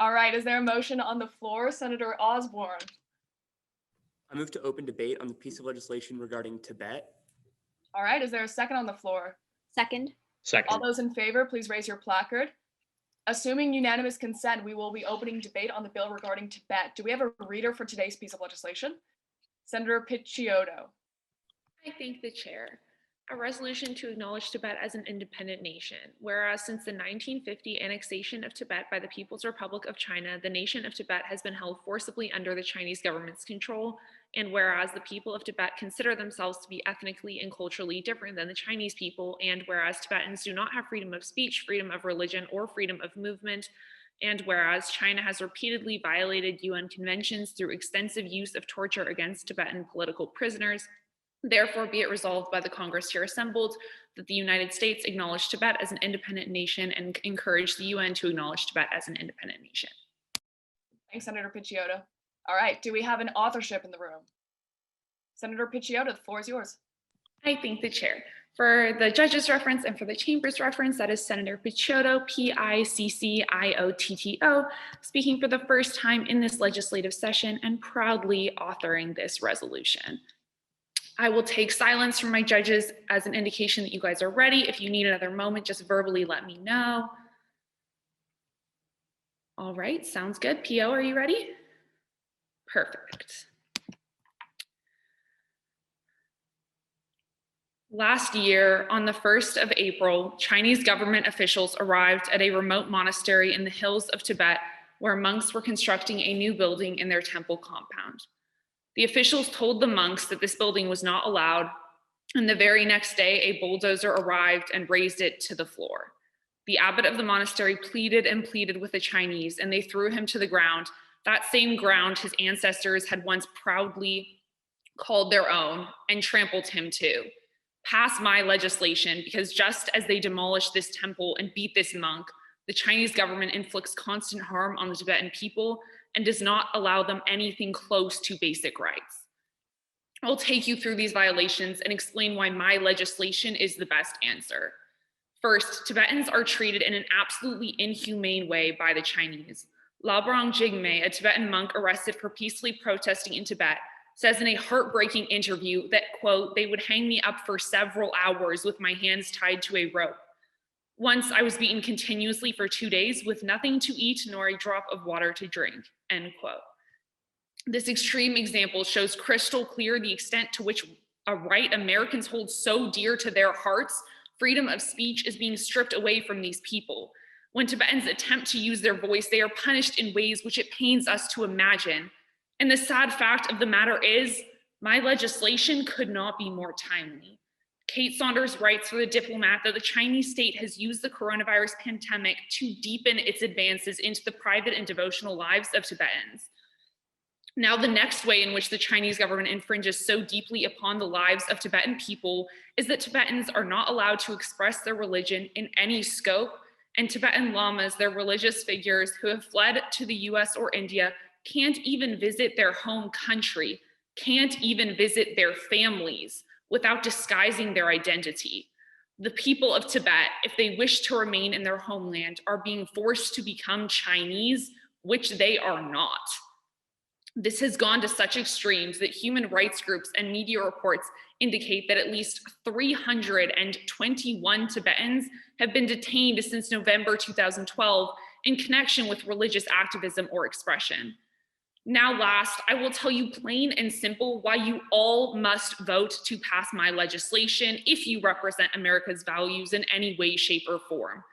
All right, is there a motion on the floor? Senator Osborne. I move to open debate on the piece of legislation regarding Tibet. All right, is there a second on the floor? Second. All Second. those in favor, please raise your placard. Assuming unanimous consent, we will be opening debate on the bill regarding Tibet. Do we have a reader for today's piece of legislation? Senator Picciotto. I thank the chair. A resolution to acknowledge Tibet as an independent nation. Whereas since the 1950 annexation of Tibet by the People's Republic of China, the nation of Tibet has been held forcibly under the Chinese government's control. And whereas the people of Tibet consider themselves to be ethnically and culturally different than the Chinese people, and whereas Tibetans do not have freedom of speech, freedom of religion, or freedom of movement, and whereas China has repeatedly violated UN conventions through extensive use of torture against Tibetan political prisoners, therefore be it resolved by the Congress here assembled that the United States acknowledge Tibet as an independent nation and encourage the UN to acknowledge Tibet as an independent nation. Thanks, Senator Picciotto. All right, do we have an authorship in the room? Senator Picciotto, the floor is yours. I thank the chair. For the judge's reference and for the chamber's reference, that is Senator Picciotto, Picciotto, speaking for the first time in this legislative session and proudly authoring this resolution. I will take silence from my judges as an indication that you guys are ready. If you need another moment, just verbally let me know. All right, sounds good. PO, are you ready? Perfect. Last year, on the 1st of April, Chinese government officials arrived at a remote monastery in the hills of Tibet where monks were constructing a new building in their temple compound. The officials told the monks that this building was not allowed, and the very next day, a bulldozer arrived and razed it to the floor. The abbot of the monastery pleaded and pleaded with the Chinese, and they threw him to the ground, that same ground his ancestors had once proudly called their own, and trampled him too. Pass my legislation, because just as they demolished this temple and beat this monk, the Chinese government inflicts constant harm on the Tibetan people and does not allow them anything close to basic rights. I'll take you through these violations and explain why my legislation is the best answer. First, Tibetans are treated in an absolutely inhumane way by the Chinese. Labrang Jigme, a Tibetan monk arrested for peacefully protesting in Tibet, says in a heartbreaking interview that, quote, they would hang me up for several hours with my hands tied to a rope. Once I was beaten continuously for 2 days with nothing to eat nor a drop of water to drink, end quote. This extreme example shows crystal clear the extent to which a right Americans hold so dear to their hearts, freedom of speech, is being stripped away from these people. When Tibetans attempt to use their voice, they are punished in ways which it pains us to imagine. And the sad fact of the matter is, my legislation could not be more timely. Kate Saunders writes for The Diplomat that the Chinese state has used the coronavirus pandemic to deepen its advances into the private and devotional lives of Tibetans. Now, the next way in which the Chinese government infringes so deeply upon the lives of Tibetan people is that Tibetans are not allowed to express their religion in any scope, and Tibetan lamas, their religious figures who have fled to the US or India, can't even visit their home country, can't even visit their families without disguising their identity. The people of Tibet, if they wish to remain in their homeland, are being forced to become Chinese, which they are not. This has gone to such extremes that human rights groups and media reports indicate that at least 321 Tibetans have been detained since November 2012 in connection with religious activism or expression. Now last, I will tell you plain and simple why you all must vote to pass my legislation if you represent America's values in any way, shape, or form.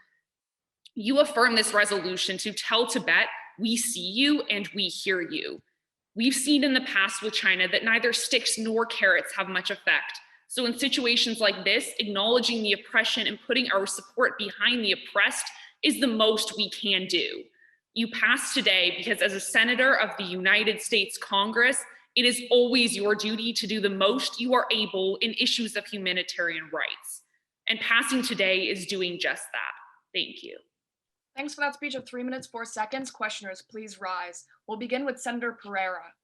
You affirm this resolution to tell Tibet, we see you and we hear you. We've seen in the past with China that neither sticks nor carrots have much effect. So in situations like this, acknowledging the oppression and putting our support behind the oppressed is the most we can do. You pass today because as a senator of the United States Congress, it is always your duty to do the most you are able in issues of humanitarian rights. And passing today is doing just that. Thank you. Thanks for that speech of 3 minutes, 4 seconds. Questioners, please rise. We'll begin with Senator Pereira.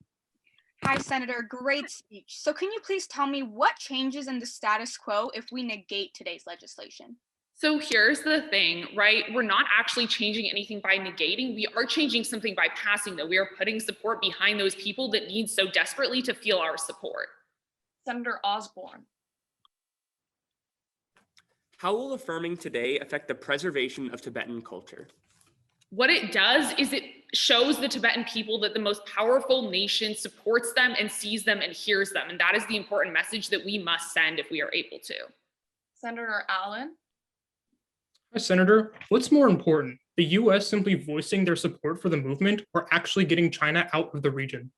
Hi, Senator. Great speech. So can you please tell me what changes in the status quo if we negate today's legislation? So here's the thing, right? We're not actually changing anything by negating. We are changing something by passing, though. We are putting support behind those people that need so desperately to feel our support. Senator Osborne. How will affirming today affect the preservation of Tibetan culture? What it does is it shows the Tibetan people that the most powerful nation supports them and sees them and hears them. And that is the important message that we must send if we are able to. Senator Allen. Hi, Senator. What's more important, the US simply voicing their support for the movement or actually getting China out of the region?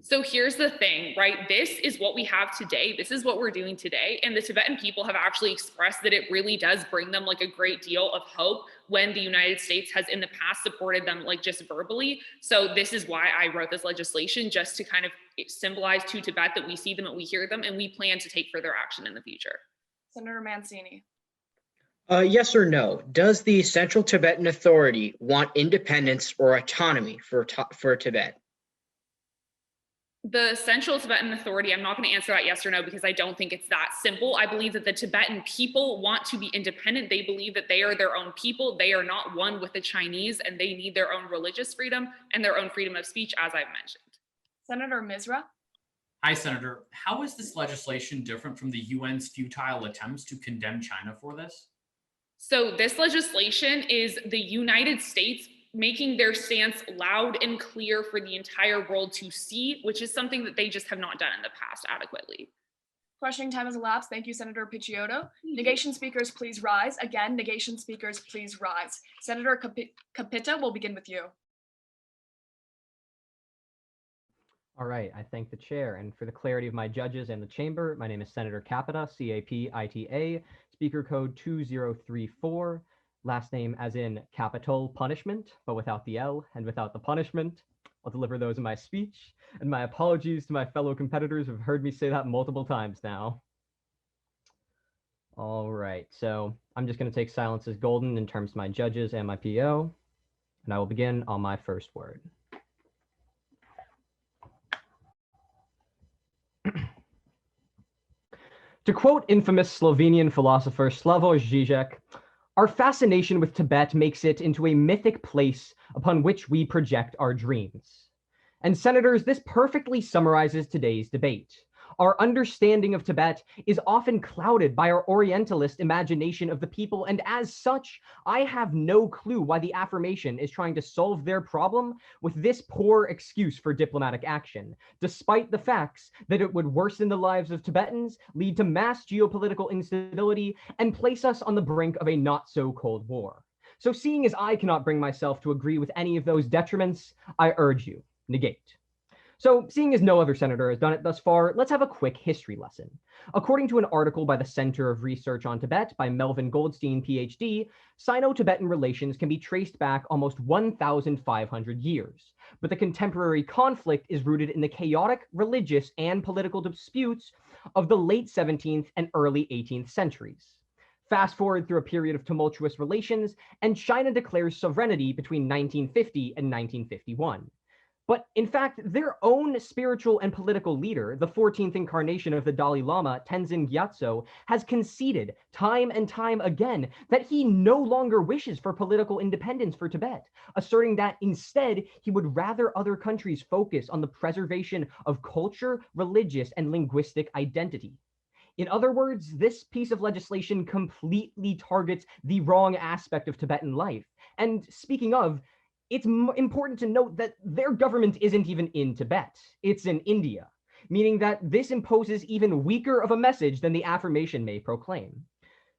So here's the thing, right? This is what we have today. This is what we're doing today. And the Tibetan people have actually expressed that it really does bring them like a great deal of hope when the United States has in the past supported them like just verbally. So this is why I wrote this legislation, just to kind of symbolize to Tibet that we see them and we hear them and we plan to take further action in the future. Senator Mancini. Yes or no? Does the Central Tibetan Authority want independence or autonomy for Tibet? The Central Tibetan Authority, I'm not going to answer that yes or no because I don't think it's that simple. I believe that the Tibetan people want to be independent. They believe that they are their own people. They are not one with the Chinese, and they need their own religious freedom and their own freedom of speech, as I've mentioned. Senator Misra. Hi, Senator. How is this legislation different from the UN's futile attempts to condemn China for this? So this legislation is the United States making their stance loud and clear for the entire world to see, which is something that they just have not done in the past adequately. Questioning time has elapsed. Thank you, Senator Picciotto. Negation speakers, please rise. Again, negation speakers, please rise. Senator Capita, we'll begin with you. All right, I thank the chair. And for the clarity of my judges and the chamber, my name is Senator Capita, C-A-P-I-T-A, speaker code 2034. Last name as in capital punishment, but without the L and without the punishment. I'll deliver those in my speech, and my apologies to my fellow competitors who have heard me say that multiple times now. All right, so I'm just going to take silence as golden in terms of my judges and my PO, and I will begin on my first word. To quote infamous Slovenian philosopher Slavoj Žižek, our fascination with Tibet makes it into a mythic place upon which we project our dreams. And senators, this perfectly summarizes today's debate. Our understanding of Tibet is often clouded by our Orientalist imagination of the people, and as such, I have no clue why the affirmation is trying to solve their problem with this poor excuse for diplomatic action, despite the facts that it would worsen the lives of Tibetans, lead to mass geopolitical instability, and place us on the brink of a not-so-cold war. So seeing as I cannot bring myself to agree with any of those detriments, I urge you, negate. So seeing as no other senator has done it thus far, let's have a quick history lesson. According to an article by the Center of Research on Tibet by Melvin Goldstein, PhD, Sino-Tibetan relations can be traced back almost 1,500 years. But the contemporary conflict is rooted in the chaotic religious and political disputes of the late 17th and early 18th centuries. Fast forward through a period of tumultuous relations, and China declares sovereignty between 1950 and 1951. But in fact, their own spiritual and political leader, the 14th incarnation of the Dalai Lama, Tenzin Gyatso, has conceded time and time again that he no longer wishes for political independence for Tibet, asserting that instead he would rather other countries focus on the preservation of culture, religious, and linguistic identity. In other words, this piece of legislation completely targets the wrong aspect of Tibetan life. And speaking of, it's important to note that their government isn't even in Tibet, it's in India, meaning that this imposes even weaker of a message than the affirmation may proclaim.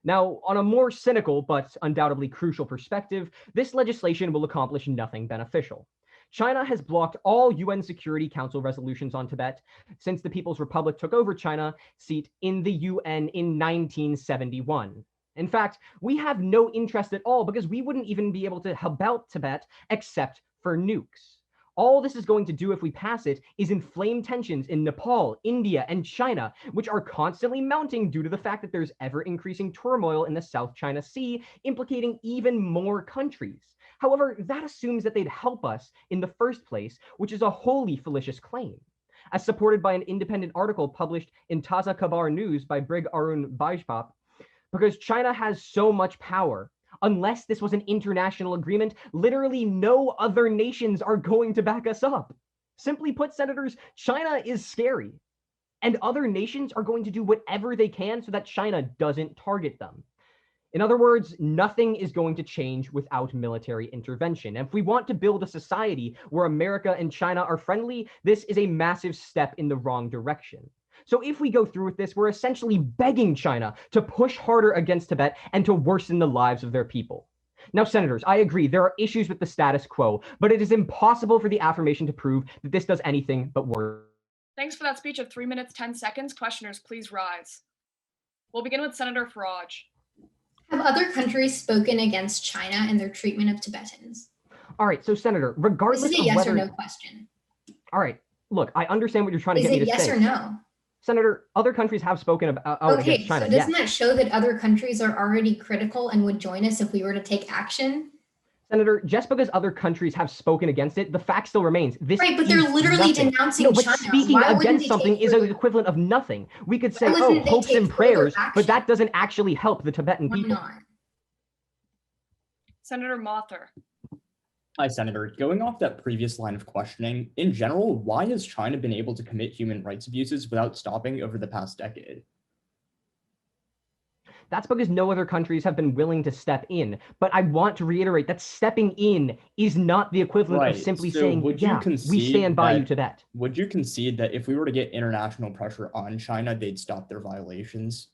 Now, on a more cynical but undoubtedly crucial perspective, this legislation will accomplish nothing beneficial. China has blocked all UN Security Council resolutions on Tibet since the People's Republic took over China's seat in the UN in 1971. In fact, we have no interest at all because we wouldn't even be able to help out Tibet except for nukes. All this is going to do if we pass it is inflame tensions in Nepal, India, and China, which are constantly mounting due to the fact that there's ever-increasing turmoil in the South China Sea, implicating even more countries. However, that assumes that they'd help us in the first place, which is a wholly fallacious claim. As supported by an independent article published in Taza Khabar News by Brig Arun Bajpap, because China has so much power. Unless this was an international agreement, literally no other nations are going to back us up. Simply put, senators, China is scary, and other nations are going to do whatever they can so that China doesn't target them. In other words, nothing is going to change without military intervention. And if we want to build a society where America and China are friendly, this is a massive step in the wrong direction. So if we go through with this, we're essentially begging China to push harder against Tibet and to worsen the lives of their people. Now, senators, I agree, there are issues with the status quo, but it is impossible for the affirmation to prove that this does anything but worse. Thanks for that speech of 3 minutes, 10 seconds. Questioners, please rise. We'll begin with Senator Farage. Have other countries spoken against China and their treatment of Tibetans? All right, so Senator, regardless This is a of yes whether... or no question. All right, look, I understand what you're trying to Is get me it to yes say. or no? Senator, other countries have spoken about Okay, against China. so doesn't that show that other countries are already critical and would join us if we were to take action? Senator, just because other countries have spoken against it, the fact still remains. This Right, but they're is literally nothing. denouncing No, but China. speaking Why wouldn't against they something take is the further- equivalent of nothing. We could say, Why oh, wouldn't they hopes take and further prayers, but action? that doesn't actually help the Tibetan Why people. not? Senator Mother. Hi, Senator. Going off that previous line of questioning, in general, why has China been able to commit human rights abuses without stopping over the past decade? That's because no other countries have been willing to step in. But I want to reiterate that stepping in is not the equivalent of Right. simply So saying, would you yeah, we concede stand by you, that- Tibet. Would you concede that if we were to get international pressure on China, they'd stop their violations?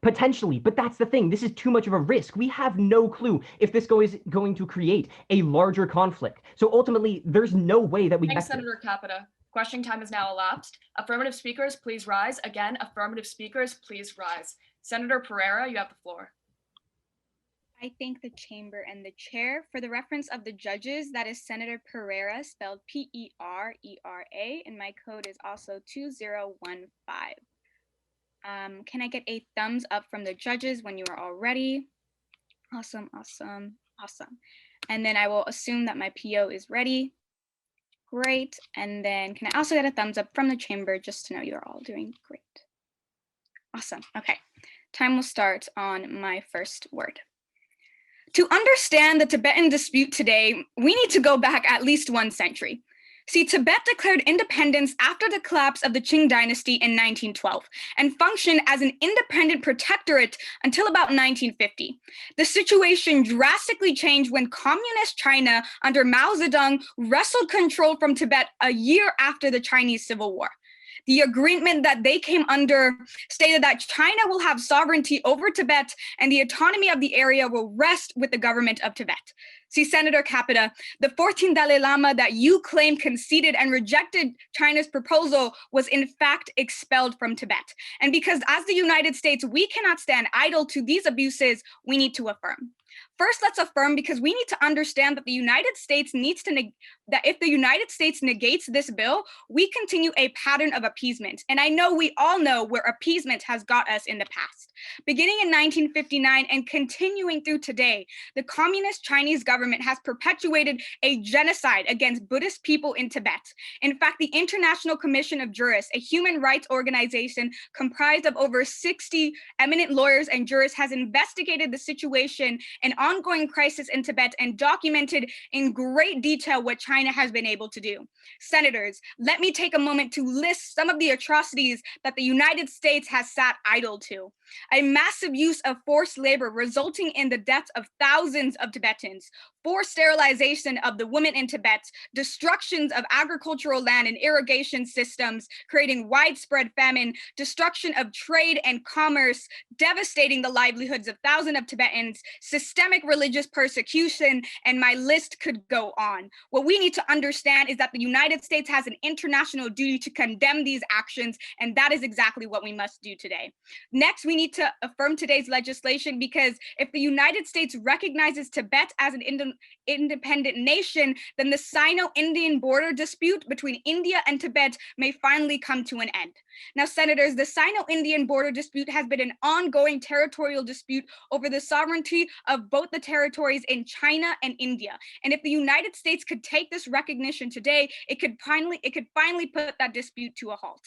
Potentially, but that's the thing. This is too much of a risk. We have no clue if this is going to create a larger conflict. So ultimately, there's no way that we Thanks, get this. Senator Capita. Questioning time is now elapsed. Affirmative speakers, please rise. Again, affirmative speakers, please rise. Senator Pereira, you have the floor. I thank the chamber and the chair. For the reference of the judges, that is Senator Pereira, spelled P-E-R-E-R-A, and my code is also 2015. Can I get a thumbs up from the judges when you are all ready? Awesome, awesome, awesome. And then I will assume that my PO is ready. Great. And then can I also get a thumbs up from the chamber just to know you're all doing great? Awesome. Okay. Time will start on my first word. To understand the Tibetan dispute today, we need to go back at least 1 century. See, Tibet declared independence after the collapse of the Qing dynasty in 1912 and functioned as an independent protectorate until about 1950. The situation drastically changed when communist China under Mao Zedong wrestled control from Tibet a year after the Chinese Civil War. The agreement that they came under stated that China will have sovereignty over Tibet and the autonomy of the area will rest with the government of Tibet. See, Senator Capita, the 14th Dalai Lama that you claim conceded and rejected China's proposal was in fact expelled from Tibet. And because as the United States, we cannot stand idle to these abuses, we need to affirm. First, let's affirm because we need to understand that the United States needs to that if the United States negates this bill, we continue a pattern of appeasement. And I know we all know where appeasement has got us in the past. Beginning in 1959 and continuing through today, the communist Chinese government has perpetuated a genocide against Buddhist people in Tibet. In fact, the International Commission of Jurists, a human rights organization comprised of over 60 eminent lawyers and jurists, has investigated the situation and ongoing crisis in Tibet and documented in great detail what China has been able to do. Senators, let me take a moment to list some of the atrocities that the United States has sat idle to. A massive use of forced labor resulting in the deaths of thousands of Tibetans, forced sterilization of the women in Tibet, destructions of agricultural land and irrigation systems, creating widespread famine, destruction of trade and commerce, devastating the livelihoods of thousands of Tibetans, systemic religious persecution, and my list could go on. What we need to understand is that the United States has an international duty to condemn these actions, and that is exactly what we must do today. Next, we need to affirm today's legislation because if the United States recognizes Tibet as an independent nation, then the Sino-Indian border dispute between India and Tibet may finally come to an end. Now, senators, the Sino-Indian border dispute has been an ongoing territorial dispute over the sovereignty of both the territories in China and India. And if the United States could take this recognition today, it could finally put that dispute to a halt.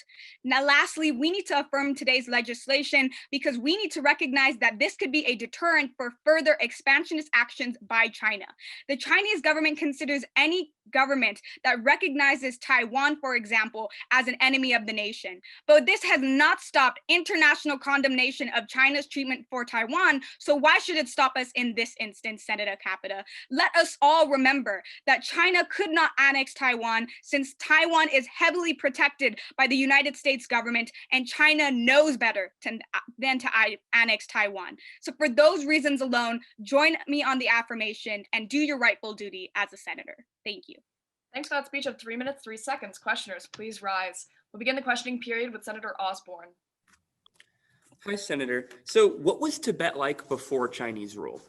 Now, lastly, we need to affirm today's legislation because because we need to recognize that this could be a deterrent for further expansionist actions by China. The Chinese government considers any government that recognizes Taiwan, for example, as an enemy of the nation. But this has not stopped international condemnation of China's treatment for Taiwan. So why should it stop us in this instance, Senator Capita? Let us all remember that China could not annex Taiwan since Taiwan is heavily protected by the United States government, and China knows better than to annex Taiwan. So for those reasons alone, join me on the affirmation and do your rightful duty as a senator. Thank you. Thanks for that speech of 3 minutes, 3 seconds. Questioners, please rise. We'll begin the questioning period with Senator Osborne. Hi, Senator. So what was Tibet like before Chinese rule?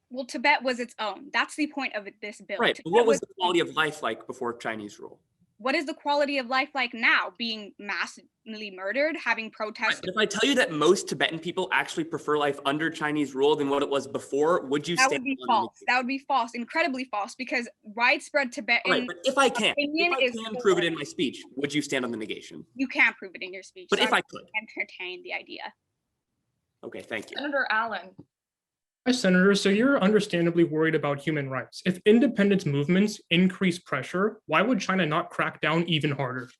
Well, Tibet was its own. That's the point of this bill. Right, but what was the quality of life like before Chinese rule? What is the quality of life like now? Being massively murdered, having protests? Right, but if I tell you that most Tibetan people actually prefer life under Chinese rule than what it was before, would you That stand would be on false. the That would be false, incredibly false, because widespread Tibetan Right, but if I can is prove it in my speech, would you stand on the negation? You can't prove it in your speech. But so if I could. entertain the idea. Okay, thank you. Senator Allen. Hi, Senator. So you're understandably worried about human rights. If independence movements increase pressure, why would China not crack down even harder?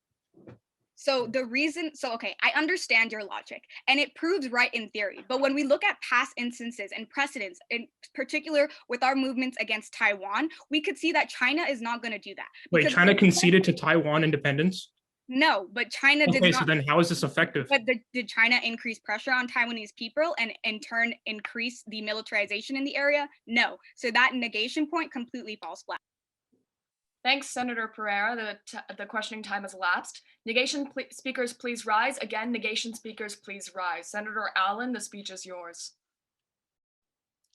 So okay, I understand your logic and it proves right in theory. But when we look at past instances and precedents, in particular with our movements against Taiwan, we could see that China is not going to do that. Wait, China conceded to Taiwan independence? No, but China did Okay, not. so then how is this effective? But did China increase pressure on Taiwanese people and in turn increase the militarization in the area? No. So that negation point, completely false flag. Thanks, Senator Pereira. The questioning time has elapsed. Negation speakers, please rise. Again, negation speakers, please rise. Senator Allen, the speech is yours.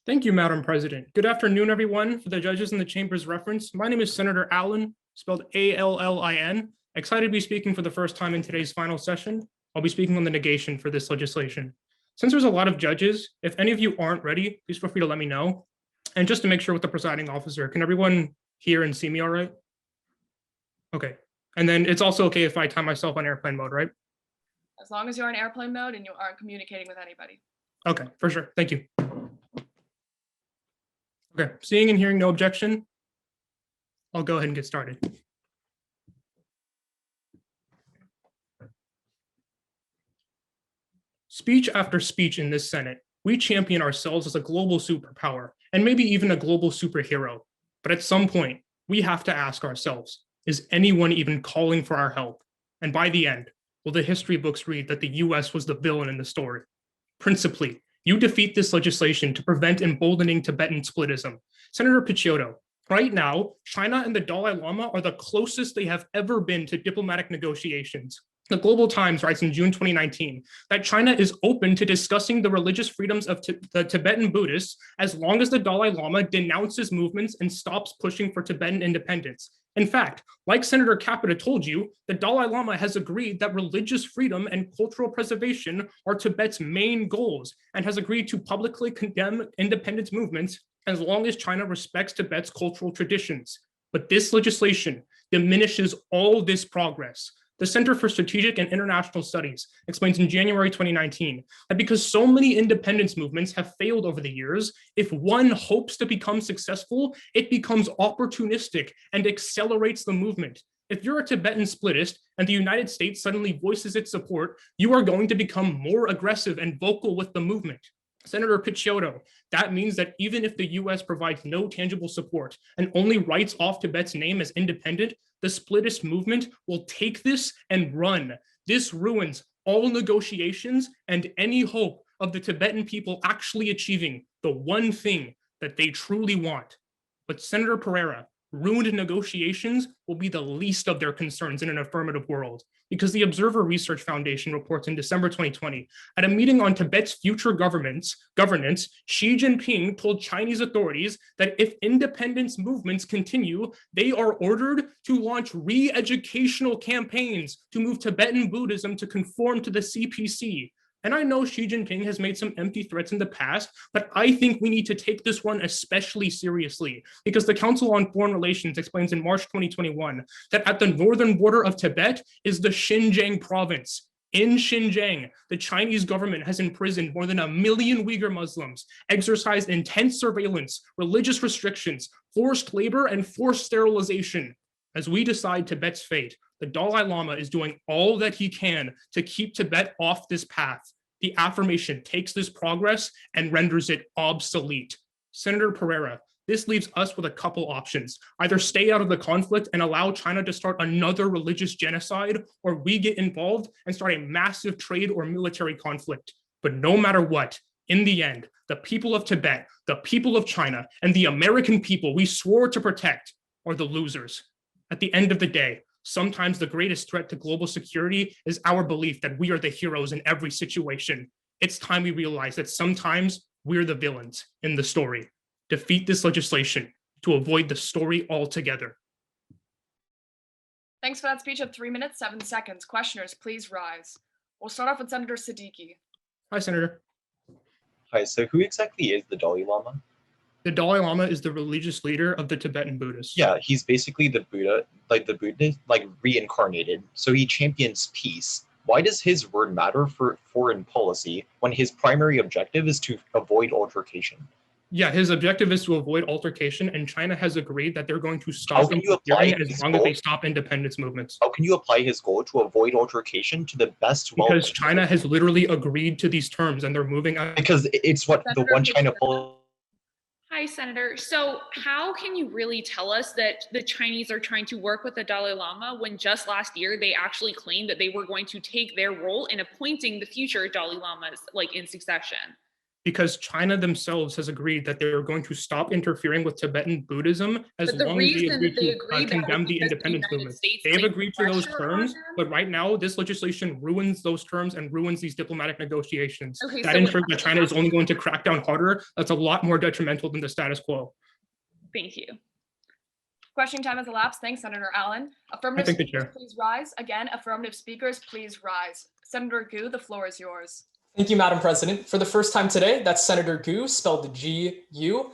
Thank you, Madam President. Good afternoon, everyone. For the judges in the chamber's reference, my name is Senator Allen, spelled A-L-L-I-N. Excited to be speaking for the first time in today's final session. I'll be speaking on the negation for this legislation. Since there's a lot of judges, if any of you aren't ready, please feel free to let me know. And just to make sure with the presiding officer, can everyone hear and see me all right? Okay. And then it's also okay if I time myself on airplane mode, right? As long as you're in airplane mode and you aren't communicating with anybody. Okay, for sure. Thank you. Okay, seeing and hearing no objection, I'll go ahead and get started. Speech after speech in this Senate, we champion ourselves as a global superpower and maybe even a global superhero. But at some point, we have to ask ourselves, is anyone even calling for our help? And by the end, will the history books read that the US was the villain in the story? Principally, you defeat this legislation to prevent emboldening Tibetan splitism. Senator Picciotto, right now, China and the Dalai Lama are the closest they have ever been to diplomatic negotiations. The Global Times writes in June 2019 that China is open to discussing the religious freedoms of the Tibetan Buddhists as long as the Dalai Lama denounces movements and stops pushing for Tibetan independence. In fact, like Senator Capita told you, the Dalai Lama has agreed that religious freedom and cultural preservation are Tibet's main goals and has agreed to publicly condemn independence movements as long as China respects Tibet's cultural traditions. But this legislation diminishes all this progress. The Center for Strategic and International Studies explains in January 2019 that because so many independence movements have failed over the years, if one hopes to become successful, it becomes opportunistic and accelerates the movement. If you're a Tibetan splitist and the United States suddenly voices its support, you are going to become more aggressive and vocal with the movement. Senator Picciotto, that means that even if the US provides no tangible support and only writes off Tibet's name as independent, the splitist movement will take this and run. This ruins all negotiations and any hope of the Tibetan people actually achieving the one thing that they truly want. But Senator Pereira, ruined negotiations will be the least of their concerns in an affirmative world, because the Observer Research Foundation reports in December 2020, at a meeting on Tibet's future governance, Xi Jinping told Chinese authorities that if independence movements continue, they are ordered to launch re-educational campaigns to move Tibetan Buddhism to conform to the CPC. And I know Xi Jinping has made some empty threats in the past, but I think we need to take this one especially seriously, because the Council on Foreign Relations explains in March 2021 that at the northern border of Tibet is the Xinjiang province. In Xinjiang, the Chinese government has imprisoned more than 1 million Uyghur Muslims, exercised intense surveillance, religious restrictions, forced labor, and forced sterilization. As we decide Tibet's fate, the Dalai Lama is doing all that he can to keep Tibet off this path. The affirmation takes this progress and renders it obsolete. Senator Pereira, this leaves us with a couple options. Either stay out of the conflict and allow China to start another religious genocide, or we get involved and start a massive trade or military conflict. But no matter what, in the end, the people of Tibet, the people of China, and the American people we swore to protect are the losers. At the end of the day, sometimes the greatest threat to global security is our belief that we are the heroes in every situation. It's time we realize that sometimes we're the villains in the story. Defeat this legislation to avoid the story altogether. Thanks for that speech of 3 minutes, 7 seconds. Questioners, please rise. We'll start off with Senator Siddiqui. Hi, Senator. Hi, so who exactly is the Dalai Lama? The Dalai Lama is the religious leader of the Tibetan Buddhists. Yeah, he's basically the Buddha, like the Buddha, like reincarnated. So he champions peace. Why does his word matter for foreign policy when his primary objective is to avoid altercation? Yeah, his objective is to avoid altercation, and China has agreed that they're going to stop How can you apply interfering as his long as goal? they stop independence movements. How can you apply his goal to avoid altercation to the best? Because China has literally agreed to these terms, and they're moving out. Because it's what the one China policy. Hi, Senator. So how can you really tell us that the Chinese are trying to work with the Dalai Lama when just last year they actually claimed that they were going to take their role in appointing the future Dalai Lamas, like in succession? Because China themselves has agreed that they're going to stop interfering with Tibetan Buddhism as long as they agree to condemn the independence movement. They've agreed to those terms, but right now this legislation ruins those terms and ruins these diplomatic negotiations. Okay, that so ensures that China is only going to crack down harder. That's a lot more detrimental than the status quo. Thank you. Question time has elapsed. Thanks, Senator Allen. Affirmative thank the speakers, chair. please rise. Again, affirmative speakers, please rise. Senator Gu, the floor is yours. Thank you, Madam President. For the first time today, that's Senator Gu, spelled G-U.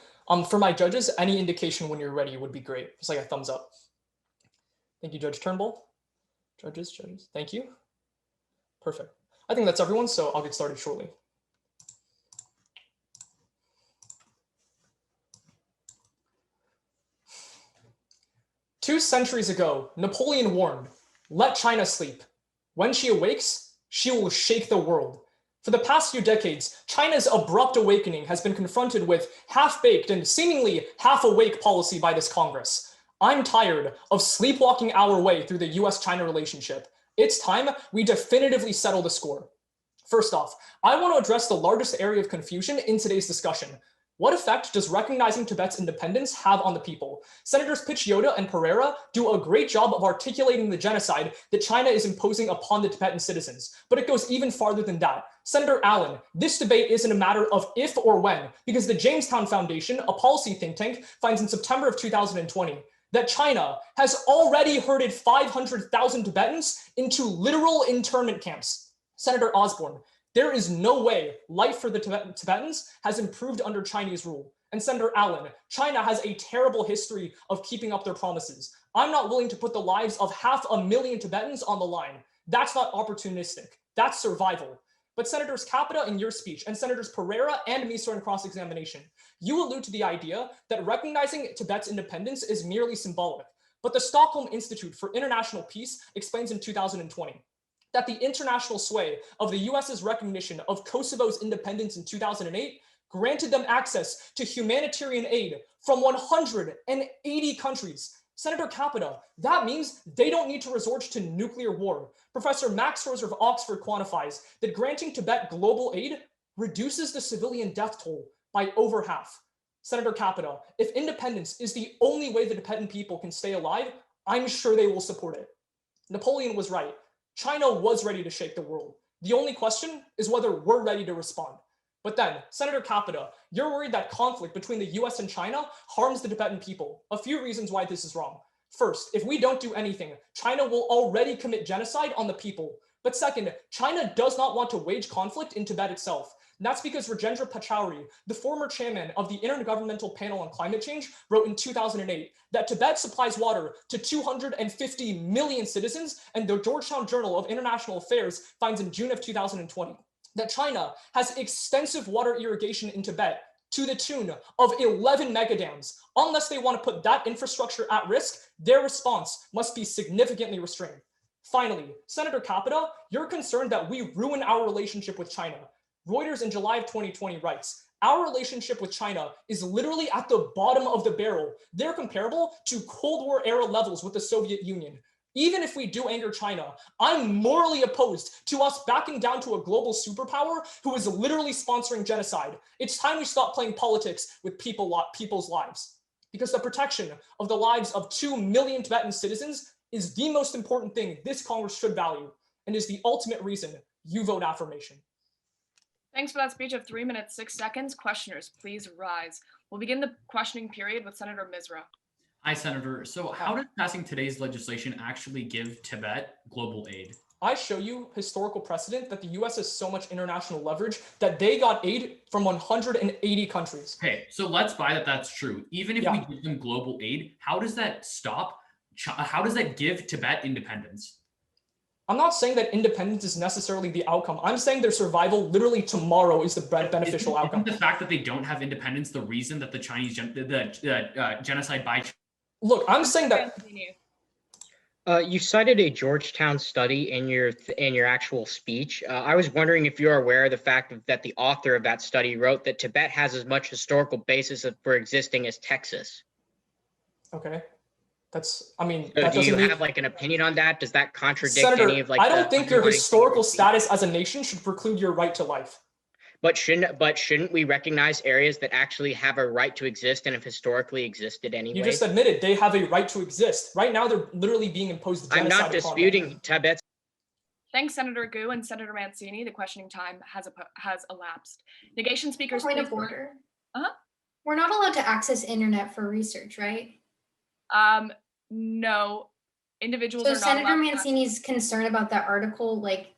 For my judges, any indication when you're ready would be great. Just like a thumbs up. Thank you, Judge Turnbull. Judges, thank you. Perfect. I think that's everyone, so I'll get started shortly. Two centuries ago, Napoleon warned, "Let China sleep. When she awakes, she will shake the world." For the past few decades, China's abrupt awakening has been confronted with half-baked and seemingly half-awake policy by this Congress. I'm tired of sleepwalking our way through the US-China relationship. It's time we definitively settle the score. First off, I want to address the largest area of confusion in today's discussion. What effect does recognizing Tibet's independence have on the people? Senators Picciotto and Pereira do a great job of articulating the genocide that China is imposing upon the Tibetan citizens, but it goes even farther than that. Senator Allen, this debate isn't a matter of if or when, because the Jamestown Foundation, a policy think tank, finds in September of 2020 that China has already herded 500,000 Tibetans into literal internment camps. Senator Osborne, there is no way life for the Tibetans has improved under Chinese rule. And Senator Allen, China has a terrible history of keeping up their promises. I'm not willing to put the lives of 500,000 Tibetans on the line. That's not opportunistic. That's survival. But Senators Capita in your speech and Senators Pereira and Miso in cross-examination, you allude to the idea that recognizing Tibet's independence is merely symbolic. But the Stockholm Institute for International Peace explains in 2020 that the international sway of the US's recognition of Kosovo's independence in 2008 granted them access to humanitarian aid from 180 countries. Senator Capita, that means they don't need to resort to nuclear war. Professor Max Roser of Oxford quantifies that granting Tibet global aid reduces the civilian death toll by over half. Senator Capita, if independence is the only way the Tibetan people can stay alive, I'm sure they will support it. Napoleon was right. China was ready to shake the world. The only question is whether we're ready to respond. But then, Senator Capita, you're worried that conflict between the US and China harms the Tibetan people. A few reasons why this is wrong. First, if we don't do anything, China will already commit genocide on the people. But second, China does not want to wage conflict in Tibet itself. And that's because Rajendra Pachauri, the former chairman of the Intergovernmental Panel on Climate Change, wrote in 2008 that Tibet supplies water to 250 million citizens, and the Georgetown Journal of International Affairs finds in June of 2020 that China has extensive water irrigation in Tibet to the tune of 11 megadams. Unless they want to put that infrastructure at risk, their response must be significantly restrained. Finally, Senator Capita, you're concerned that we ruin our relationship with China. Reuters in July of 2020 writes, our relationship with China is literally at the bottom of the barrel. They're comparable to Cold War era levels with the Soviet Union. Even if we do anger China, I'm morally opposed to us backing down to a global superpower who is literally sponsoring genocide. It's time we stop playing politics with people's lives, because the protection of the lives of 2 million Tibetan citizens is the most important thing this Congress should value, and is the ultimate reason you vote affirmation. Thanks for that speech of 3 minutes, 6 seconds. Questioners, please rise. We'll begin the questioning period with Senator Misra. Hi, Senator. So how does passing today's legislation actually give Tibet global aid? I show you historical precedent that the US has so much international leverage that they got aid from 180 countries. Okay, so let's buy that that's true. Even if we give them global aid, how does that how does that give Tibet independence? I'm not saying that independence is necessarily the outcome. I'm saying their survival literally tomorrow is the beneficial outcome. Isn't the fact that they don't have independence the reason that the Chinese genocide by Look, I'm saying that you cited a Georgetown study in your actual speech. I was wondering if you're aware of the fact that the author of that study wrote that Tibet has as much historical basis for existing as Texas. Okay. That's, So that do you doesn't mean... have like an opinion on that? Does that contradict Senator, any of like I don't think your underlying historical theories? status as a nation should preclude your right to life. But shouldn't we recognize areas that actually have a right to exist and have historically existed anyway? You just admitted they have a right to exist. Right now, they're literally being imposed genocide. I'm not upon them. disputing Tibet's. Thanks, Senator Gu and Senator Mancini. The questioning time has elapsed. Negation speakers, Point please. of order. Uh-huh. We're not allowed to access internet for research, right? No. Individuals So are not Senator allowed to- Mancini's concern about that article, like,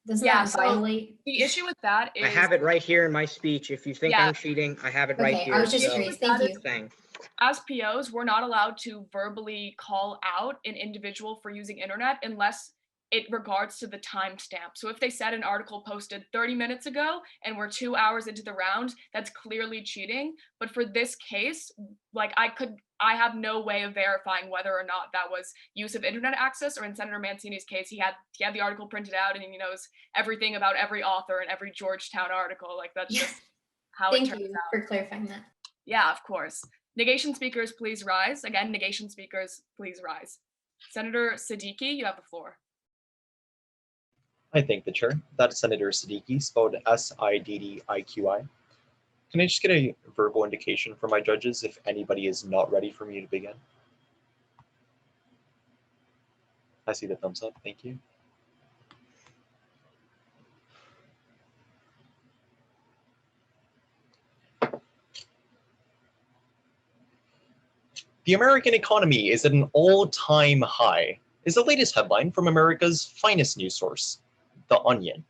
doesn't Yeah, that so violate? the issue with that is I have it right here in my speech. If you think Yeah. I'm cheating, I have it right Okay, here. I was just so curious. that Thank is you. thing. as POs, we're not allowed to verbally call out an individual for using internet unless it regards to the timestamp. So if they said an article posted 30 minutes ago and we're 2 hours into the round, that's clearly cheating. But for this case, like I have no way of verifying whether or not that was use of internet access, or in Senator Mancini's case, he had the article printed out and he knows everything about every author and every Georgetown article. Like that's just how it Thank turns you out. for clarifying that. Yeah, of course. Negation speakers, please rise. Again, negation speakers, please rise. Senator Siddiqui, you have the floor. I thank the chair. That is Senator Siddiqui, spelled Siddiqui. Can I just get a verbal indication from my judges if anybody is not ready for me to begin? I see the thumbs up. Thank you. The American economy is at an all-time high, is the latest headline from America's finest news source, The Onion.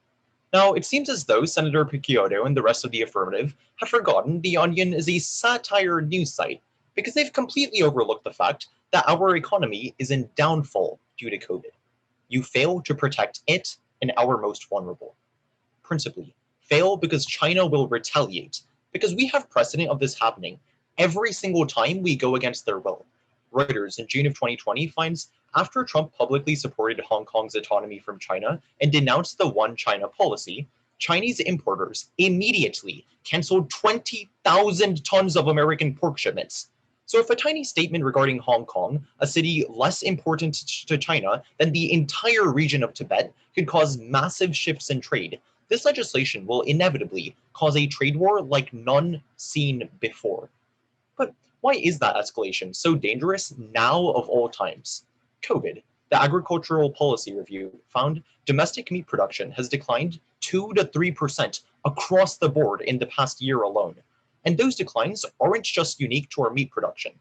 Now, it seems as though Senator Picciotto and the rest of the affirmative have forgotten The Onion is a satire news site because they've completely overlooked the fact that our economy is in downfall due to COVID. You fail to protect it and our most vulnerable. Principally, fail because China will retaliate, because we have precedent of this happening every single time we go against their will. Reuters in June of 2020 finds after Trump publicly supported Hong Kong's autonomy from China and denounced the One China policy, Chinese importers immediately canceled 20,000 tons of American pork shipments. So if a tiny statement regarding Hong Kong, a city less important to China than the entire region of Tibet, could cause massive shifts in trade, this legislation will inevitably cause a trade war like none seen before. But why is that escalation so dangerous now of all times? COVID, the Agricultural Policy Review, found domestic meat production has declined 2 to 3% across the board in the past year alone. And those declines aren't just unique to our meat production.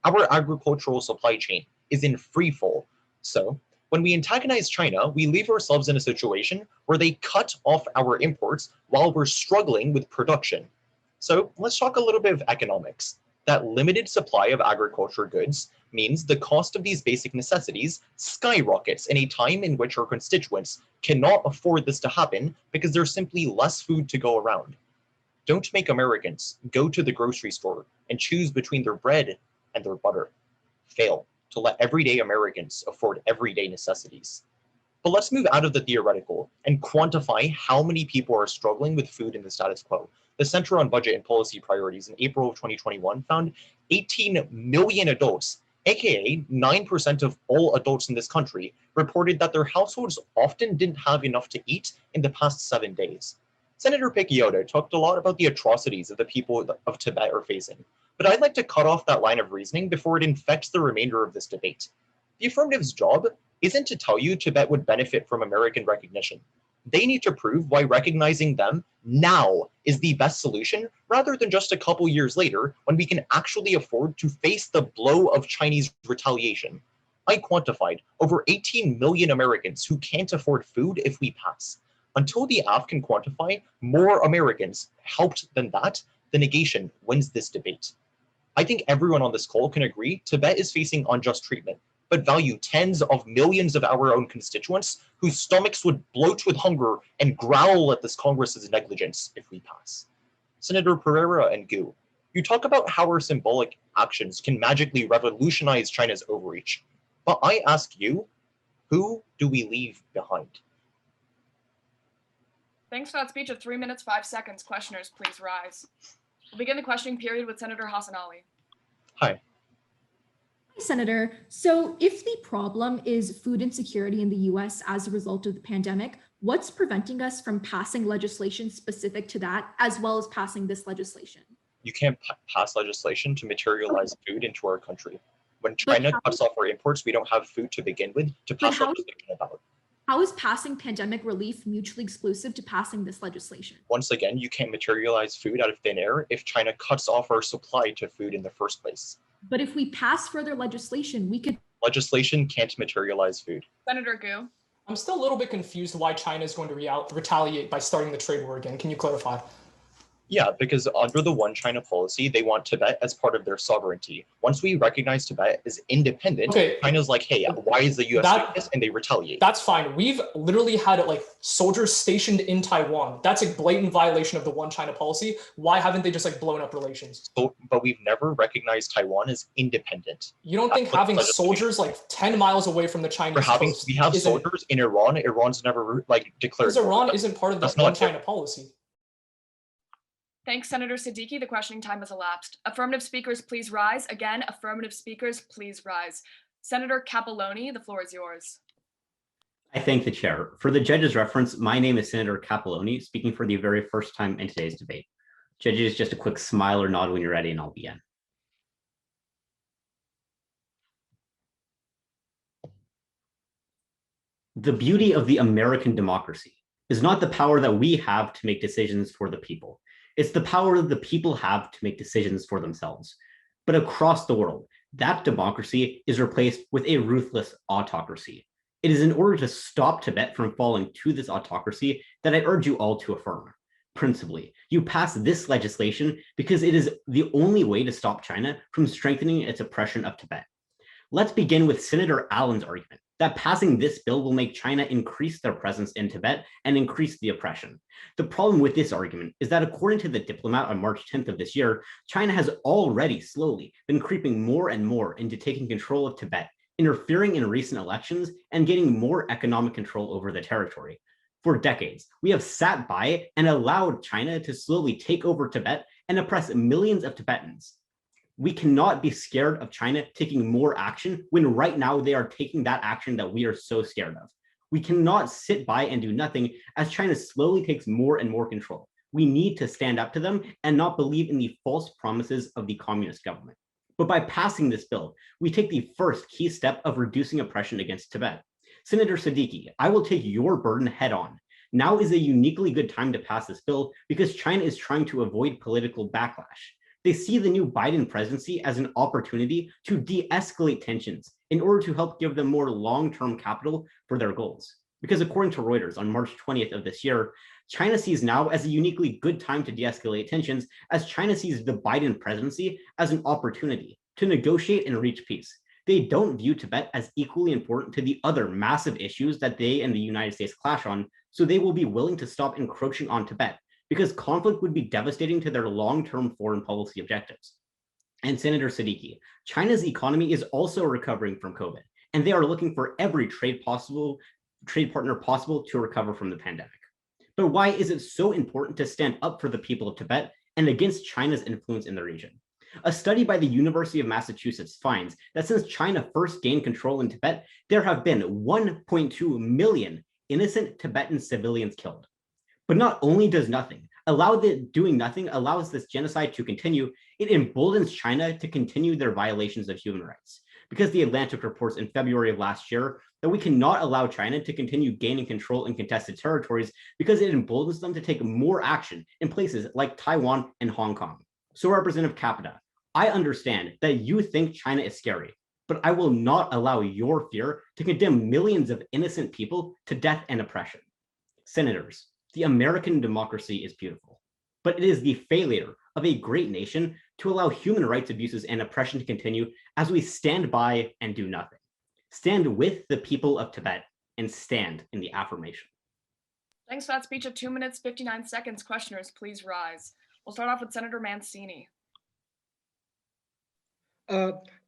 Our agricultural supply chain is in free fall. So, When we antagonize China, we leave ourselves in a situation where they cut off our imports while we're struggling with production. So let's talk a little bit of economics. That limited supply of agriculture goods means the cost of these basic necessities skyrockets in a time in which our constituents cannot afford this to happen because there's simply less food to go around. Don't make Americans go to the grocery store and choose between their bread and their butter. Fail to let everyday Americans afford everyday necessities. But let's move out of the theoretical and quantify how many people are struggling with food in the status quo. The Center on Budget and Policy Priorities in April of 2021 found 18 million adults, aka 9% of all adults in this country, reported that their households often didn't have enough to eat in the past 7 days. Senator Picciotto talked a lot about the atrocities that the people of Tibet are facing, but I'd like to cut off that line of reasoning before it infects the remainder of this debate. The affirmative's job isn't to tell you Tibet would benefit from American recognition. They need to prove why recognizing them now is the best solution rather than just a couple years later when we can actually afford to face the blow of Chinese retaliation. I quantified over 18 million Americans who can't afford food if we pass. Until the AF can quantify more Americans helped than that, the negation wins this debate. I think everyone on this call can agree Tibet is facing unjust treatment, but value tens of millions of our own constituents whose stomachs would bloat with hunger and growl at this Congress's negligence if we pass. Senator Pereira and Gu, you talk about how our symbolic actions can magically revolutionize China's overreach. But I ask you, who do we leave behind? Thanks for that speech of 3 minutes, 5 seconds. Questioners, please rise. We'll begin the questioning period with Senator Hassan Ali. Hi. Senator, so if the problem is food insecurity in the US as a result of the pandemic, what's preventing us from passing legislation specific to that, as well as passing this legislation? You can't pass legislation to materialize food into our country. When China cuts off our imports, we don't have food to begin with to pass legislation about. How is passing pandemic relief mutually exclusive to passing this legislation? Once again, you can't materialize food out of thin air if China cuts off our supply to food in the first place. But if we pass further legislation, we could... Legislation can't materialize food. Senator Gu. I'm still a little bit confused why China is going to retaliate by starting the trade war again. Can you clarify? Yeah, because under the One China policy, they want Tibet as part of their sovereignty. Once we recognize Tibet as independent, China's like, hey, why is the US doing this? And they retaliate. That's fine. We've literally had like soldiers stationed in Taiwan. That's a blatant violation of the One China policy. Why haven't they just like blown up relations? So, but we've never recognized Taiwan as independent. You don't think having soldiers like 10 miles away from the Chinese coast we have soldiers in Iran. Iran's never like declared. Because Iran isn't part of the One China policy. Thanks, Senator Siddiqui. The questioning time has elapsed. Affirmative speakers, please rise. Again, affirmative speakers, please rise. Senator Capelloni, the floor is yours. I thank the chair. For the judge's reference, my name is Senator Capelloni, speaking for the very first time in today's debate. Judges, just a quick smile or nod when you're ready and I'll begin. The beauty of the American democracy is not the power that we have to make decisions for the people. It's the power that the people have to make decisions for themselves. But across the world, that democracy is replaced with a ruthless autocracy. It is in order to stop Tibet from falling to this autocracy that I urge you all to affirm. Principally, you pass this legislation because it is the only way to stop China from strengthening its oppression of Tibet. Let's begin with Senator Allen's argument that passing this bill will make China increase their presence in Tibet and increase the oppression. The problem with this argument is that according to the diplomat on March 10th of this year, China has already slowly been creeping more and more into taking control of Tibet, interfering in recent elections, and gaining more economic control over the territory. For decades, we have sat by and allowed China to slowly take over Tibet and oppress millions of Tibetans. We cannot be scared of China taking more action when right now they are taking that action that we are so scared of. We cannot sit by and do nothing as China slowly takes more and more control. We need to stand up to them and not believe in the false promises of the communist government. But by passing this bill, we take the first key step of reducing oppression against Tibet. Senator Siddiqui, I will take your burden head on. Now is a uniquely good time to pass this bill because China is trying to avoid political backlash. They see the new Biden presidency as an opportunity to de-escalate tensions in order to help give them more long-term capital for their goals. Because according to Reuters on March 20th of this year, China sees now as a uniquely good time to de-escalate tensions, as China sees the Biden presidency as an opportunity to negotiate and reach peace. They don't view Tibet as equally important to the other massive issues that they and the United States clash on, so they will be willing to stop encroaching on Tibet, because conflict would be devastating to their long-term foreign policy objectives. And Senator Siddiqui, China's economy is also recovering from COVID, and they are looking for every trade partner possible to recover from the pandemic. But why is it so important to stand up for the people of Tibet and against China's influence in the region? A study by the University of Massachusetts finds that since China first gained control in Tibet, there have been 1.2 million innocent Tibetan civilians killed. But not only does doing nothing allows this genocide to continue, it emboldens China to continue their violations of human rights. Because the Atlantic reports in February of last year that we cannot allow China to continue gaining control in contested territories because it emboldens them to take more action in places like Taiwan and Hong Kong. So Representative Capita, I understand that you think China is scary, but I will not allow your fear to condemn millions of innocent people to death and oppression. Senators, the American democracy is beautiful, but it is the failure of a great nation to allow human rights abuses and oppression to continue as we stand by and do nothing. Stand with the people of Tibet and stand in the affirmation. Thanks for that speech of 2 minutes, 59 seconds. Questioners, please rise. We'll start off with Senator Mancini.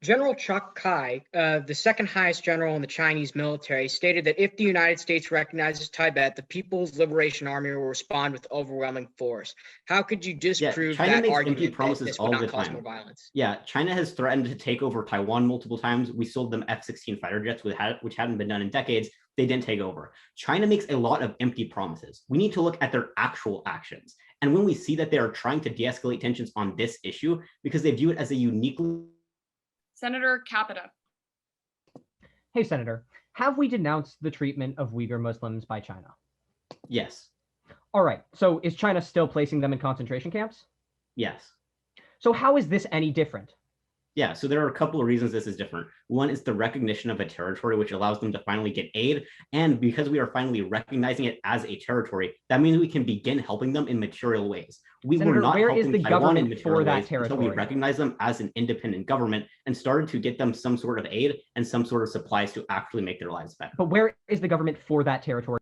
General Chuck Kai, the second highest general in the Chinese military, stated that if the United States recognizes Tibet, the People's Liberation Army will respond with overwhelming force. How could you disprove China that makes argument empty that promises this all would the not cause time. more violence? Yeah, China has threatened to take over Taiwan multiple times. We sold them F-16 fighter jets, which hadn't been done in decades. They didn't take over. China makes a lot of empty promises. We need to look at their actual actions. And when we see that they are trying to de-escalate tensions on this issue because they view it as a uniquely... Senator Capita. Hey, Senator, have we denounced the treatment of Uyghur Muslims by China? Yes. All right, so is China still placing them in concentration camps? Yes. So how is this any different? Yeah, so there are a couple of reasons this is different. One is the recognition of a territory, which allows them to finally get aid. And because we are finally recognizing it as a territory, that means we can begin helping them in material ways. We Senator, were not where helping is the Taiwan in government material for that ways until we territory? recognized them as an independent government and started to get them some sort of aid and some sort of supplies to actually make their lives better. But where is the government for that territory?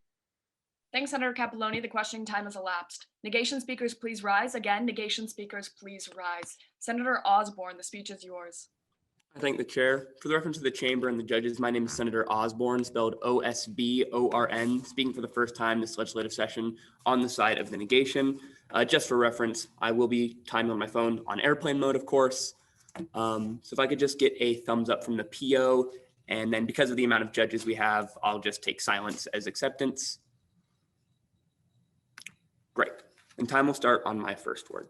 Thanks, Senator Capiloni. The questioning time has elapsed. Negation speakers, please rise. Again, negation speakers, please rise. Senator Osborne, the speech is yours. I thank the chair. For the reference to the chamber and the judges, my name is Senator Osborne, spelled O-S-B-O-R-N, speaking for the first time this legislative session on the side of the negation. Just for reference, I will be timing on my phone on airplane mode, of course. So if I could just get a thumbs up from the PO, and then because of the amount of judges we have, I'll just take silence as acceptance. Great. And time will start on my first word.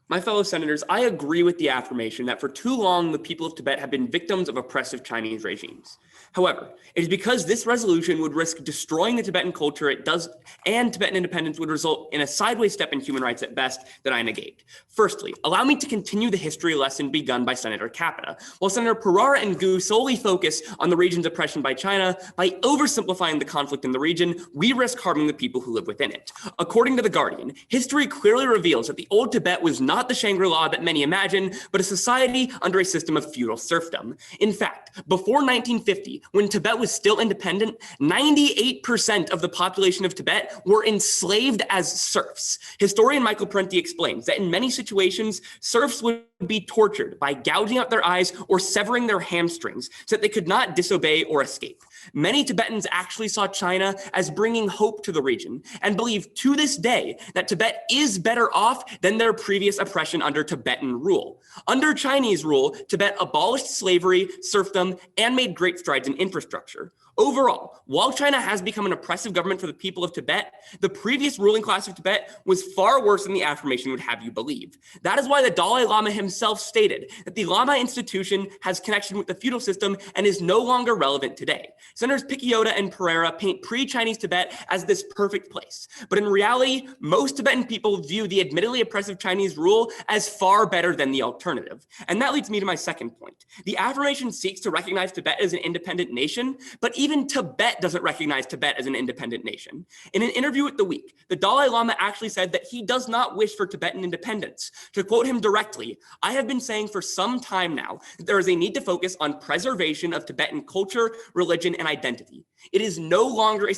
My fellow senators, I agree with the affirmation that for too long, the people of Tibet have been victims of oppressive Chinese regimes. However, it is because this resolution would risk destroying the Tibetan culture and Tibetan independence would result in a sideways step in human rights at best that I negate. Firstly, allow me to continue the history lesson begun by Senator Capita. While Senator Perara and Gu solely focus on the region's oppression by China, by oversimplifying the conflict in the region, we risk harming the people who live within it. According to The Guardian, history clearly reveals that the old Tibet was not the Shangri-La that many imagine, but a society under a system of feudal serfdom. In fact, before 1950, when Tibet was still independent, 98% of the population of Tibet were enslaved as serfs. Historian Michael Parenti explains that in many situations, serfs would be tortured by gouging out their eyes or severing their hamstrings so that they could not disobey or escape. Many Tibetans actually saw China as bringing hope to the region and believe to this day that Tibet is better off than their previous oppression under Tibetan rule. Under Chinese rule, Tibet abolished slavery, serfdom, and made great strides in infrastructure. Overall, while China has become an oppressive government for the people of Tibet, the previous ruling class of Tibet was far worse than the affirmation would have you believe. That is why the Dalai Lama himself stated that the Lama institution has connection with the feudal system and is no longer relevant today. Senators Picciota and Pereira paint pre-Chinese Tibet as this perfect place. But in reality, most Tibetan people view the admittedly oppressive Chinese rule as far better than the alternative. And that leads me to my second point. The affirmation seeks to recognize Tibet as an independent nation, but even Tibet doesn't recognize Tibet as an independent nation. In an interview with The Week, the Dalai Lama actually said that he does not wish for Tibetan independence. To quote him directly, "I have been saying for some time now that there is a need to focus on preservation of Tibetan culture, religion, and identity. It is no longer a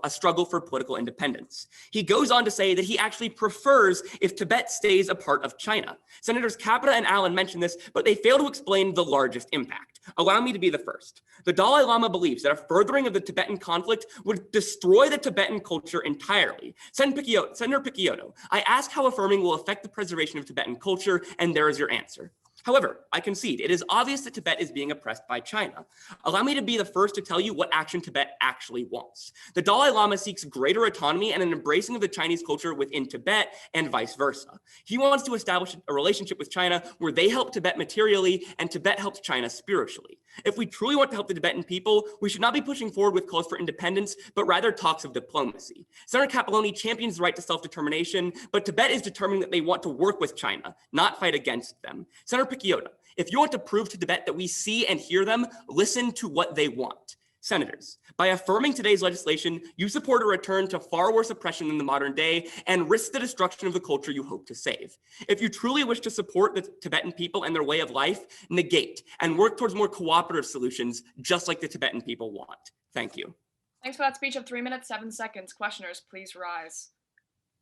struggle for political independence." He goes on to say that he actually prefers if Tibet stays a part of China. Senators Capita and Allen mentioned this, but they fail to explain the largest impact. Allow me to be the first. The Dalai Lama believes that a furthering of the Tibetan conflict would destroy the Tibetan culture entirely. Senator Picciotto, I ask how affirming will affect the preservation of Tibetan culture, and there is your answer. However, I concede it is obvious that Tibet is being oppressed by China. Allow me to be the first to tell you what action Tibet actually wants. The Dalai Lama seeks greater autonomy and an embracing of the Chinese culture within Tibet and vice versa. He wants to establish a relationship with China where they help Tibet materially and Tibet helps China spiritually. If we truly want to help the Tibetan people, we should not be pushing forward with calls for independence, but rather talks of diplomacy. Senator Capelloni champions the right to self-determination, but Tibet is determining that they want to work with China, not fight against them. Senator Picciotto, if you want to prove to Tibet that we see and hear them, listen to what they want. Senators, by affirming today's legislation, you support a return to far worse oppression than the modern day and risk the destruction of the culture you hope to save. If you truly wish to support the Tibetan people and their way of life, negate and work towards more cooperative solutions, just like the Tibetan people want. Thank you. Thanks for that speech of 3 minutes, 7 seconds. Questioners, please rise.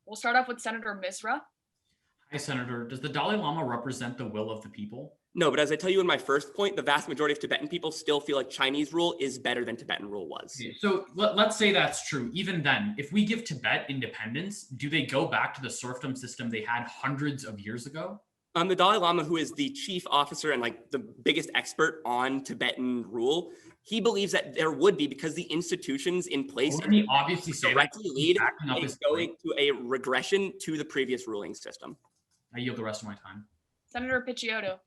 We'll start off with Senator Misra. Hi, Senator. Does the Dalai Lama represent the will of the people? No, but as I tell you in my first point, the vast majority of Tibetan people still feel like Chinese rule is better than Tibetan rule was. Okay, so let's say that's true. Even then, if we give Tibet independence, do they go back to the serfdom system they had hundreds of years ago? The Dalai Lama, who is the chief officer and like the biggest expert on Tibetan rule, he believes that there would be, because the institutions in place Wouldn't he obviously say directly lead is going to a regression to the previous ruling system. I yield the rest of my time. Senator Picciotto.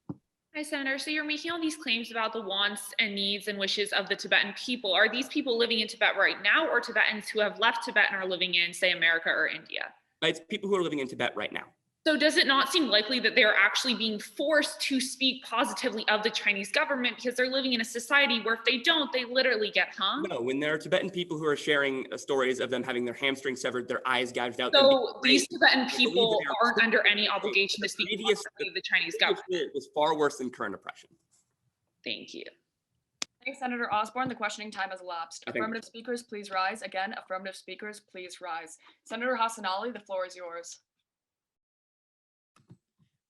Hi, Senator. So you're making all these claims about the wants and needs and wishes of the Tibetan people. Are these people living in Tibet right now, or Tibetans who have left Tibet and are living in, say, America or India? It's people who are living in Tibet right now. So does it not seem likely that they're actually being forced to speak positively of the Chinese government because they're living in a society where if they don't, they literally get hung? No, when there are Tibetan people who are sharing stories of them having their hamstrings severed, their eyes gouged out. So these Tibetan people aren't under any obligation to speak positively of the Chinese government. It was far worse than current oppression. Thank you. Thanks, Senator Osborne. The questioning time has elapsed. Affirmative speakers, please rise. Again, affirmative speakers, please rise. Senator Hassan Ali, the floor is yours.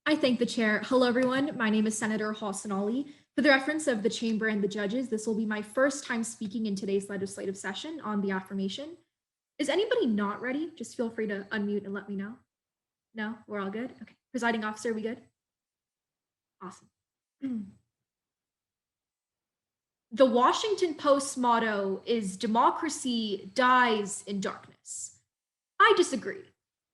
I thank the chair. Hello, everyone. My name is Senator Hassan Ali. For the reference of the chamber and the judges, this will be my first time speaking in today's legislative session on the affirmation. Is anybody not ready? Just feel free to unmute and let me know. No, we're all good? Okay. Presiding officer, we good? Awesome. The Washington Post's motto is "Democracy dies in darkness." I disagree.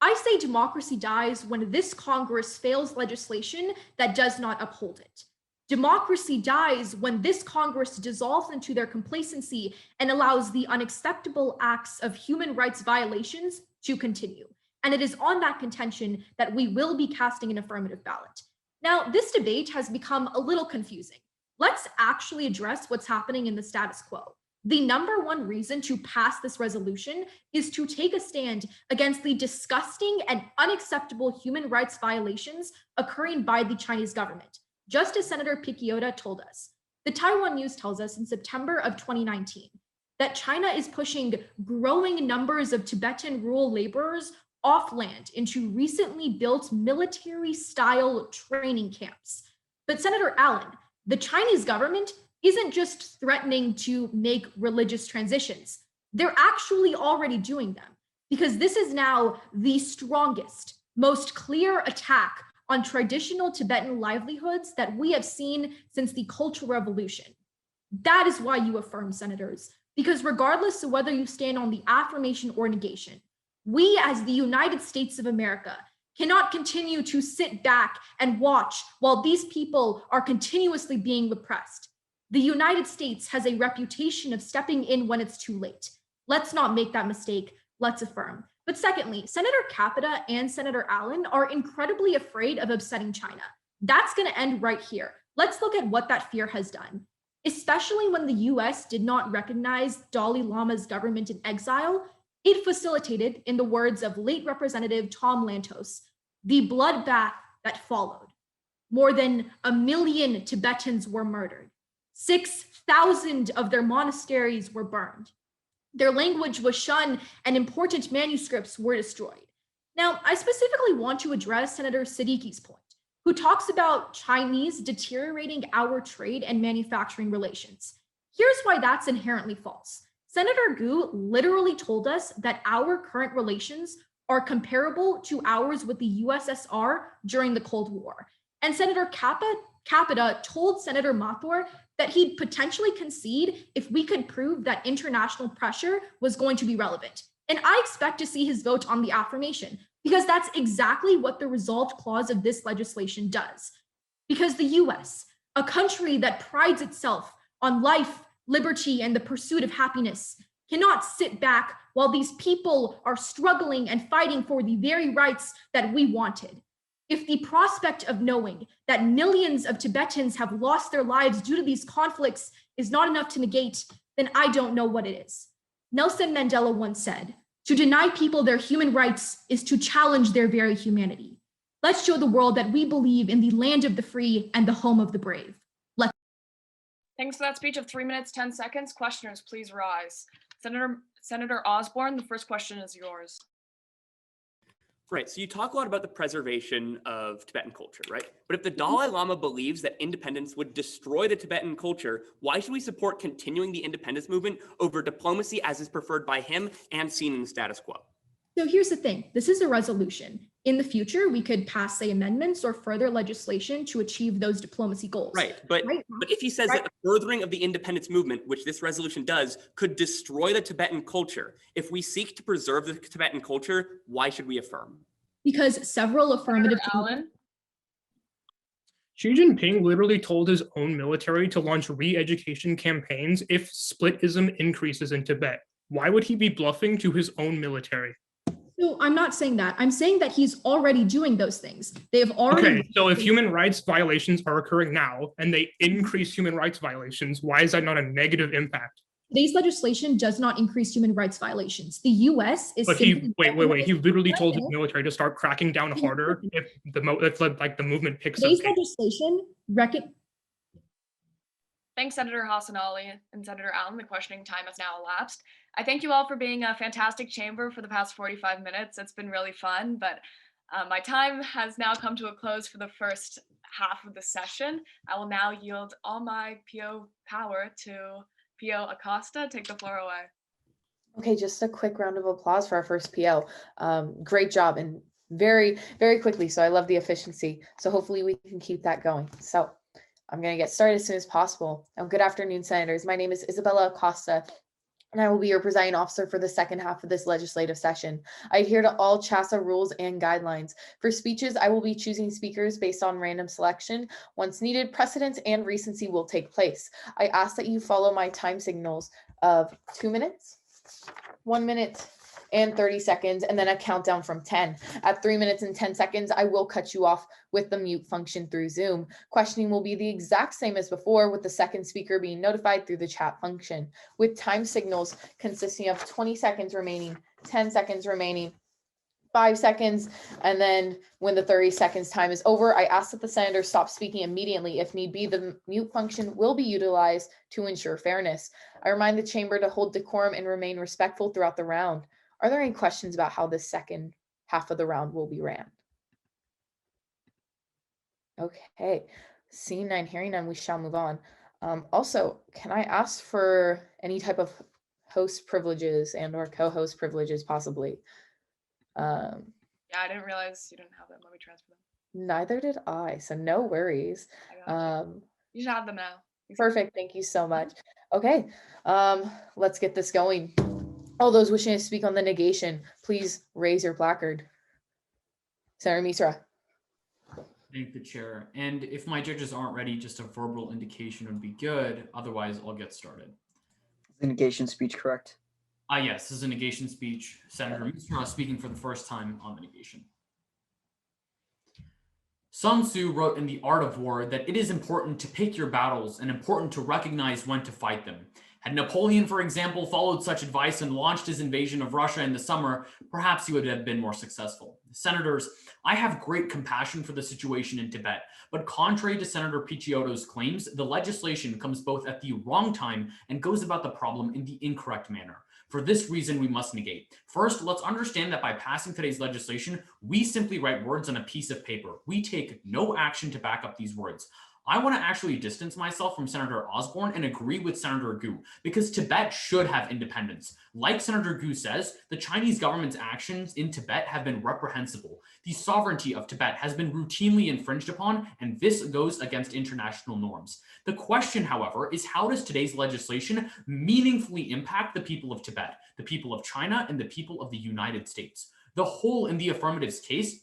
I say democracy dies when this Congress fails legislation that does not uphold it. Democracy dies when this Congress dissolves into their complacency and allows the unacceptable acts of human rights violations to continue. And it is on that contention that we will be casting an affirmative ballot. Now, this debate has become a little confusing. Let's actually address what's happening in the status quo. The number one reason to pass this resolution is to take a stand against the disgusting and unacceptable human rights violations occurring by the Chinese government. Just as Senator Picciota told us, the Taiwan News tells us in September of 2019 that China is pushing growing numbers of Tibetan rural laborers off land into recently built military-style training camps. But Senator Allen, the Chinese government isn't just threatening to make religious transitions. They're actually already doing them, because this is now the strongest, most clear attack on traditional Tibetan livelihoods that we have seen since the Cultural Revolution. That is why you affirm, senators. Because regardless of whether you stand on the affirmation or negation, we as the United States of America cannot continue to sit back and watch while these people are continuously being repressed. The United States has a reputation of stepping in when it's too late. Let's not make that mistake. Let's affirm. But secondly, Senator Capita and Senator Allen are incredibly afraid of upsetting China. That's going to end right here. Let's look at what that fear has done. Especially when the US did not recognize Dalai Lama's government in exile, it facilitated, in the words of late Representative Tom Lantos, the bloodbath that followed. More than 1 million Tibetans were murdered. 6,000 of their monasteries were burned. Their language was shunned and important manuscripts were destroyed. Now, I specifically want to address Senator Siddiqui's point, who talks about Chinese deteriorating our trade and manufacturing relations. Here's why that's inherently false. Senator Gu literally told us that our current relations are comparable to ours with the USSR during the Cold War. And Senator Capita told Senator Mathur that he'd potentially concede if we could prove that international pressure was going to be relevant. And I expect to see his vote on the affirmation, because that's exactly what the resolved clause of this legislation does. Because the US, a country that prides itself on life, liberty, and the pursuit of happiness, cannot sit back while these people are struggling and fighting for the very rights that we wanted. If the prospect of knowing that millions of Tibetans have lost their lives due to these conflicts is not enough to negate, then I don't know what it is. Nelson Mandela once said, "To deny people their human rights is to challenge their very humanity." Let's show the world that we believe in the land of the free and the home of the brave. Thanks for that speech of 3 minutes, 10 seconds. Questioners, please rise. Senator Osborne, the first question is yours. Right. So you talk a lot about the preservation of Tibetan culture, right? But if the Dalai Lama believes that independence would destroy the Tibetan culture, why should we support continuing the independence movement over diplomacy as is preferred by him and seen in the status quo? So here's the thing. This is a resolution. In the future, we could pass, say, amendments or further legislation to achieve those diplomacy goals. Right. But if he says that the furthering of the independence movement, which this resolution does, could destroy the Tibetan culture, if we seek to preserve the Tibetan culture, why should we affirm? Because several affirmative. Allen? Xi Jinping literally told his own military to launch re-education campaigns if splitism increases in Tibet. Why would he be bluffing to his own military? No, I'm not saying that. I'm saying that he's already doing those things. They have already. Okay, so if human rights violations are occurring now and they increase human rights violations, why is that not a negative impact? Today's legislation does not increase human rights violations. The U.S. is. But he wait. He literally told his military to start cracking down harder if the movement picks up. Today's legislation Thanks, Senator Hassan Ali and Senator Allen. The questioning time has now elapsed. I thank you all for being a fantastic chamber for the past 45 minutes. It's been really fun, but my time has now come to a close for the first half of the session. I will now yield all my PO power to PO Acosta. Take the floor away. Okay, just a quick round of applause for our first PO. Great job, and very, very quickly. So I love the efficiency. So hopefully we can keep that going. So I'm going to get started as soon as possible. Good afternoon, Senators. My name is Isabella Acosta, and I will be your presiding officer for the second half of this legislative session. I adhere to all CHSSA rules and guidelines. For speeches, I will be choosing speakers based on random selection. Once needed, precedence and recency will take place. I ask that you follow my time signals of 2 minutes, 1 minute, and 30 seconds, and then a countdown from 10. At 3 minutes and 10 seconds, I will cut you off with the mute function through Zoom. Questioning will be the exact same as before, with the second speaker being notified through the chat function, with time signals consisting of 20 seconds remaining, 10 seconds remaining, 5 seconds, and then when the 30 seconds time is over, I ask that the senator stop speaking immediately. If need be, the mute function will be utilized to ensure fairness. I remind the chamber to hold decorum and remain respectful throughout the round. Are there any questions about how this second half of the round will be ran? Okay, seeing none, hearing none, we shall move on. Also, can I ask for any type of host privileges and or co-host privileges possibly? Yeah, I didn't realize you didn't have them. Let me transfer them. Neither did I, so no worries. You should have them now. Perfect, thank you so much. Okay, let's get this going. All those wishing to speak on the negation, please raise your placard. Senator Misra. Thank the chair. And if my judges aren't ready, just a verbal indication would be good. Otherwise, I'll get started. The negation speech correct? Yes, this is a negation speech. Senator Misra speaking for the first time on the negation. Sun Tzu wrote in The Art of War that it is important to pick your battles and important to recognize when to fight them. Had Napoleon, for example, followed such advice and launched his invasion of Russia in the summer, perhaps he would have been more successful. Senators, I have great compassion for the situation in Tibet, but contrary to Senator Picciotto's claims, the legislation comes both at the wrong time and goes about the problem in the incorrect manner. For this reason, we must negate. First, let's understand that by passing today's legislation, we simply write words on a piece of paper. We take no action to back up these words. I want to actually distance myself from Senator Osborne and agree with Senator Gu, because Tibet should have independence. Like Senator Gu says, the Chinese government's actions in Tibet have been reprehensible. The sovereignty of Tibet has been routinely infringed upon, and this goes against international norms. The question, however, is how does today's legislation meaningfully impact the people of Tibet, the people of China, and the people of the United States? The whole in the affirmative's case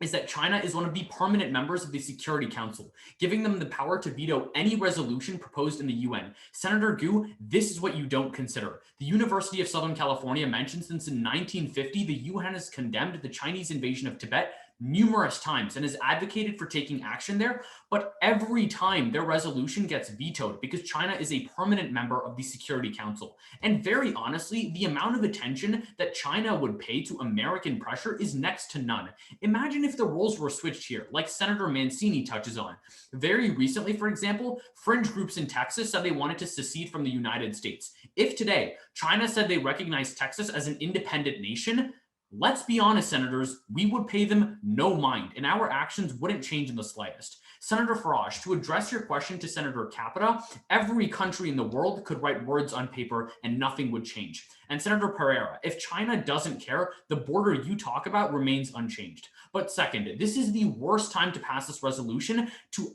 is that China is one of the permanent members of the Security Council, giving them the power to veto any resolution proposed in the UN. Senator Gu, this is what you don't consider. The University of Southern California mentioned since in 1950, the UN has condemned the Chinese invasion of Tibet numerous times and has advocated for taking action there, but every time their resolution gets vetoed because China is a permanent member of the Security Council. And very honestly, the amount of attention that China would pay to American pressure is next to none. Imagine if the roles were switched here, like Senator Mancini touches on. Very recently, for example, fringe groups in Texas said they wanted to secede from the United States. If today, China said they recognize Texas as an independent nation, let's be honest, senators, we would pay them no mind, and our actions wouldn't change in the slightest. Senator Farage, to address your question to Senator Capita, every country in the world could write words on paper and nothing would change. And Senator Pereira, if China doesn't care, the border you talk about remains unchanged. But second, this is the worst time to pass this resolution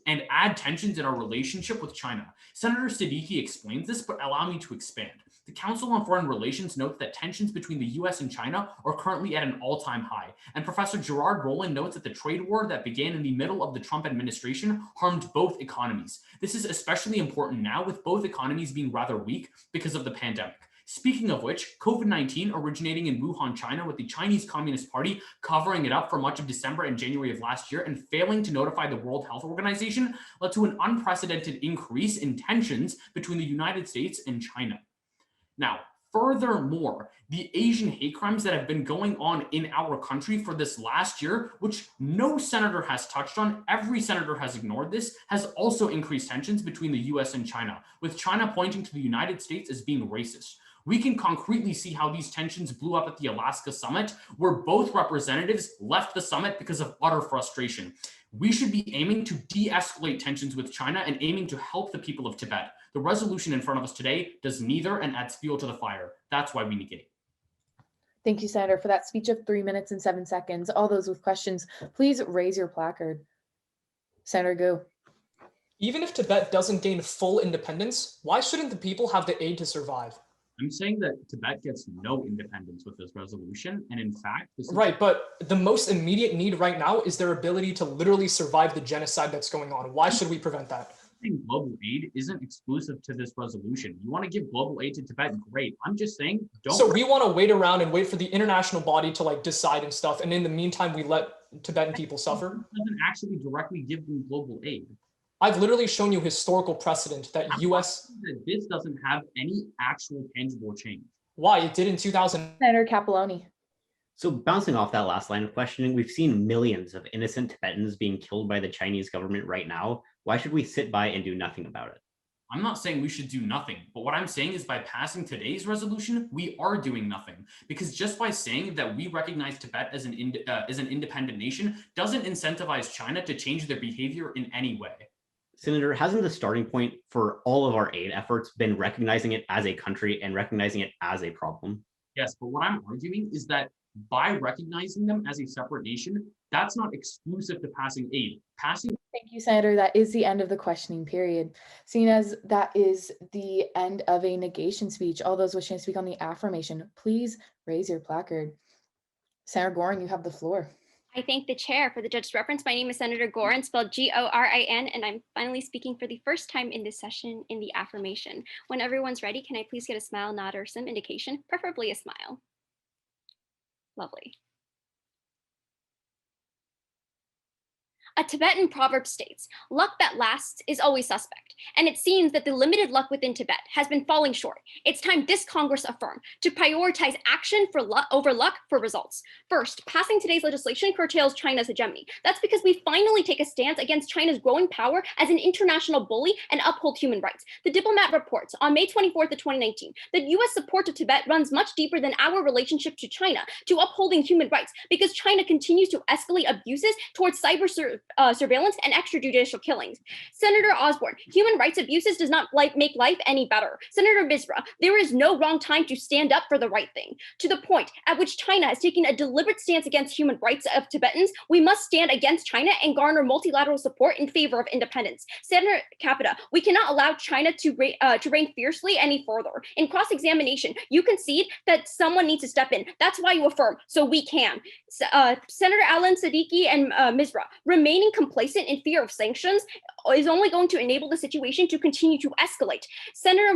and add tensions in our relationship with China. Senator Siddiqui explains this, but allow me to expand. The Council on Foreign Relations notes that tensions between the US and China are currently at an all-time high. And Professor Gerard Rowland notes that the trade war that began in the middle of the Trump administration harmed both economies. This is especially important now, with both economies being rather weak because of the pandemic. Speaking of which, COVID-19 originating in Wuhan, China, with the Chinese Communist Party covering it up for much of December and January of last year and failing to notify the World Health Organization, led to an unprecedented increase in tensions between the United States and China. Now, furthermore, the Asian hate crimes that have been going on in our country for this last year, which no senator has touched on, every senator has ignored this, has also increased tensions between the US and China, with China pointing to the United States as being racist. We can concretely see how these tensions blew up at the Alaska summit, where both representatives left the summit because of utter frustration. We should be aiming to de-escalate tensions with China and aiming to help the people of Tibet. The resolution in front of us today does neither and adds fuel to the fire. That's why we negate. Thank you, Senator, for that speech of 3 minutes and 7 seconds. All those with questions, please raise your placard. Senator Gu. Even if Tibet doesn't gain full independence, why shouldn't the people have the aid to survive? I'm saying that Tibet gets no independence with this resolution, and in fact, Right, but the most immediate need right now is their ability to literally survive the genocide that's going on. Why should we prevent that? Global aid isn't exclusive to this resolution. You want to give global aid to Tibet? Great. I'm just saying, don't. So we want to wait around and wait for the international body to decide and stuff, and in the meantime, we let Tibetan people suffer? It doesn't actually directly give them global aid. I've literally shown you historical precedent that US... This doesn't have any actual tangible change. Why? It did in 2000. Senator Capiloni. So bouncing off that last line of questioning, we've seen millions of innocent Tibetans being killed by the Chinese government right now. Why should we sit by and do nothing about it? I'm not saying we should do nothing, but what I'm saying is by passing today's resolution, we are doing nothing. Because just by saying that we recognize Tibet as an independent nation doesn't incentivize China to change their behavior in any way. Senator, hasn't the starting point for all of our aid efforts been recognizing it as a country and recognizing it as a problem? Yes, but what I'm arguing is that by recognizing them as a separate nation, that's not exclusive to passing aid. Thank Thank you, Senator. That is the end of the questioning period. Seeing as that is the end of a negation speech, all those wishing to speak on the affirmation, please raise your placard. Senator Gorin, you have the floor. I thank the chair for the judge's reference. My name is Senator Gorin, spelled Gorin, and I'm finally speaking for the first time in this session in the affirmation. When everyone's ready, can I please get a smile, nod, or some indication, preferably a smile? Lovely. A Tibetan proverb states, "Luck that lasts is always suspect," and it seems that the limited luck within Tibet has been falling short. It's time this Congress affirm to prioritize action for over luck for results. First, passing today's legislation curtails China's hegemony. That's because we finally take a stance against China's growing power as an international bully and uphold human rights. The Diplomat reports on May 24th of 2019 that U.S. support to Tibet runs much deeper than our relationship to China to upholding human rights, because China continues to escalate abuses towards cyber surveillance and extrajudicial killings. Senator Osborne, human rights abuses does not make life any better. Senator Misra, there is no wrong time to stand up for the right thing. To the point at which China has taken a deliberate stance against human rights of Tibetans, we must stand against China and garner multilateral support in favor of independence. Senator Capita, we cannot allow China to reign fiercely any further. In cross-examination, you concede that someone needs to step in. That's why you affirm, so we can. Senator Alan Siddiqui and Misra, remaining complacent in fear of sanctions is only going to enable the situation to continue to escalate. Senator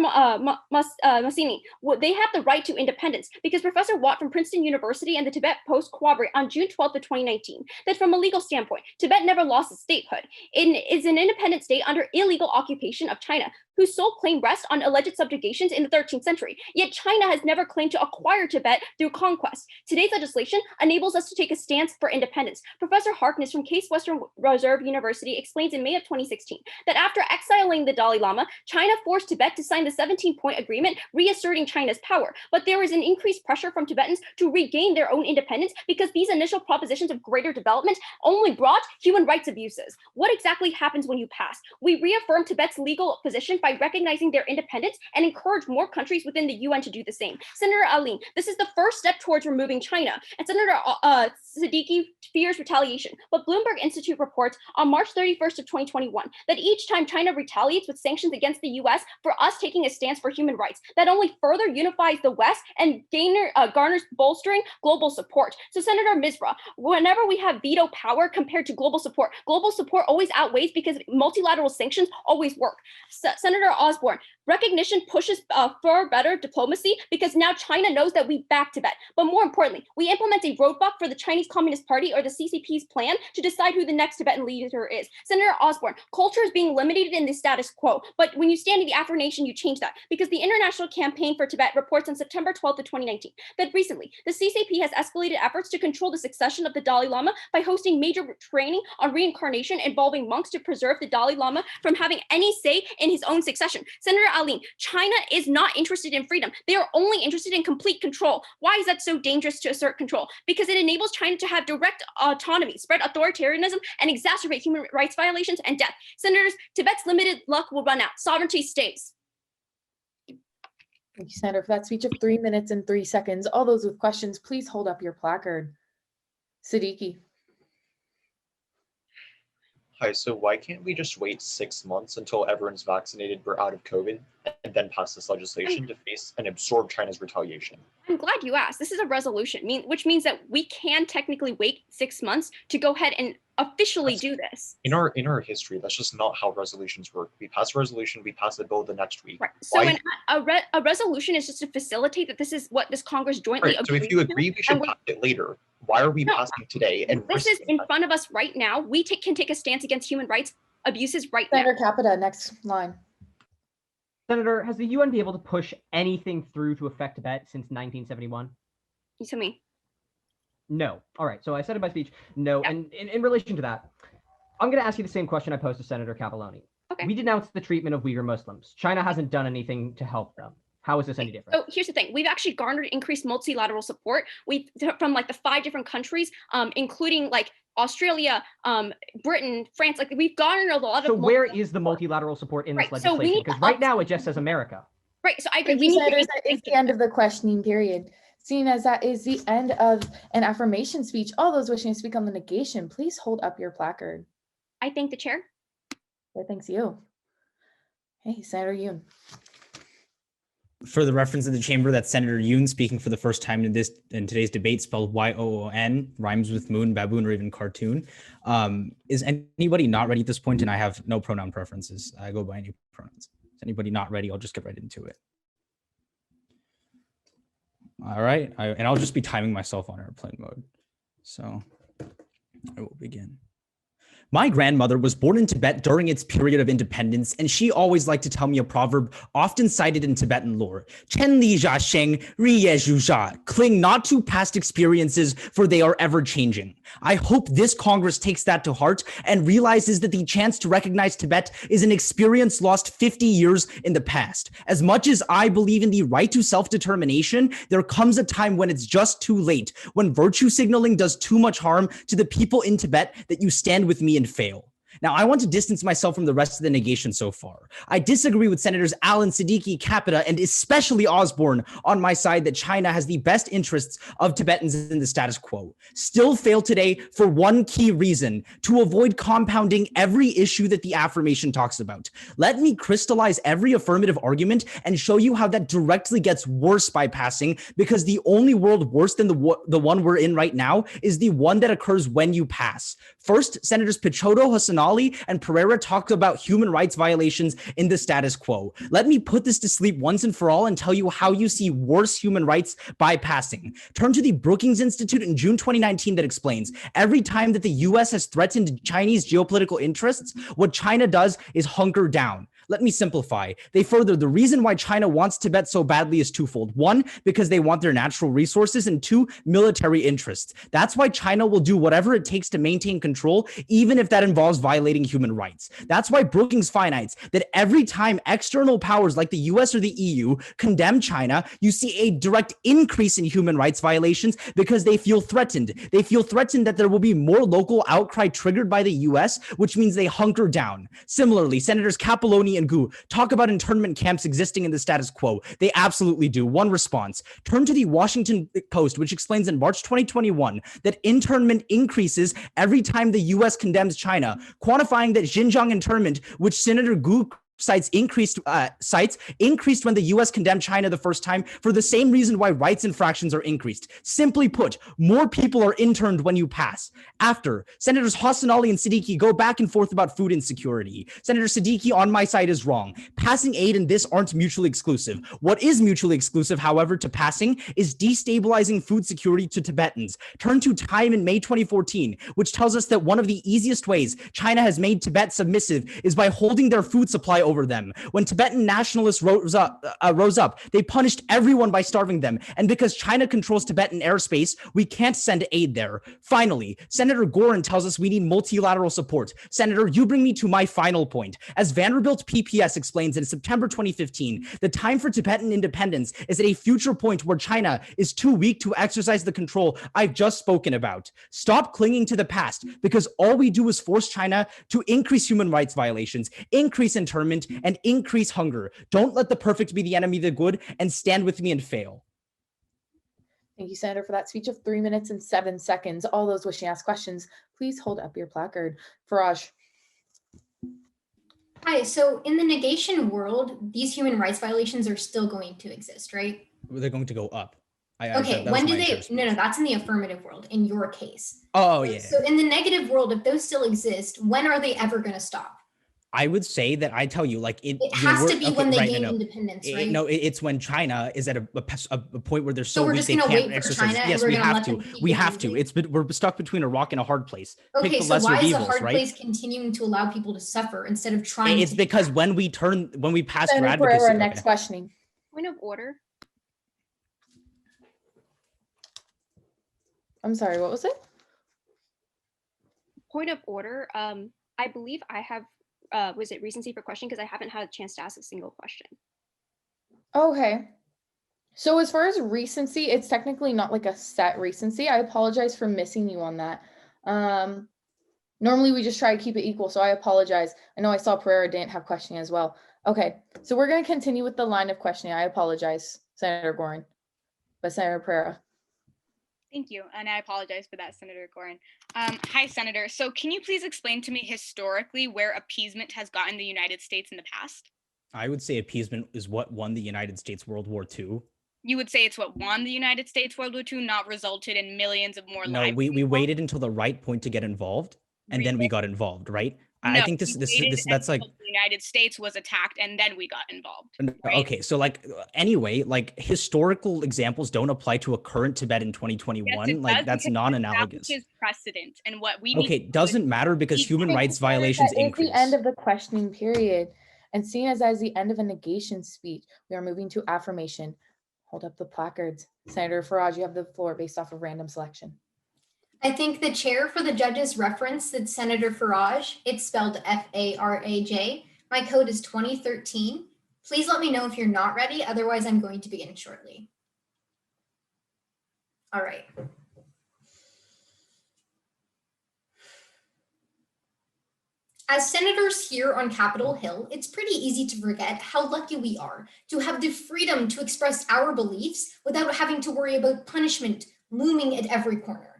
Massini, they have the right to independence because Professor Watt from Princeton University and the Tibet Post corroborate on June 12th of 2019 that from a legal standpoint, Tibet never lost its statehood. It is an independent state under illegal occupation of China, whose sole claim rests on alleged subjugations in the 13th century. Yet China has never claimed to acquire Tibet through conquest. Today's legislation enables us to take a stance for independence. Professor Harkness from Case Western Reserve University explains in May of 2016 that after exiling the Dalai Lama, China forced Tibet to sign the 17-point agreement reasserting China's power. But there is an increased pressure from Tibetans to regain their own independence because these initial propositions of greater development only brought human rights abuses. What exactly happens when you pass? We reaffirm Tibet's legal position by recognizing their independence and encourage more countries within the UN to do the same. Senator Aline, this is the first step towards removing China, and Senator Siddiqui fears retaliation. But Bloomberg Institute reports on March 31st of 2021 that each time China retaliates with sanctions against the US for us taking a stance for human rights, that only further unifies the West and garners bolstering global support. So Senator Misra, whenever we have veto power compared to global support always outweighs because multilateral sanctions always work. Senator Osborne, recognition pushes for better diplomacy because now China knows that we back Tibet. But more importantly, we implement a roadblock for the Chinese Communist Party or the CCP's plan to decide who the next Tibetan leader is. Senator Osborne, culture is being eliminated in the status quo, but when you stand in the affirmation, you change that because the International Campaign for Tibet reports on September 12th of 2019 that recently the CCP has escalated efforts to control the succession of the Dalai Lama by hosting major training on reincarnation involving monks to preserve the Dalai Lama from having any say in his own succession. Senator Aline, China is not interested in freedom. They are only interested in complete control. Why is that so dangerous to assert control? Because it enables China to have direct autonomy, spread authoritarianism, and exacerbate human rights violations and death. Senators, Tibet's limited luck will run out. Sovereignty stays. Thank you, Senator, for that speech of 3 minutes and 3 seconds. All those with questions, please hold up your placard. Siddiqui. Hi, so why can't we just wait 6 months until everyone's vaccinated, we're out of COVID, and then pass this legislation to face and absorb China's retaliation? I'm glad you asked. This is a resolution, which means that we can technically wait 6 months to go ahead and officially do this. In our history, that's just not how resolutions work. We pass a resolution, we pass a bill the next week. Right. So a resolution is just to facilitate that this is what this Congress jointly agreed. So if you agree, we should pass it later. Why are we passing today? And this is in front of us right now. We can take a stance against human rights abuses right now. Senator Capita, next line. Senator, has the UN been able to push anything through to affect Tibet since 1971? You tell me. No. All right. So I said in my speech, no. Yeah. And in relation to that, I'm going to ask you the same question I posed to Senator Capelloni. Okay. We denounced the treatment of Uyghur Muslims. China hasn't done anything to help them. How is this any different? So here's the thing. We've actually garnered increased multilateral support. From like the 5 different countries, including like Australia, Britain, France. Like we've garnered a lot of. So where is the multilateral support in this legislation? Because right now it just says America. Right. So I agree. Senators, that is the end of the questioning period. Seeing as that is the end of an affirmation speech, all those wishing to speak on the negation, please hold up your placard. I thank the chair Okay, thanks you. Hey, Senator Yoon. For the reference in the chamber, that's Senator Yoon speaking for the first time in today's debate, spelled Y-O-O-N, rhymes with moon, baboon, or even cartoon. Is anybody not ready at this point? And I have no pronoun preferences. I go by any pronouns. Is anybody not ready? I'll just get right into it. All right, and I'll just be timing myself on airplane mode. So I will begin. My grandmother was born in Tibet during its period of independence, and she always liked to tell me a proverb often cited in Tibetan lore. Chen li jia sheng, ri ye zhu jia. Cling not to past experiences, for they are ever changing. I hope this Congress takes that to heart and realizes that the chance to recognize Tibet is an experience lost 50 years in the past. As much as I believe in the right to self-determination, there comes a time when it's just too late, when virtue signaling does too much harm to the people in Tibet, that you stand with me and fail. Now, I want to distance myself from the rest of the negation so far. I disagree with Senators Allen, Siddiqui, Capita, and especially Osborne on my side that China has the best interests of Tibetans in the status quo. Still fail today for one key reason: to avoid compounding every issue that the affirmation talks about. Let me crystallize every affirmative argument and show you how that directly gets worse by passing, because the only world worse than the one we're in right now is the one that occurs when you pass. First, Senators Pichoto, Hassanali, and Pereira talked about human rights violations in the status quo. Let me put this to sleep once and for all and tell you how you see worse human rights bypassing. Turn to the Brookings Institute in June 2019 that explains every time that the US has threatened Chinese geopolitical interests, what China does is hunker down. Let me simplify. They further, the reason why China wants Tibet so badly is twofold. One, because they want their natural resources, and two, military interests. That's why China will do whatever it takes to maintain control, even if that involves violating human rights. That's why Brookings finds that every time external powers like the US or the EU condemn China, you see a direct increase in human rights violations because they feel threatened. They feel threatened that there will be more local outcry triggered by the US, which means they hunker down. Similarly, Senators Capelloni and Gu talk about internment camps existing in the status quo. They absolutely do. One response. Turn to the Washington Post, which explains in March 2021 that internment increases every time the US condemns China, quantifying that Xinjiang internment, which Senator Gu cites increased when the US condemned China the first time, for the same reason why rights infractions are increased. Simply put, more people are interned when you pass. After, Senators Hassanali and Siddiqui go back and forth about food insecurity. Senator Siddiqui on my side is wrong. Passing aid and this aren't mutually exclusive. What is mutually exclusive, however, to passing is destabilizing food security to Tibetans. Turn to Time in May 2014, which tells us that one of the easiest ways China has made Tibet submissive is by holding their food supply over them. When Tibetan nationalists rose up, they punished everyone by starving them. And because China controls Tibetan airspace, we can't send aid there. Finally, Senator Gorin tells us we need multilateral support. Senator, you bring me to my final point. As Vanderbilt PPS explains in September 2015, the time for Tibetan independence is at a future point where China is too weak to exercise the control I've just spoken about. Stop clinging to the past, because all we do is force China to increase human rights violations, increase internment, and increase hunger. Don't let the perfect be the enemy of the good, and stand with me and fail. Thank you, Senator, for that speech of 3 minutes and 7 seconds. All those wishing to ask questions, please hold up your placard. Faraj. Hi, so in the negation world, these human rights violations are still going to exist, right? They're going to go up. Okay, when do they, no, that's in the affirmative world, in your case. Oh, yeah. So in the negative world, if those still exist, when are they ever going to stop? I would say that I tell you, like it has to be when they gain independence, right? No, it's when China is at a point where they're so we're weak just they gonna can't wait for exercise. China, Yes, and we we're gonna have to. We have to. We're stuck between a rock and a hard place. Okay, Pick the so lesser why of is a evils, hard right? place continuing to allow people to suffer instead of trying? It's because when we pass for Senator advocacy. Pereira, next questioning. Point of order. I'm sorry, what was it? Point of order. I believe I have, was it recency for question? Because I haven't had a chance to ask a single question. Okay. So as far as recency, it's technically not like a set recency. I apologize for missing you on that. Normally we just try to keep it equal, so I apologize. I know I saw Pereira didn't have questioning as well. Okay, so we're going to continue with the line of questioning. I apologize, Senator Gorin, but Senator Pereira. Thank you, and I apologize for that, Senator Gorin. Hi, Senator. So can you please explain to me historically where appeasement has gotten the United States in the past? I would say appeasement is what won the United States World War II. You would say it's what won the United States World War II, not resulted in millions of more No, lives. we waited until the right point to get involved, and then we got involved, right? I No, think we waited that's like, until the United States was attacked, and then we got involved. okay, so like anyway, like historical examples don't apply to a current Tibet in Yes, 2021. it Like does, that's because it non-analogous. establishes precedent, and what we need Okay, to do is doesn't matter because keep human moving. rights Senator, violations that is increase. the end of the questioning period. And seeing as that is the end of a negation speech, we are moving to affirmation. Hold up the placards. Senator Faraj, you have the floor based off of random selection. I think the chair for the judges referenced that Senator Faraj. It's spelled F-A-R-A-J. My code is 2013. Please let me know if you're not ready. Otherwise, I'm going to begin shortly. All right. As senators here on Capitol Hill, it's pretty easy to forget how lucky we are to have the freedom to express our beliefs without having to worry about punishment looming at every corner.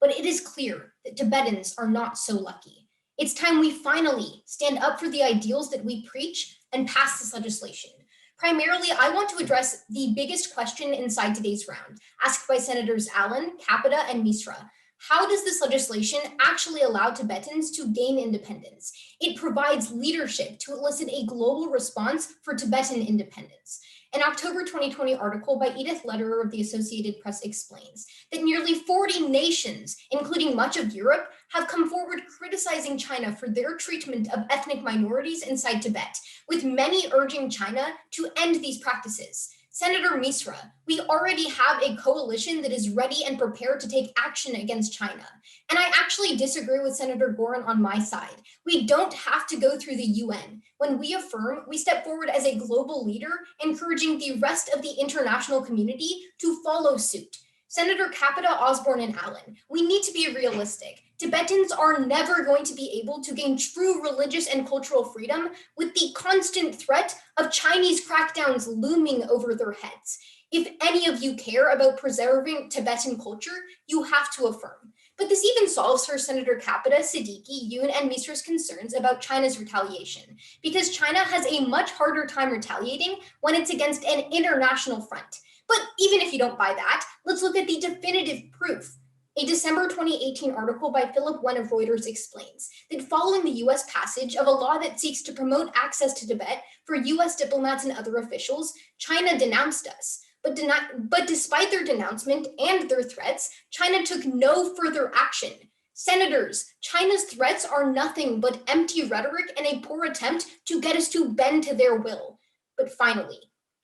But it is clear that Tibetans are not so lucky. It's time we finally stand up for the ideals that we preach and pass this legislation. Primarily, I want to address the biggest question inside today's round, asked by Senators Allen, Capita, and Misra. How does this legislation actually allow Tibetans to gain independence? It provides leadership to elicit a global response for Tibetan independence. An October 2020 article by Edith Lederer of the Associated Press explains that nearly 40 nations, including much of Europe, have come forward criticizing China for their treatment of ethnic minorities inside Tibet, with many urging China to end these practices. Senator Misra, we already have a coalition that is ready and prepared to take action against China. And I actually disagree with Senator Gorin on my side. We don't have to go through the UN. When we affirm, we step forward as a global leader, encouraging the rest of the international community to follow suit. Senator Capita, Osborne, and Allen, we need to be realistic. Tibetans are never going to be able to gain true religious and cultural freedom with the constant threat of Chinese crackdowns looming over their heads. If any of you care about preserving Tibetan culture, you have to affirm. But this even solves for Senator Capita, Siddiqui, Yoon, and Misra's concerns about China's retaliation, because China has a much harder time retaliating when it's against an international front. But even if you don't buy that, let's look at the definitive proof. A December 2018 article by Philip Wen of Reuters explains that following the US passage of a law that seeks to promote access to Tibet for US diplomats and other officials, China denounced us. But despite their denouncement and their threats, China took no further action. Senators, China's threats are nothing but empty rhetoric and a poor attempt to get us to bend to their will. But finally,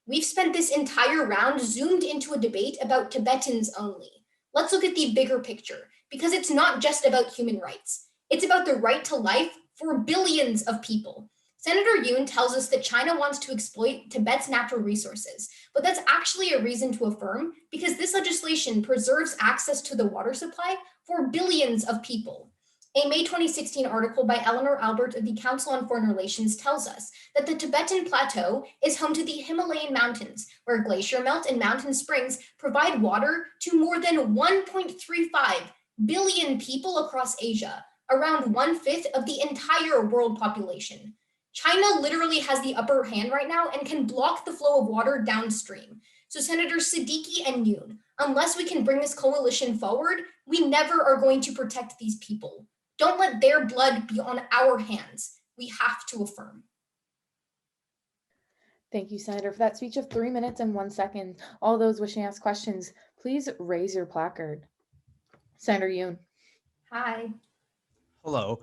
we've spent this entire round zoomed into a debate about Tibetans only. Let's look at the bigger picture, because it's not just about human rights. It's about the right to life for billions of people. Senator Yoon tells us that China wants to exploit Tibet's natural resources, but that's actually a reason to affirm, because this legislation preserves access to the water supply for billions of people. A May 2016 article by Eleanor Albert of the Council on Foreign Relations tells us that the Tibetan Plateau is home to the Himalayan mountains, where glacier melt and mountain springs provide water to more than 1.35 billion people across Asia, around 1/5 of the entire world population. China literally has the upper hand right now and can block the flow of water downstream. So Senators Siddiqui and Yoon, unless we can bring this coalition forward, we never are going to protect these people. Don't let their blood be on our hands. We have to affirm. Thank you, Senator, for that speech of 3 minutes and 1 second. All those wishing to ask questions, please raise your placard. Senator Yoon. Hi. Hello.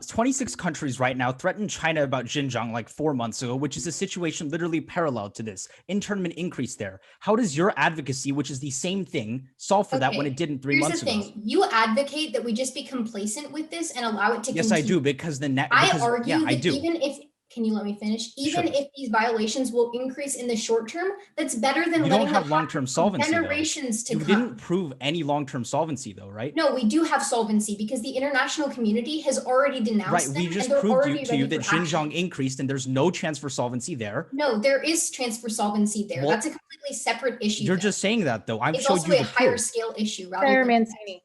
26 countries right now threaten China about Xinjiang like 4 months ago, which is a situation literally parallel to this. Internment increase there. How does your advocacy, which is the same thing, solve for that when it didn't 3 months ago? Here's the thing. You advocate that we just be complacent with this and allow it to Yes, continue. I do, because the net. I argue that even if Can you let me finish? Even Sure. if these violations will increase in the short term, that's better than You letting don't them have long-term happen for solvency though. generations to You come. didn't prove any long-term solvency though, right? No, we do have solvency because the international community has already denounced Right. them We just and they're proved already to you ready that for action. Xinjiang increased and there's no chance for solvency there. No, there is transfer solvency there. Well, That's a completely separate issue. You're though. just saying that though. I've It's showed also you a the higher proof. scale issue rather Senator than Mancini.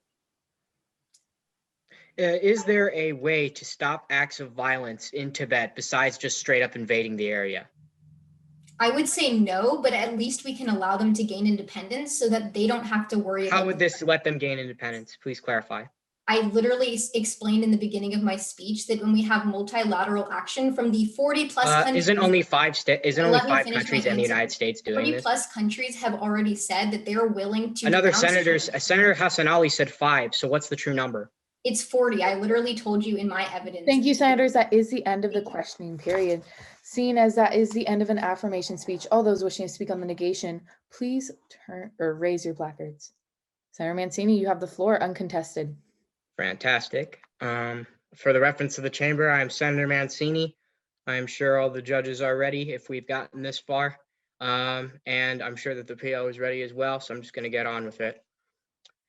Is there a way to stop acts of violence in Tibet besides just straight up invading the area? I would say no, but at least we can allow them to gain independence so that they don't have to worry How about would this let them gain independence? Please clarify. I literally explained in the beginning of my speech that when we have multilateral action from the 40 plus countries, Isn't only five let me finish my countries in the answer. United States doing 40 this? plus countries have already said that they're willing to Another denounce Senator Hassan Ali said 5. So what's the true number? It's 40. I literally told you in my evidence. Thank you, senators. That is the end of the questioning period. Seeing as that is the end of an affirmation speech, all those wishing to speak on the negation, please turn or raise your placards. Senator Mancini, you have the floor, uncontested. Fantastic. For the reference of the chamber, I am Senator Mancini. I am sure all the judges are ready if we've gotten this far. And I'm sure that the PO is ready as well. So I'm just going to get on with it.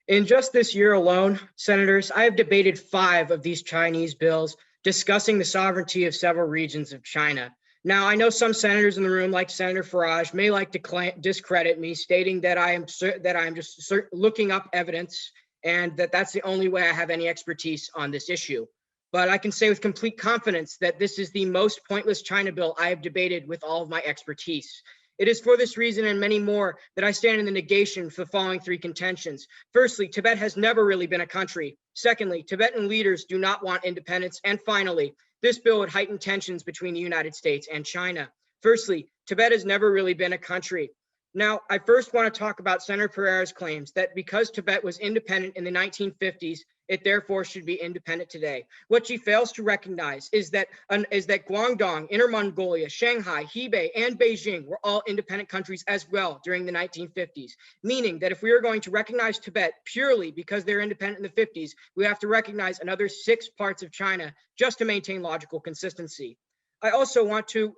In just this year alone, senators, I have debated 5 of these Chinese bills discussing the sovereignty of several regions of China. Now, I know some senators in the room, like Senator Farage, may like to discredit me, stating that I am just looking up evidence and that that's the only way I have any expertise on this issue. But I can say with complete confidence that this is the most pointless China bill I have debated with all of my expertise. It is for this reason and many more that I stand in the negation for the following 3 contentions. Firstly, Tibet has never really been a country. Secondly, Tibetan leaders do not want independence. And finally, this bill would heighten tensions between the United States and China. Firstly, Tibet has never really been a country. Now, I first want to talk about Senator Pereira's claims that because Tibet was independent in the 1950s, it therefore should be independent today. What she fails to recognize is that Guangdong, Inner Mongolia, Shanghai, Hebei, and Beijing were all independent countries as well during the 1950s, meaning that if we are going to recognize Tibet purely because they're independent in the 50s, we have to recognize another 6 parts of China just to maintain logical consistency. I also want to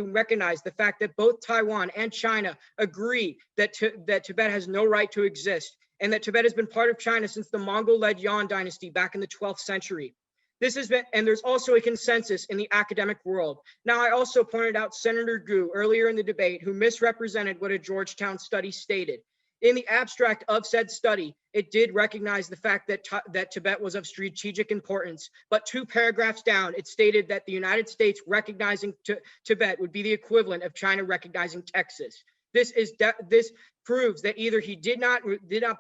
recognize the fact that both Taiwan and China agree that Tibet has no right to exist, and that Tibet has been part of China since the Mongol-led Yuan dynasty back in the 12th century. And there's also a consensus in the academic world. Now, I also pointed out Senator Gu earlier in the debate who misrepresented what a Georgetown study stated. In the abstract of said study, it did recognize the fact that Tibet was of strategic importance, but 2 paragraphs down, it stated that the United States recognizing Tibet would be the equivalent of China recognizing Texas. This proves that either he did not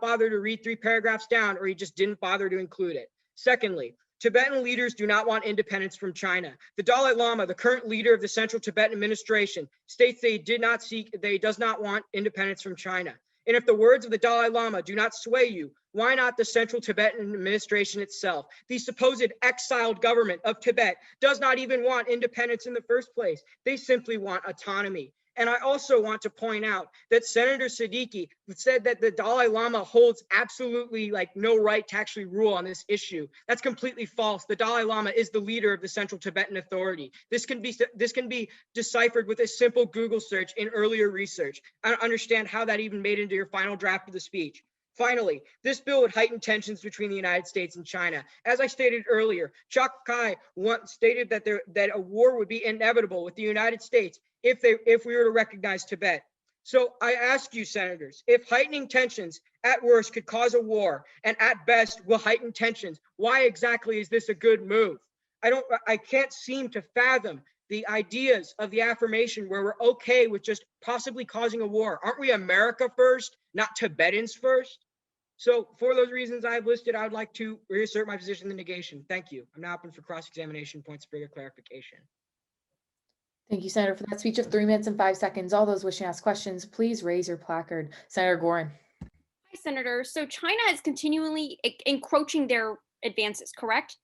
bother to read 3 paragraphs down, or he just didn't bother to include it. Secondly, Tibetan leaders do not want independence from China. The Dalai Lama, the current leader of the Central Tibetan Administration, states that he does not want independence from China. And if the words of the Dalai Lama do not sway you, why not the Central Tibetan Administration itself? The supposed exiled government of Tibet does not even want independence in the first place. They simply want autonomy. And I also want to point out that Senator Siddiqui said that the Dalai Lama holds absolutely no right to actually rule on this issue. That's completely false. The Dalai Lama is the leader of the Central Tibetan Authority. This can be deciphered with a simple Google search in earlier research. I don't understand how that even made it into your final draft of the speech. Finally, this bill would heighten tensions between the United States and China. As I stated earlier, Chak Kai once stated that a war would be inevitable with the United States if we were to recognize Tibet. So I ask you, senators, if heightening tensions at worst could cause a war and at best will heighten tensions, why exactly is this a good move? I can't seem to fathom the ideas of the affirmation where we're okay with just possibly causing a war. Aren't we America first, not Tibetans first? So for those reasons I've listed, I would like to reassert my position in the negation. Thank you. I'm now open for cross-examination, points of further clarification. Thank you, Senator, for that speech of 3 minutes and 5 seconds. All those wishing to ask questions, please raise your placard. Senator Gorin. Hi, Senator. So China is continually encroaching their advances, correct?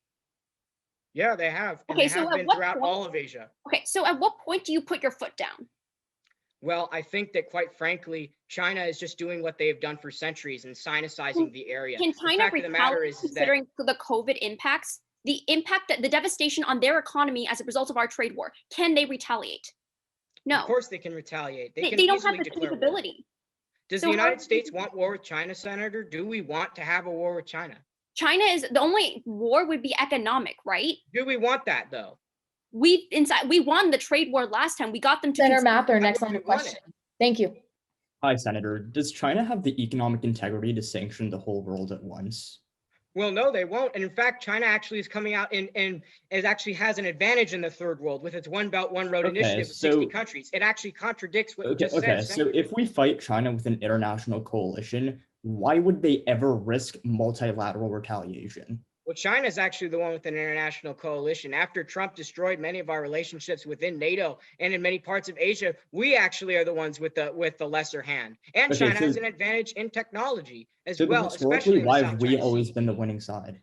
Yeah, they have. And Okay, they so have at been what throughout point- all of Asia. Okay, so at what point do you put your foot down? Well, I think that quite frankly, China is just doing what they've done for centuries and sinicizing the area. Can The China fact of the matter retaliate is that considering the COVID impacts? the impact, that the devastation on their economy as a result of our trade war? Can they retaliate? No. Of course they can retaliate. They can They don't have easily the declare war. capability. Does So the how United do States want war with China, Senator? Do we want to have a war with China? China is the only war would be economic, right? Do we want that though? We won the trade war last time. We got them to Senator concede. Mather, next on the question. Thank you. Hi, Senator. Does China have the economic integrity to sanction the whole world at once? Well, no, they won't. And in fact, China actually is coming out and it actually has an advantage in the third world with its One Belt, One Road initiative with 60 countries. It actually contradicts what you just said. So if we fight China with an international coalition, why would they ever risk multilateral retaliation? Well, China is actually the one with an international coalition. After Trump destroyed many of our relationships within NATO and in many parts of Asia, we actually are the ones with the lesser hand. And Okay, China so- has an advantage in technology as So well, historically, especially in the why South have we China always Sea, been the winning side?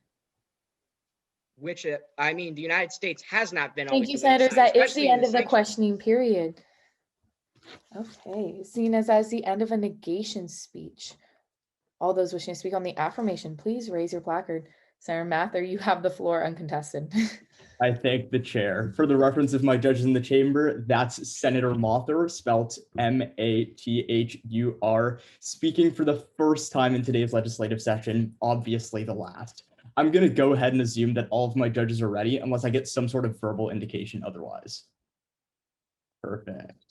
which I mean, the United States has not been Thank always you, the winning senators. side, That is especially the in end of the sanctions. questioning period. Okay, seen as the end of a negation speech. All those wishing to speak on the affirmation, please raise your placard. Senator Mather, you have the floor uncontested. I thank the chair. For the reference of my judges in the chamber, that's Senator Mather, spelt Mathur, speaking for the first time in today's legislative session, obviously the last. I'm going to go ahead and assume that all of my judges are ready unless I get some sort of verbal indication otherwise. Perfect.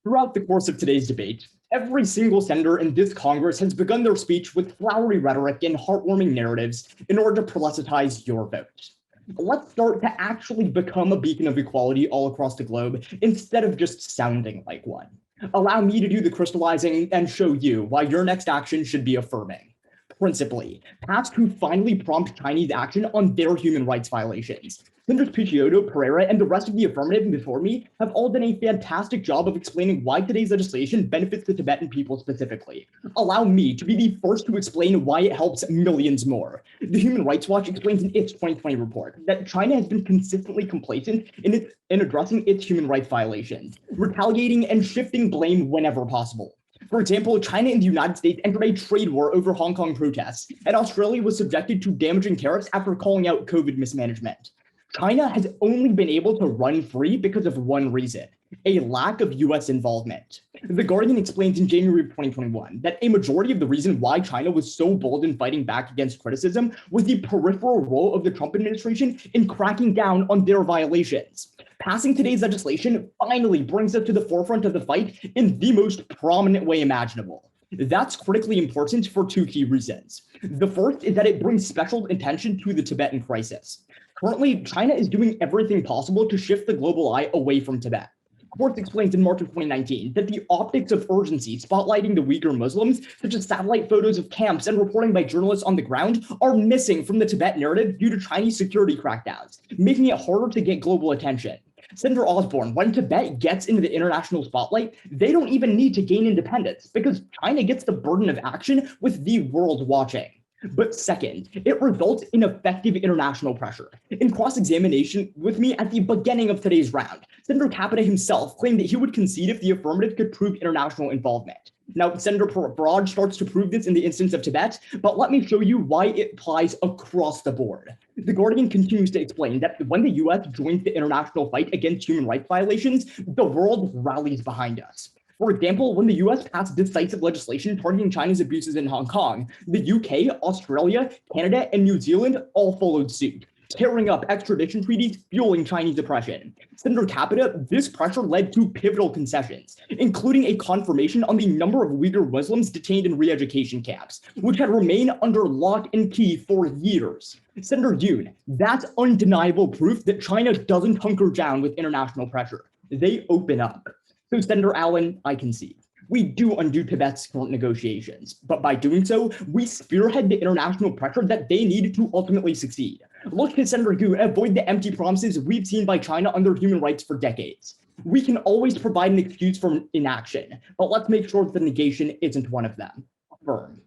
Throughout the course of today's debate, every single senator in this Congress has begun their speech with flowery rhetoric and heartwarming narratives in order to proselytize your vote. Let's start to actually become a beacon of equality all across the globe instead of just sounding like one. Allow me to do the crystallizing and show you why your next action should be affirming. Principally, pass to finally prompt Chinese action on their human rights violations. Senators Picciotto, Pereira, and the rest of the affirmative before me have all done a fantastic job of explaining why today's legislation benefits the Tibetan people specifically. Allow me to be the first to explain why it helps millions more. The Human Rights Watch explains in its 2020 report that China has been consistently complacent in addressing its human rights violations, retaliating and shifting blame whenever possible. For example, China and the United States entered a trade war over Hong Kong protests, and Australia was subjected to damaging tariffs after calling out COVID mismanagement. China has only been able to run free because of one reason: a lack of US involvement. The Guardian explains in January of 2021 that a majority of the reason why China was so bold in fighting back against criticism was the peripheral role of the Trump administration in cracking down on their violations. Passing today's legislation finally brings us to the forefront of the fight in the most prominent way imaginable. That's critically important for two key reasons. The first is that it brings special attention to the Tibetan crisis. Currently, China is doing everything possible to shift the global eye away from Tibet. Quartz explains in March of 2019 that the optics of urgency spotlighting the Uyghur Muslims, such as satellite photos of camps and reporting by journalists on the ground, are missing from the Tibet narrative due to Chinese security crackdowns, making it harder to get global attention. Senator Osborne, when Tibet gets into the international spotlight, they don't even need to gain independence because China gets the burden of action with the world watching. But second, it results in effective international pressure. In cross-examination with me at the beginning of today's round, Senator Capita himself claimed that he would concede if the affirmative could prove international involvement. Now, Senator Broad starts to prove this in the instance of Tibet, but let me show you why it applies across the board. The Guardian continues to explain that when the US joins the international fight against human rights violations, the world rallies behind us. For example, when the US passed decisive legislation targeting China's abuses in Hong Kong, the UK, Australia, Canada, and New Zealand all followed suit, tearing up extradition treaties, fueling Chinese oppression. Senator Capita, this pressure led to pivotal concessions, including a confirmation on the number of Uyghur Muslims detained in re-education camps, which had remained under lock and key for years. Senator Yoon, that's undeniable proof that China doesn't hunker down with international pressure. They open up. So, Senator Allen, I concede. We do undo Tibet's current negotiations, but by doing so, we spearhead the international pressure that they need to ultimately succeed. Look to Senator Gu and avoid the empty promises we've seen by China under human rights for decades. We can always provide an excuse for inaction, but let's make sure that the negation isn't one of them. Affirm.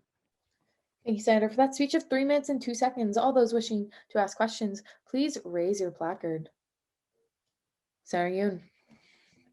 Thank you, Senator, for that speech of 3 minutes and 2 seconds. All those wishing to ask questions, please raise your placard. Senator Yoon.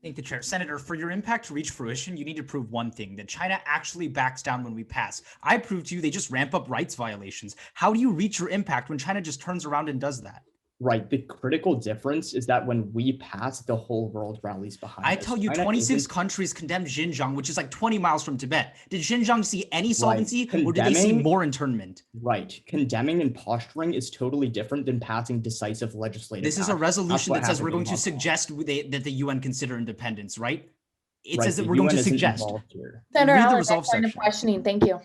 Thank the chair. Senator, for your impact to reach fruition, you need to prove one thing, that China actually backs down when we pass. I proved to you they just ramp up rights violations. How do you reach your impact when China just turns around and does that? Right. The critical difference is that when we pass, the whole world rallies behind us. I tell you, 26 countries condemned Xinjiang, which is like 20 miles from Tibet. Did Xinjiang see any solvency, or did they see more internment? Right. Condemning and posturing is totally different than passing decisive legislative This is a action. resolution that says we're going to Hong Kong. suggest that the UN consider independence, right? It Right, says that the we're going UN to isn't suggest. involved here. Senator Read the Allen, resolve next line of section. questioning. Thank you.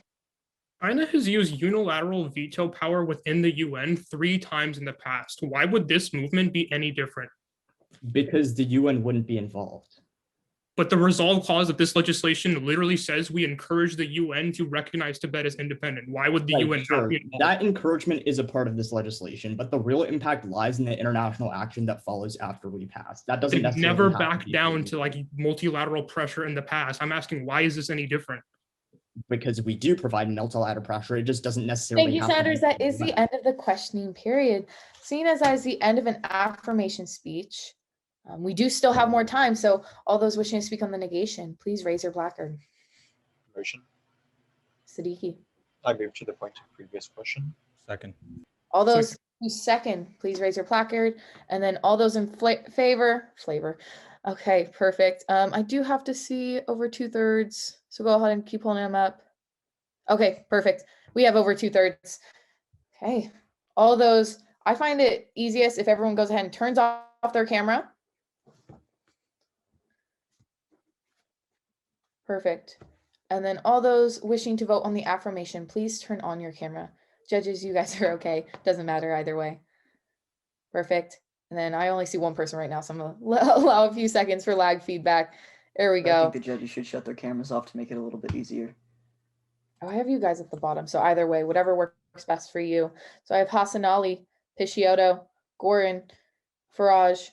China has used unilateral veto power within the UN 3 times in the past. Why would this movement be any different? Because the UN wouldn't be involved. But the resolve clause of this legislation literally says we encourage the UN to recognize Tibet as independent. Why would the UN not be involved? That encouragement is a part of this legislation, but the real impact lies in the international action that follows after we pass. That doesn't They've necessarily never have to backed be down to like multilateral pressure in the past. I'm asking, why is this any different? because we do provide multilateral pressure. It just doesn't necessarily Thank you, have to be senators. That is the end of the questioning period. Seeing as that is the end of an affirmation speech, we do still have more time. So all those wishing to speak on the negation, please raise your placard. Motion. Siddiqui. I move to the point of previous question. Second. All those who second, please raise your placard. And then all those in favor. Okay, perfect. I do have to see over 2/3. So go ahead and keep holding them up. Okay, perfect. We have over 2/3. Okay, all those. I find it easiest if everyone goes ahead and turns off their camera. Perfect. And then all those wishing to vote on the affirmation, please turn on your camera. Judges, you guys are okay. Doesn't matter either way. Perfect. And then I only see one person right now, so I'm gonna allow a few seconds for lag feedback. There we I go. think the judges should shut their cameras off to make it a little bit easier. Oh, I have you guys at the bottom. So either way, whatever works best for you. So I have Hassan Ali, Picciotto, Gorin, Farage,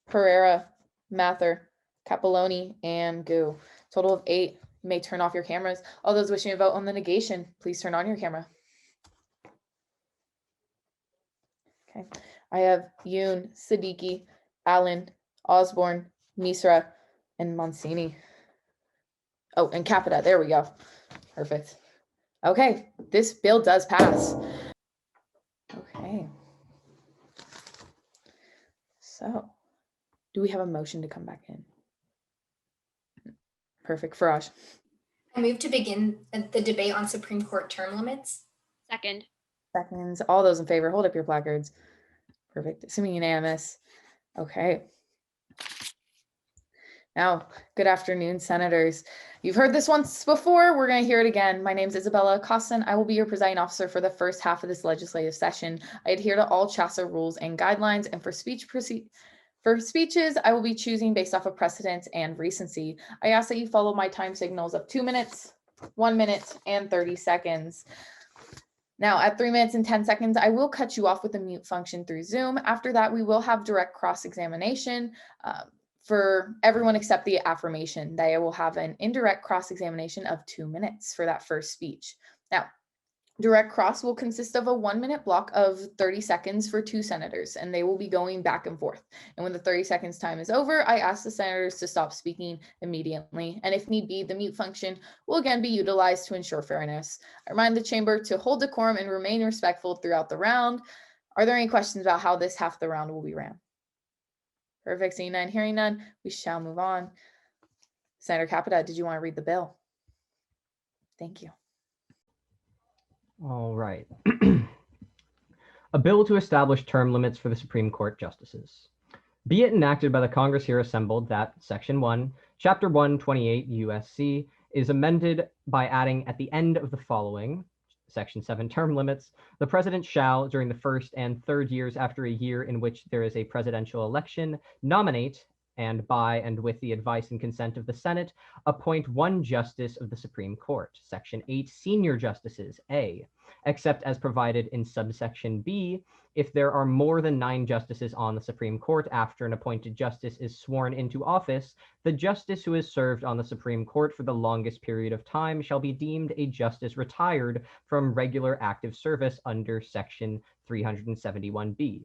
Pereira, Mather, Capelloni, and Gu. Total of 8. You may turn off your cameras. All those wishing to vote on the negation, please turn on your camera. Okay. I have Yoon, Siddiqui, Allen, Osborne, Misra, and Monsini. Oh, and Capita. There we go. Perfect. Okay, this bill does pass. Okay. So, do we have a motion to come back in? Perfect. Faraj. I move to begin the debate on Supreme Court term limits. Second. Seconds. All those in favor, hold up your placards. Perfect. Assuming unanimous. Okay. Now, good afternoon, senators. You've heard this once before. We're going to hear it again. My name is Isabella Acosta. I will be your presiding officer for the first half of this legislative session. I adhere to all CHSSA rules and guidelines, and for speeches, I will be choosing based off of precedence and recency. I ask that you follow my time signals of 2 minutes, 1 minute, and 30 seconds. Now, at 3 minutes and 10 seconds, I will cut you off with the mute function through Zoom. After that, we will have direct cross-examination for everyone except the affirmation. They will have an indirect cross-examination of 2 minutes for that first speech. Now, direct cross will consist of a 1 minute block of 30 seconds for 2 senators, and they will be going back and forth. And when the 30 seconds time is over, I ask the senators to stop speaking immediately. And if need be, the mute function will again be utilized to ensure fairness. I remind the chamber to hold decorum and remain respectful throughout the round. Are there any questions about how this half of the round will be ran? Perfect. Seeing none, hearing none, we shall move on. Senator Capita, did you want to read the bill? Thank you. All right. A bill to establish term limits for the Supreme Court justices. Be it enacted by the Congress here assembled that Section 1, Chapter 128 U.S.C. is amended by adding at the end of the following, Section 7 term limits, the president shall, during the first and third years after a year in which there is a presidential election, nominate, and by and with the advice and consent of the Senate, appoint 1 justice of the Supreme Court. Section 8, senior justices, A, except as provided in subsection B, if there are more than 9 justices on the Supreme Court after an appointed justice is sworn into office, the justice who has served on the Supreme Court for the longest period of time shall be deemed a justice retired from regular active service under Section 371B.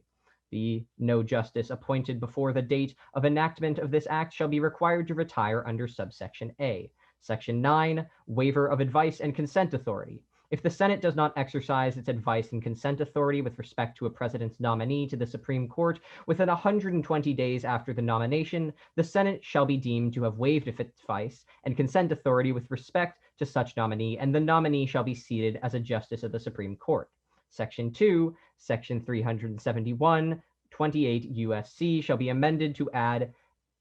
B, no justice appointed before the date of enactment of this act shall be required to retire under subsection A. Section 9, waiver of advice and consent authority. If the Senate does not exercise its advice and consent authority with respect to a president's nominee to the Supreme Court within 120 days after the nomination, the Senate shall be deemed to have waived its advice and consent authority with respect to such nominee, and the nominee shall be seated as a justice of the Supreme Court. Section 2, Section 371, 28 U.S.C. shall be amended to add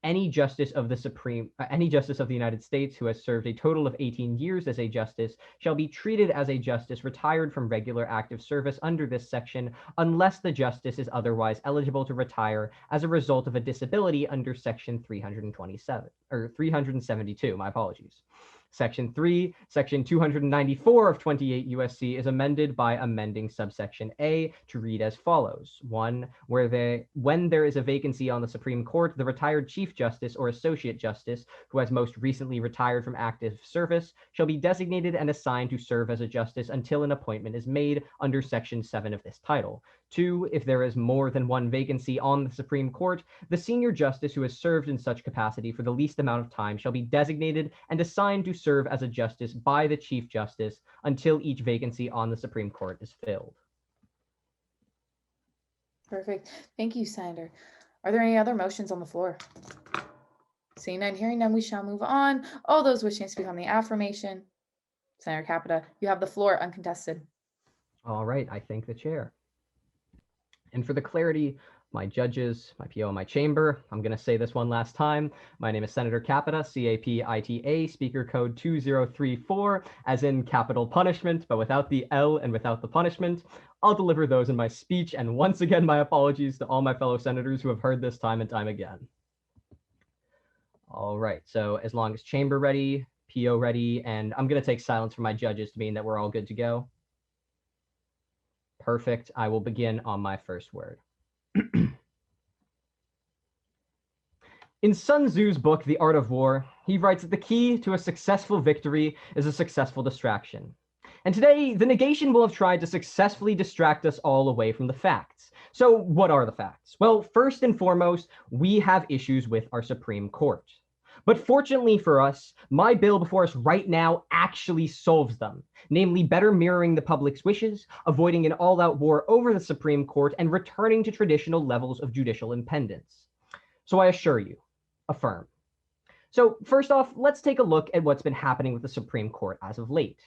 any justice of the United States who has served a total of 18 years as a justice shall be treated as a justice retired from regular active service under this section unless the justice is otherwise eligible to retire as a result of a disability under section 372, my apologies. Section 3, Section 294 of 28 U.S.C. is amended by amending subsection A to read as follows. 1. When there is a vacancy on the Supreme Court, the retired Chief Justice or Associate Justice, who has most recently retired from active service, shall be designated and assigned to serve as a justice until an appointment is made under Section 7 of this title. 2. If there is more than one vacancy on the Supreme Court, the senior justice who has served in such capacity for the least amount of time shall be designated and assigned to serve as a justice by the Chief Justice until each vacancy on the Supreme Court is filled. Perfect. Thank you, Senator. Are there any other motions on the floor? Seeing none, hearing none, we shall move on. All those wishing to speak on the affirmation. Senator Capita, you have the floor uncontested. All right, I thank the chair. And for the clarity, my judges, my PO, and my chamber, I'm going to say this one last time. My name is Senator Capita, C-A-P-I-T-A, speaker code 2034, as in capital punishment, but without the L and without the punishment. I'll deliver those in my speech, and once again, my apologies to all my fellow senators who have heard this time and time again. All right, so as long as chamber ready, PO ready, and I'm going to take silence from my judges to mean that we're all good to go. Perfect. I will begin on my first word. In Sun Tzu's book, The Art of War, he writes that the key to a successful victory is a successful distraction. And today, the negation will have tried to successfully distract us all away from the facts. So what are the facts? Well, first and foremost, we have issues with our Supreme Court. But fortunately for us, my bill before us right now actually solves them, namely better mirroring the public's wishes, avoiding an all-out war over the Supreme Court, and returning to traditional levels of judicial independence. So I assure you, affirm. So first off, let's take a look at what's been happening with the Supreme Court as of late.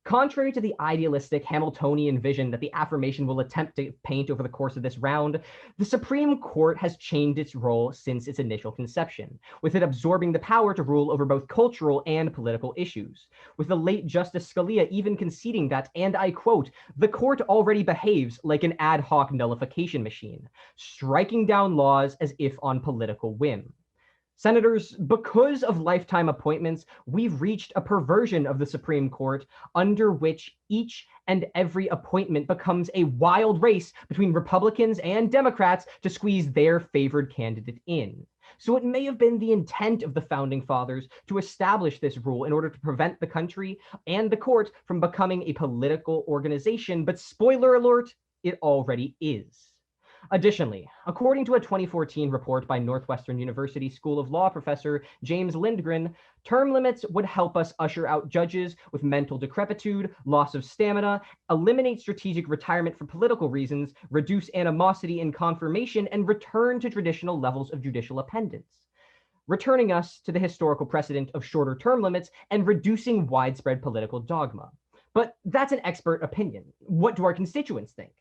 Contrary to the idealistic Hamiltonian vision that the affirmation will attempt to paint over the course of this round, the Supreme Court has changed its role since its initial conception, with it absorbing the power to rule over both cultural and political issues, with the late Justice Scalia even conceding that, and I quote, "the court already behaves like an ad hoc nullification machine, striking down laws as if on political whim." Senators, because of lifetime appointments, we've reached a perversion of the Supreme Court under which each and every appointment becomes a wild race between Republicans and Democrats to squeeze their favored candidate in. So it may have been the intent of the Founding Fathers to establish this rule in order to prevent the country and the court from becoming a political organization, but spoiler alert, it already is. Additionally, according to a 2014 report by Northwestern University School of Law professor James Lindgren, term limits would help us usher out judges with mental decrepitude, loss of stamina, eliminate strategic retirement for political reasons, reduce animosity in confirmation, and return to traditional levels of judicial appendance, returning us to the historical precedent of shorter term limits and reducing widespread political dogma. But that's an expert opinion. What do our constituents think?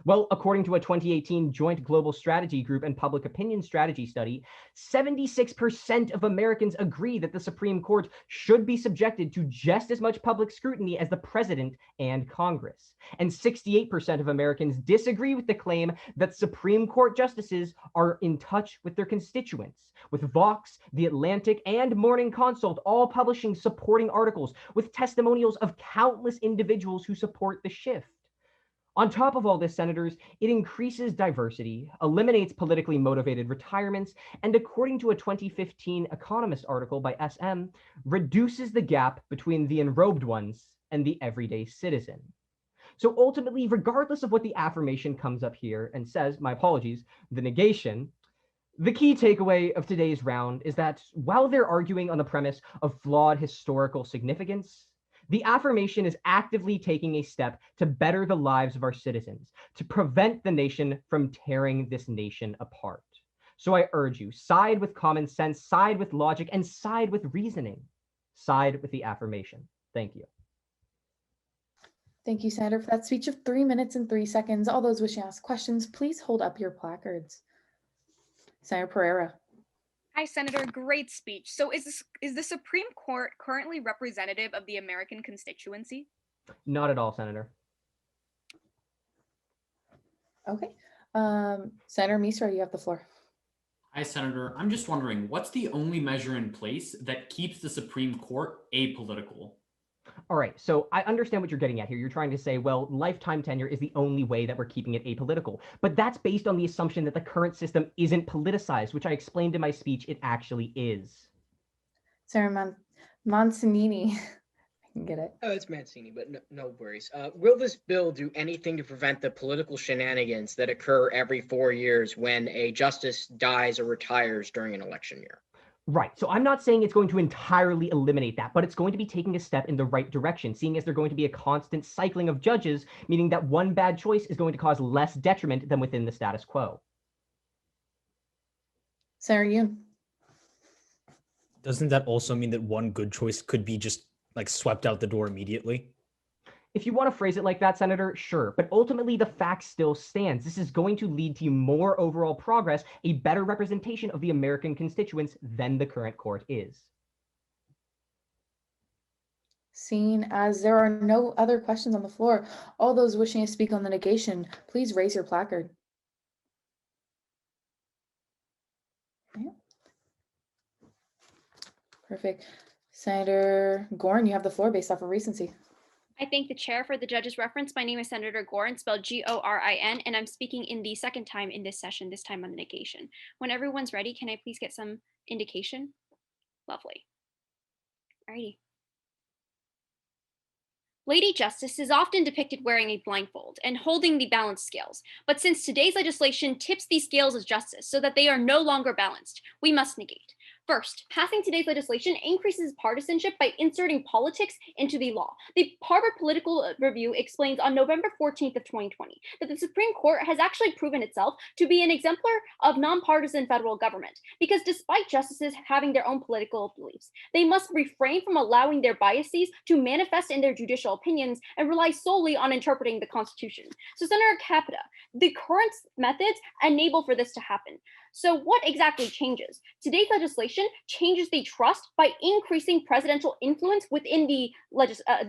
Well, according to a 2018 Joint Global Strategy Group and Public Opinion Strategy study, 76% of Americans agree that the Supreme Court should be subjected to just as much public scrutiny as the president and Congress. And 68% of Americans disagree with the claim that Supreme Court justices are in touch with their constituents, with Vox, The Atlantic, and Morning Consult all publishing supporting articles with testimonials of countless individuals who support the shift. On top of all this, senators, it increases diversity, eliminates politically motivated retirements, and according to a 2015 Economist article by SM, reduces the gap between the enrobed ones and the everyday citizen. So ultimately, regardless of what the affirmation comes up here and says, my apologies, the negation, the key takeaway of today's round is that while they're arguing on the premise of flawed historical significance, the affirmation is actively taking a step to better the lives of our citizens, to prevent the nation from tearing this nation apart. So I urge you, side with common sense, side with logic, and side with reasoning. Side with the affirmation. Thank you. Thank you, Senator, for that speech of 3 minutes and 3 seconds. All those wishing to ask questions, please hold up your placards. Senator Pereira. Hi, Senator. Great speech. So is the Supreme Court currently representative of the American constituency? Not at all, Senator. Okay. Senator Misra, you have the floor. Hi, Senator. I'm just wondering, what's the only measure in place that keeps the Supreme Court apolitical? All right, so I understand what you're getting at here. You're trying to say, well, lifetime tenure is the only way that we're keeping it apolitical. But that's based on the assumption that the current system isn't politicized, which I explained in my speech it actually is. Senator Montanini. I can get it. Oh, it's Mancini, but no worries. Will this bill do anything to prevent the political shenanigans that occur every 4 years when a justice dies or retires during an election year? Right. So I'm not saying it's going to entirely eliminate that, but it's going to be taking a step in the right direction, seeing as there's going to be a constant cycling of judges, meaning that one bad choice is going to cause less detriment than within the status quo. Senator Yoon. Doesn't that also mean that one good choice could be just like swept out the door immediately? If you want to phrase it like that, Senator, sure. But ultimately, the fact still stands. This is going to lead to more overall progress, a better representation of the American constituents than the current court is. Seeing as there are no other questions on the floor, all those wishing to speak on the negation, please raise your placard. Yeah. Perfect. Senator Gorin, you have the floor based off of recency. I thank the chair for the judge's reference. My name is Senator Gorin, spelled Gorin, and I'm speaking in the second time in this session, this time on the negation. When everyone's ready, can I please get some indication? Lovely. Alrighty. Lady Justice is often depicted wearing a blindfold and holding the balance scales, but since today's legislation tips these scales of justice so that they are no longer balanced, we must negate. First, passing today's legislation increases partisanship by inserting politics into the law. The Harvard Political Review explains on November 14th of 2020 that the Supreme Court has actually proven itself to be an exemplar of nonpartisan federal government, because despite justices having their own political beliefs, they must refrain from allowing their biases to manifest in their judicial opinions and rely solely on interpreting the Constitution. So, Senator Capita, the current methods enable for this to happen. So what exactly changes? Today's legislation changes the trust by increasing presidential influence within the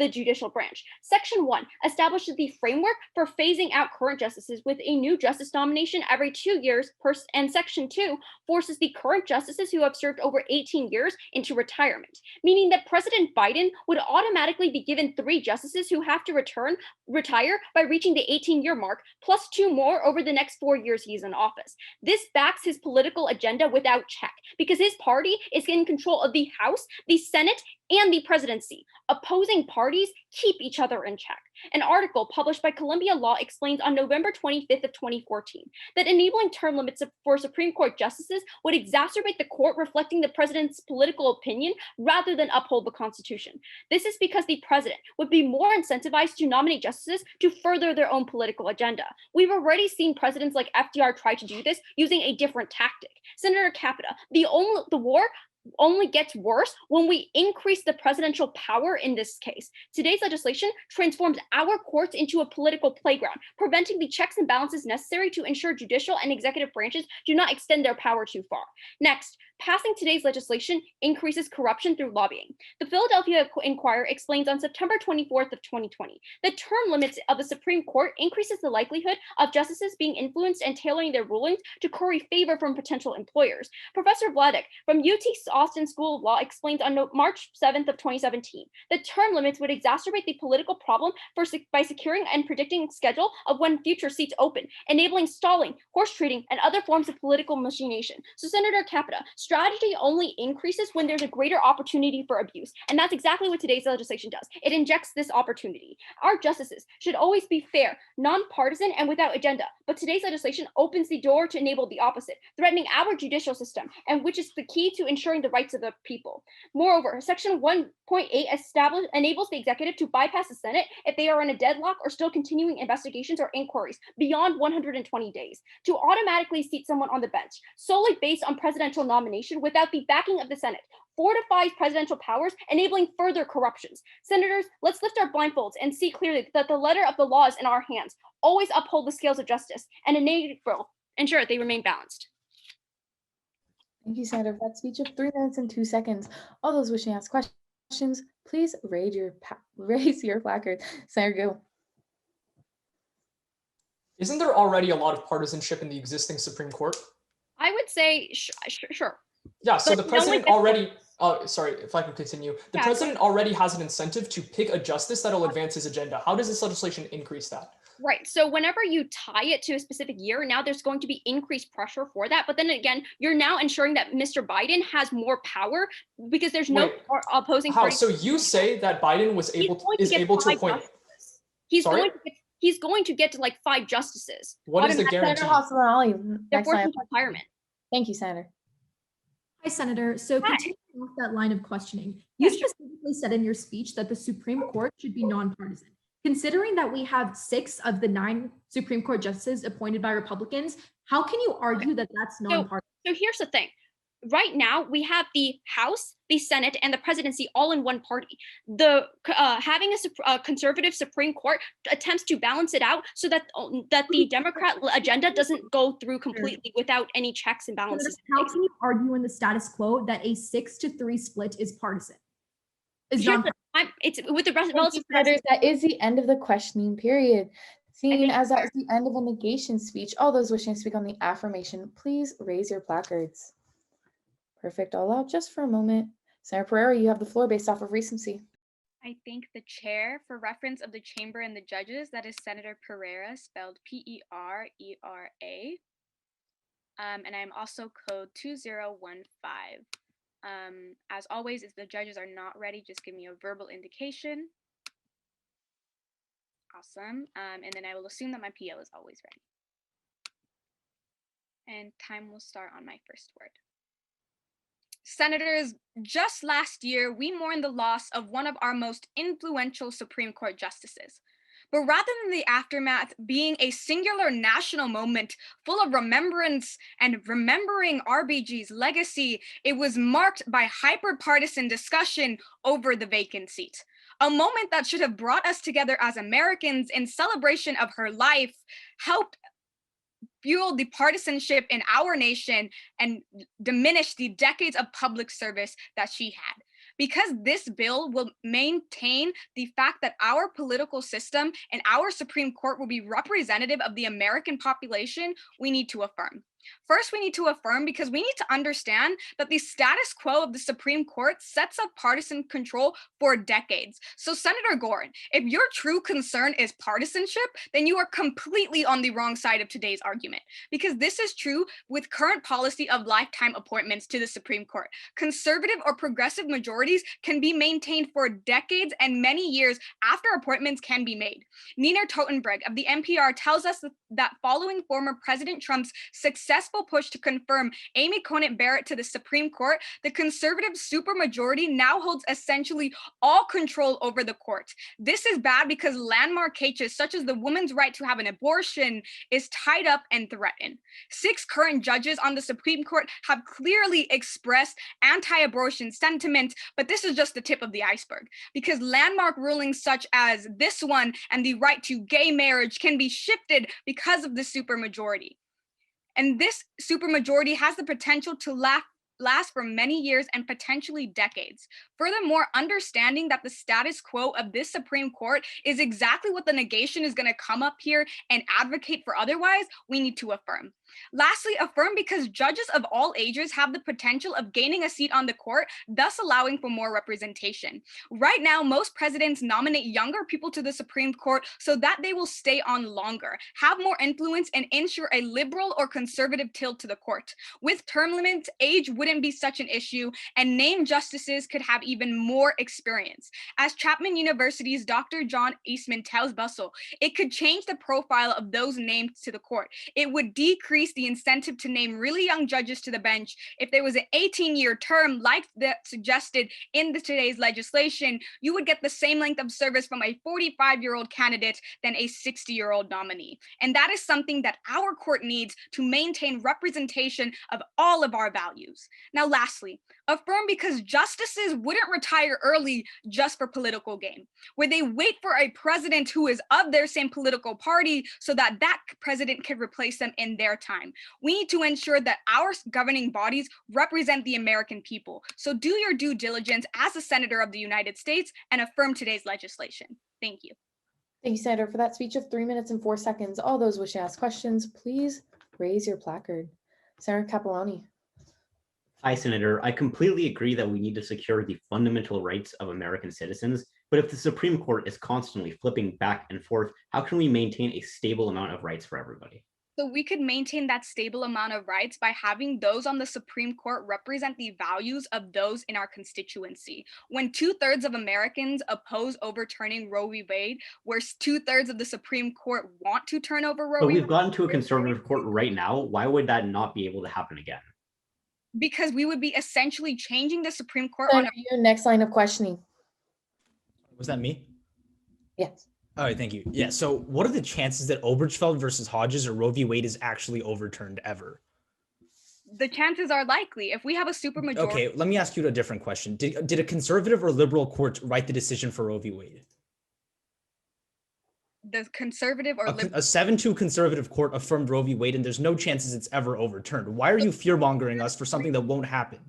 judicial branch. Section 1 establishes the framework for phasing out current justices with a new justice nomination every 2 years, and Section 2 forces the current justices who have served over 18 years into retirement, meaning that President Biden would automatically be given 3 justices who have to retire by reaching the 18-year mark, plus 2 more over the next 4 years he's in office. This backs his political agenda without check, because his party is in control of the House, the Senate, and the presidency. Opposing parties keep each other in check. An article published by Columbia Law explains on November 25th of 2014 that enabling term limits for Supreme Court justices would exacerbate the court reflecting the president's political opinion rather than uphold the Constitution. This is because the president would be more incentivized to nominate justices to further their own political agenda. We've already seen presidents like FDR try to do this using a different tactic. Senator Capita, the war only gets worse when we increase the presidential power in this case. Today's legislation transforms our courts into a political playground, preventing the checks and balances necessary to ensure judicial and executive branches do not extend their power too far. Next, passing today's legislation increases corruption through lobbying. The Philadelphia Inquirer explains on September 24th of 2020 that term limits of the Supreme Court increases the likelihood of justices being influenced and tailoring their rulings to curry favor from potential employers. Professor Vladek from UT Austin School of Law explains on March 7th of 2017, the term limits would exacerbate the political problem by securing and predicting schedule of when future seats open, enabling stalling, horse trading, and other forms of political machination. So Senator Capita, strategy only increases when there's a greater opportunity for abuse. And that's exactly what today's legislation does. It injects this opportunity. Our justices should always be fair, nonpartisan, and without agenda. But today's legislation opens the door to enable the opposite, threatening our judicial system, and which is the key to ensuring the rights of the people. Moreover, Section 1.8 enables the executive to bypass the Senate if they are in a deadlock or still continuing investigations or inquiries beyond 120 days, to automatically seat someone on the bench solely based on presidential nomination without the backing of the Senate fortifies presidential powers, enabling further corruptions. Senators, let's lift our blindfolds and see clearly that the letter of the law is in our hands. Always uphold the scales of justice and ensure they remain balanced. Thank you, Senator, for that speech of 3 minutes and 2 seconds. All those wishing to ask questions, please raise your placard. Senator Gu. Isn't there already a lot of partisanship in the existing Supreme Court? I would say sure. Yeah, so But the president no one- already, sorry, if I can continue. The Yeah, president already has an incentive to pick a justice that'll advance his agenda. How does this legislation increase that? Right. So whenever you tie it to a specific year, now there's going to be increased pressure for that. But then again, you're now ensuring that Mr. Biden has more power because there's no Wait, opposing How? party. So you say that Biden is able to five appoint. justices. He's Sorry? going to get to like 5 justices. What is the Automatically. guarantee? Senator Ali, They're next forced line. into retirement. Thank you, Senator. Hi, Senator. So continuing off that line of questioning, you specifically said in your speech that the Supreme Court should be nonpartisan. Considering that we have 6 of the 9 Supreme Court justices appointed by Republicans, how can you argue that that's nonpartisan? So here's the thing. Right now, we have the House, the Senate, and the presidency all in one party. Having a conservative Supreme Court attempts to balance it out so that the Democrat agenda doesn't go through completely without any checks and balances. How can you argue in the status quo that a 6-3 split is partisan? It's with the rest Thank you, senators. That is the end of the questioning period. Seeing as that is the end of a negation speech, all those wishing to speak on the affirmation, please raise your placards. Perfect. I'll allow just for a moment. Senator Pereira, you have the floor based off of recency. I thank the chair for reference of the chamber and the judges. That is Senator Pereira, spelled Pereera. And I'm also code 2015. As always, if the judges are not ready, just give me a verbal indication. Awesome. And then I will assume that my PO is always ready. And time will start on my first word. Senators, just last year, we mourned the loss of one of our most influential Supreme Court justices. But rather than the aftermath being a singular national moment full of remembrance and remembering RBG's legacy, it was marked by hyper-partisan discussion over the vacant seat. A moment that should have brought us together as Americans in celebration of her life, helped fuel the partisanship in our nation and diminish the decades of public service that she had. Because this bill will maintain the fact that our political system and our Supreme Court will be representative of the American population, we need to affirm. First, we need to affirm because we need to understand that the status quo of the Supreme Court sets up partisan control for decades. So, Senator Gordon, if your true concern is partisanship, then you are completely on the wrong side of today's argument, because this is true with current policy of lifetime appointments to the Supreme Court. Conservative or progressive majorities can be maintained for decades and many years after appointments can be made. Nina Totenberg of the NPR tells us that following former President Trump's successful push to confirm Amy Coney Barrett to the Supreme Court, the conservative supermajority now holds essentially all control over the court. This is bad because landmark cases such as the woman's right to have an abortion is tied up and threatened. 6 current judges on the Supreme Court have clearly expressed anti-abortion sentiment, but this is just the tip of the iceberg, because landmark rulings such as this one and the right to gay marriage can be shifted because of the supermajority. And this supermajority has the potential to last for many years and potentially decades. Furthermore, understanding that the status quo of this Supreme Court is exactly what the negation is going to come up here and advocate for otherwise, we need to affirm. Lastly, affirm because judges of all ages have the potential of gaining a seat on the court, thus allowing for more representation. Right now, most presidents nominate younger people to the Supreme Court so that they will stay on longer, have more influence, and ensure a liberal or conservative tilt to the court. With term limits, age wouldn't be such an issue, and named justices could have even more experience. As Chapman University's Dr. John Eastman tells Bustle, it could change the profile of those named to the court. It would decrease the incentive to name really young judges to the bench. If there was an 18-year term like that suggested in today's legislation, you would get the same length of service from a 45-year-old candidate than a 60-year-old nominee. And that is something that our court needs to maintain representation of all of our values. Now, lastly, affirm because justices wouldn't retire early just for political gain, where they wait for a president who is of their same political party so that that president can replace them in their time. We need to ensure that our governing bodies represent the American people. So do your due diligence as a senator of the United States and affirm today's legislation. Thank you. Thank you, Senator, for that speech of 3 minutes and 4 seconds. All those wishing to ask questions, please raise your placard. Senator Capilani. Hi, Senator. I completely agree that we need to secure the fundamental rights of American citizens, but if the Supreme Court is constantly flipping back and forth, how can we maintain a stable amount of rights for everybody? So we could maintain that stable amount of rights by having those on the Supreme Court represent the values of those in our constituency. When 2/3 of Americans oppose overturning Roe v. Wade, where 2/3 of the Supreme Court want to turn over Roe But v. we've gotten to a conservative court right now. Why would that not be able to happen again? Because we would be essentially changing the Supreme Court Senator, on a your next line of questioning. Was that me? Yes. All right, thank you. Yeah, so what are the chances that Obergefell versus Hodges or Roe v. Wade is actually overturned ever? the chances are likely if we have a supermajority. Okay, let me ask you a different question. Did a conservative or liberal court write the decision for Roe v. Wade? The conservative or A 7-2 conservative court affirmed Roe v. Wade, and there's no chances it's ever overturned. Why are you fear-mongering us for something that won't happen?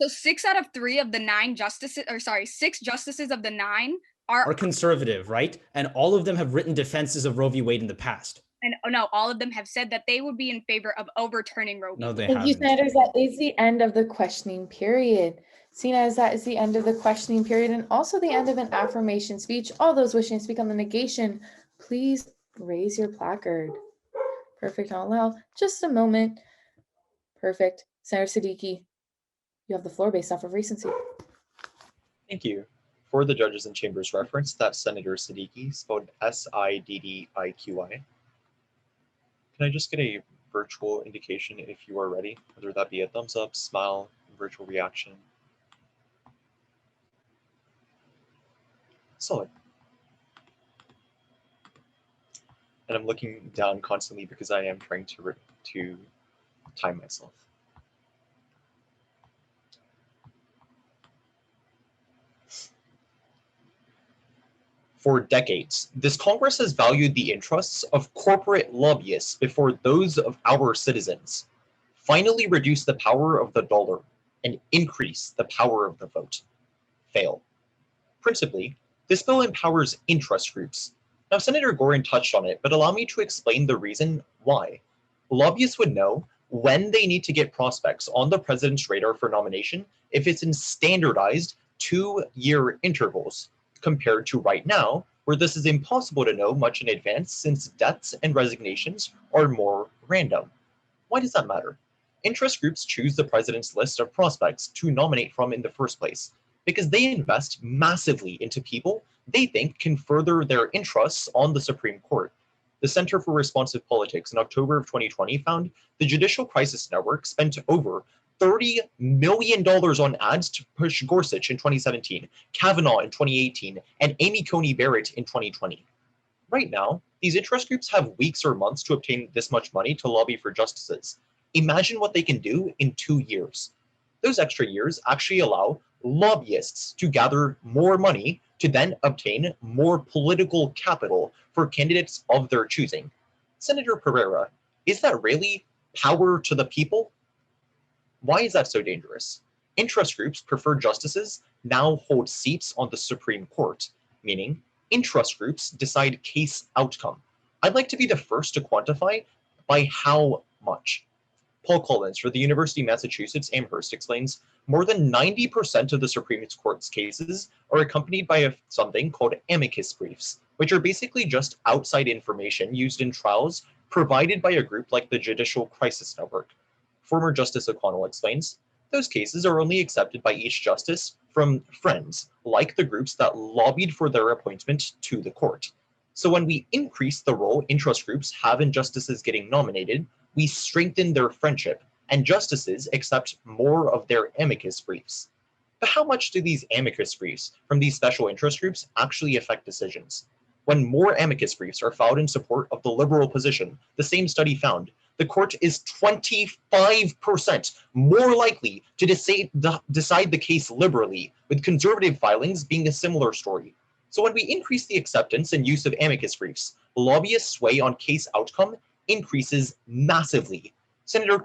So 6 out of 3 of the 9 justices, or sorry, 6 justices of the 9 are conservative, right? And all of them have written defenses of Roe v. Wade in the past. And no, all of them have said that they would be in favor of overturning Roe v. No, they Thank haven't. you, senators. That is the end of the questioning period. Seeing as that is the end of the questioning period and also the end of an affirmation speech, all those wishing to speak on the negation, please raise your placard. Perfect. I'll allow just a moment. Perfect. Senator Siddiqui, you have the floor based off of recency. Thank you. For the judges and chambers reference, that's Senator Siddiqui, spelled Siddiqui. Can I just get a virtual indication if you are ready, whether that be a thumbs up, smile, virtual reaction? Solid. And I'm looking down constantly because I am trying to time myself. For decades, this Congress has valued the interests of corporate lobbyists before those of our citizens, finally reduce the power of the dollar, and increase the power of the vote. Fail. Principally, this bill empowers interest groups. Now, Senator Gorin touched on it, but allow me to explain the reason why. Lobbyists would know when they need to get prospects on the president's radar for nomination if it's in standardized 2-year intervals, compared to right now, where this is impossible to know much in advance since deaths and resignations are more random. Why does that matter? Interest groups choose the president's list of prospects to nominate from in the first place because they invest massively into people they think can further their interests on the Supreme Court. The Center for Responsive Politics in October of 2020 found the Judicial Crisis Network spent over $30 million on ads to push Gorsuch in 2017, Kavanaugh in 2018, and Amy Coney Barrett in 2020. Right now, these interest groups have weeks or months to obtain this much money to lobby for justices. Imagine what they can do in 2 years. Those extra years actually allow lobbyists to gather more money to then obtain more political capital for candidates of their choosing. Senator Pereira, is that really power to the people? Why is that so dangerous? Interest groups, preferred justices, now hold seats on the Supreme Court, meaning interest groups decide case outcome. I'd like to be the first to quantify by how much. Paul Collins for the University of Massachusetts Amherst explains, more than 90% of the Supreme Court's cases are accompanied by something called amicus briefs, which are basically just outside information used in trials provided by a group like the Judicial Crisis Network. Former Justice O'Connell explains, those cases are only accepted by each justice from friends, like the groups that lobbied for their appointment to the court. So when we increase the role interest groups have in justices getting nominated, we strengthen their friendship, and justices accept more of their amicus briefs. But how much do these amicus briefs from these special interest groups actually affect decisions? When more amicus briefs are filed in support of the liberal position, the same study found, the court is 25% more likely to decide the case liberally, with conservative filings being a similar story. So when we increase the acceptance and use of amicus briefs, lobbyists' sway on case outcome increases massively. Senator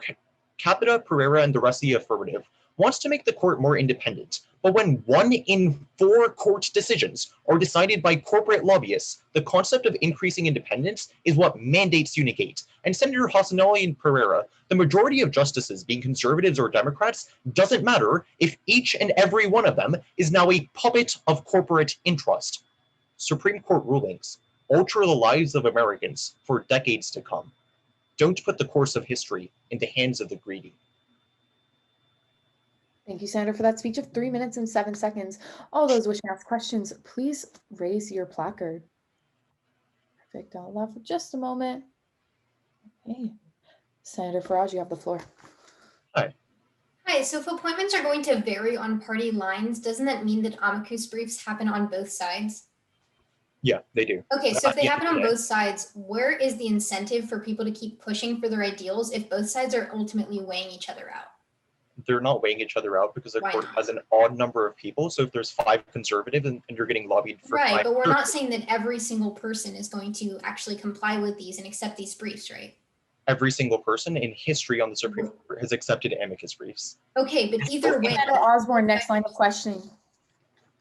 Capita Pereira and the rest of the affirmative wants to make the court more independent, but when 1 in 4 court decisions are decided by corporate lobbyists, the concept of increasing independence is what mandates you negate. And Senator Hosanelli and Pereira, the majority of justices being conservatives or Democrats doesn't matter if each and every one of them is now a puppet of corporate interest. Supreme Court rulings alter the lives of Americans for decades to come. Don't put the course of history in the hands of the greedy. Thank you, Senator, for that speech of 3 minutes and 7 seconds. All those wishing to ask questions, please raise your placard. Perfect. I'll allow for just a moment. Okay. Senator Farage, you have the floor. Hi. Hi, so if appointments are going to vary on party lines, doesn't that mean that amicus briefs happen on both sides? Yeah, they do. Okay, so if they happen on today. both sides, where is the incentive for people to keep pushing for their ideals if both sides are ultimately weighing each other out? They're not weighing each other out because the Why court not? has an odd number of people. So if there's 5 conservative and you're getting lobbied for Right, 5 but we're not saying that every single person is going to actually comply with these and accept these briefs, right? every single person in history on the Supreme Court has accepted amicus briefs. Okay, but either way. Senator Osborne, next line of questioning.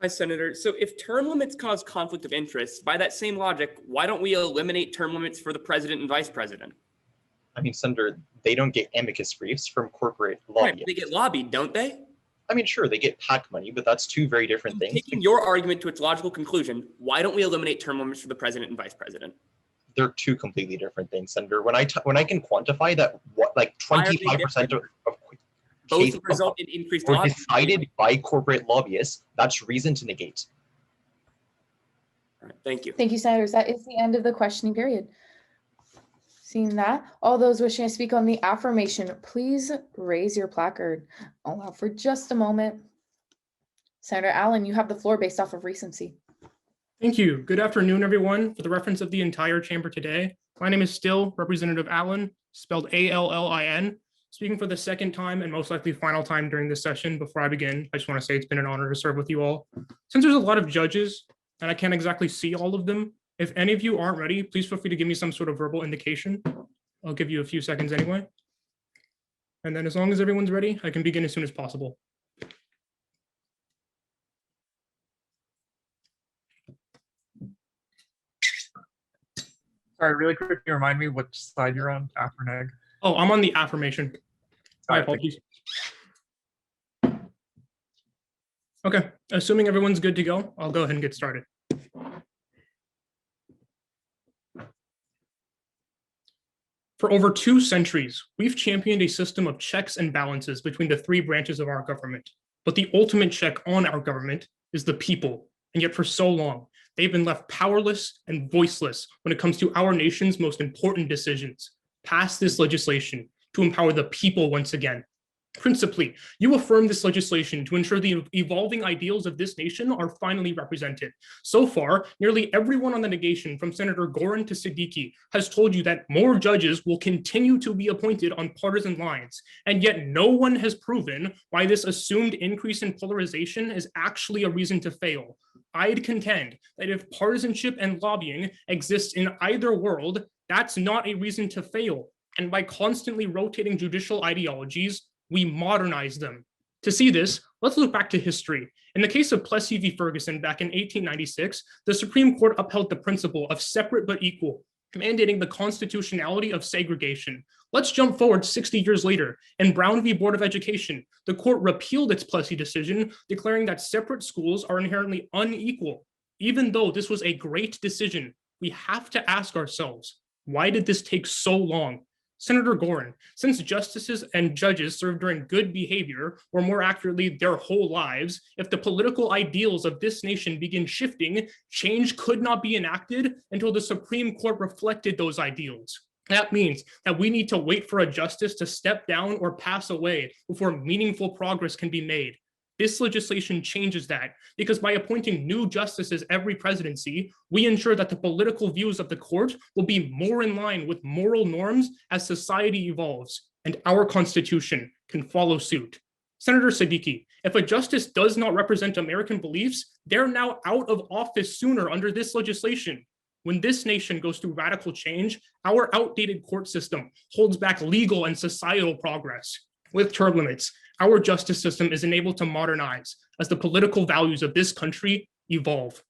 Hi, Senator. So if term limits cause conflict of interest, by that same logic, why don't we eliminate term limits for the president and vice president? I mean, Senator, they don't get amicus briefs from corporate Right, lobbyists. they get lobbied, don't they? I mean, sure, they get PAC money, but that's 2 very different things. Taking your argument to its logical conclusion, why don't we eliminate term limits for the president and vice president? They're 2 completely different things, Senator. When I can quantify that, what, like 25% of both result in increased were lobbying. decided by corporate lobbyists, that's reason to negate. All right, thank you. Thank you, Senators. That is the end of the questioning period. Seeing that, all those wishing to speak on the affirmation, please raise your placard. I'll allow for just a moment. Senator Allen, you have the floor based off of recency. Thank you. Good afternoon, everyone. For the reference of the entire chamber today, my name is still Representative Allen, spelled A-L-L-I-N. Speaking for the second time and most likely final time during this session, before I begin, I just want to say it's been an honor to serve with you all. Since there's a lot of judges and I can't exactly see all of them, if any of you aren't ready, please feel free to give me some sort of verbal indication. I'll give you a few seconds anyway. And then as long as everyone's ready, I can begin as soon as possible. Sorry, really quick, can you remind me which side you're on, after neg? Oh, I'm on the affirmation. My apologies. Okay, assuming everyone's good to go, I'll go ahead and get started. For over 2 centuries, we've championed a system of checks and balances between the 3 branches of our government. But the ultimate check on our government is the people. And yet for so long, they've been left powerless and voiceless when it comes to our nation's most important decisions. Pass this legislation to empower the people once again. Principally, you affirm this legislation to ensure the evolving ideals of this nation are finally represented. So far, nearly everyone on the negation, from Senator Gorin to Siddiqui, has told you that more judges will continue to be appointed on partisan lines, and yet no one has proven why this assumed increase in polarization is actually a reason to fail. I'd contend that if partisanship and lobbying exist in either world, that's not a reason to fail. And by constantly rotating judicial ideologies, we modernize them. To see this, let's look back to history. In the case of Plessy v. Ferguson back in 1896, the Supreme Court upheld the principle of separate but equal, mandating the constitutionality of segregation, Let's jump forward 60 years later. In Brown v. Board of Education, the court repealed its Plessy decision, declaring that separate schools are inherently unequal. Even though this was a great decision, we have to ask ourselves, why did this take so long? Senator Gorin, since justices and judges serve during good behavior, or more accurately, their whole lives, if the political ideals of this nation begin shifting, change could not be enacted until the Supreme Court reflected those ideals. That means that we need to wait for a justice to step down or pass away before meaningful progress can be made. This legislation changes that because by appointing new justices every presidency, we ensure that the political views of the court will be more in line with moral norms as society evolves, and our Constitution can follow suit. Senator Siddiqui, if a justice does not represent American beliefs, they're now out of office sooner under this legislation. When this nation goes through radical change, our outdated court system holds back legal and societal progress. With term limits, our justice system is enabled to modernize as the political values of this country evolve.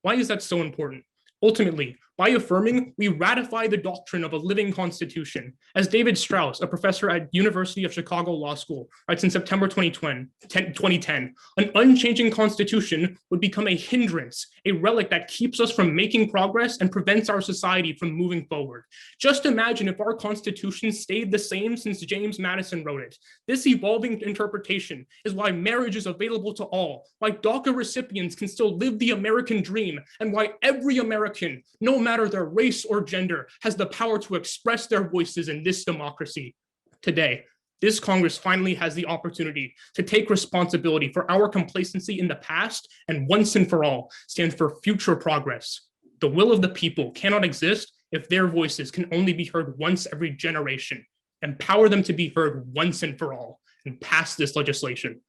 Why is that so important? Ultimately, by affirming, we ratify the doctrine of a living constitution. As David Strauss, a professor at University of Chicago Law School, writes in September 2010, an unchanging constitution would become a hindrance, a relic that keeps us from making progress and prevents our society from moving forward. Just imagine if our constitution stayed the same since James Madison wrote it. This evolving interpretation is why marriage is available to all, why DACA recipients can still live the American dream, and why every American, no matter their race or gender, has the power to express their voices in this democracy. Today, this Congress finally has the opportunity to take responsibility for our complacency in the past and once and for all stand for future progress. The will of the people cannot exist if their voices can only be heard once every generation. Empower them to be heard once and for all and pass this legislation.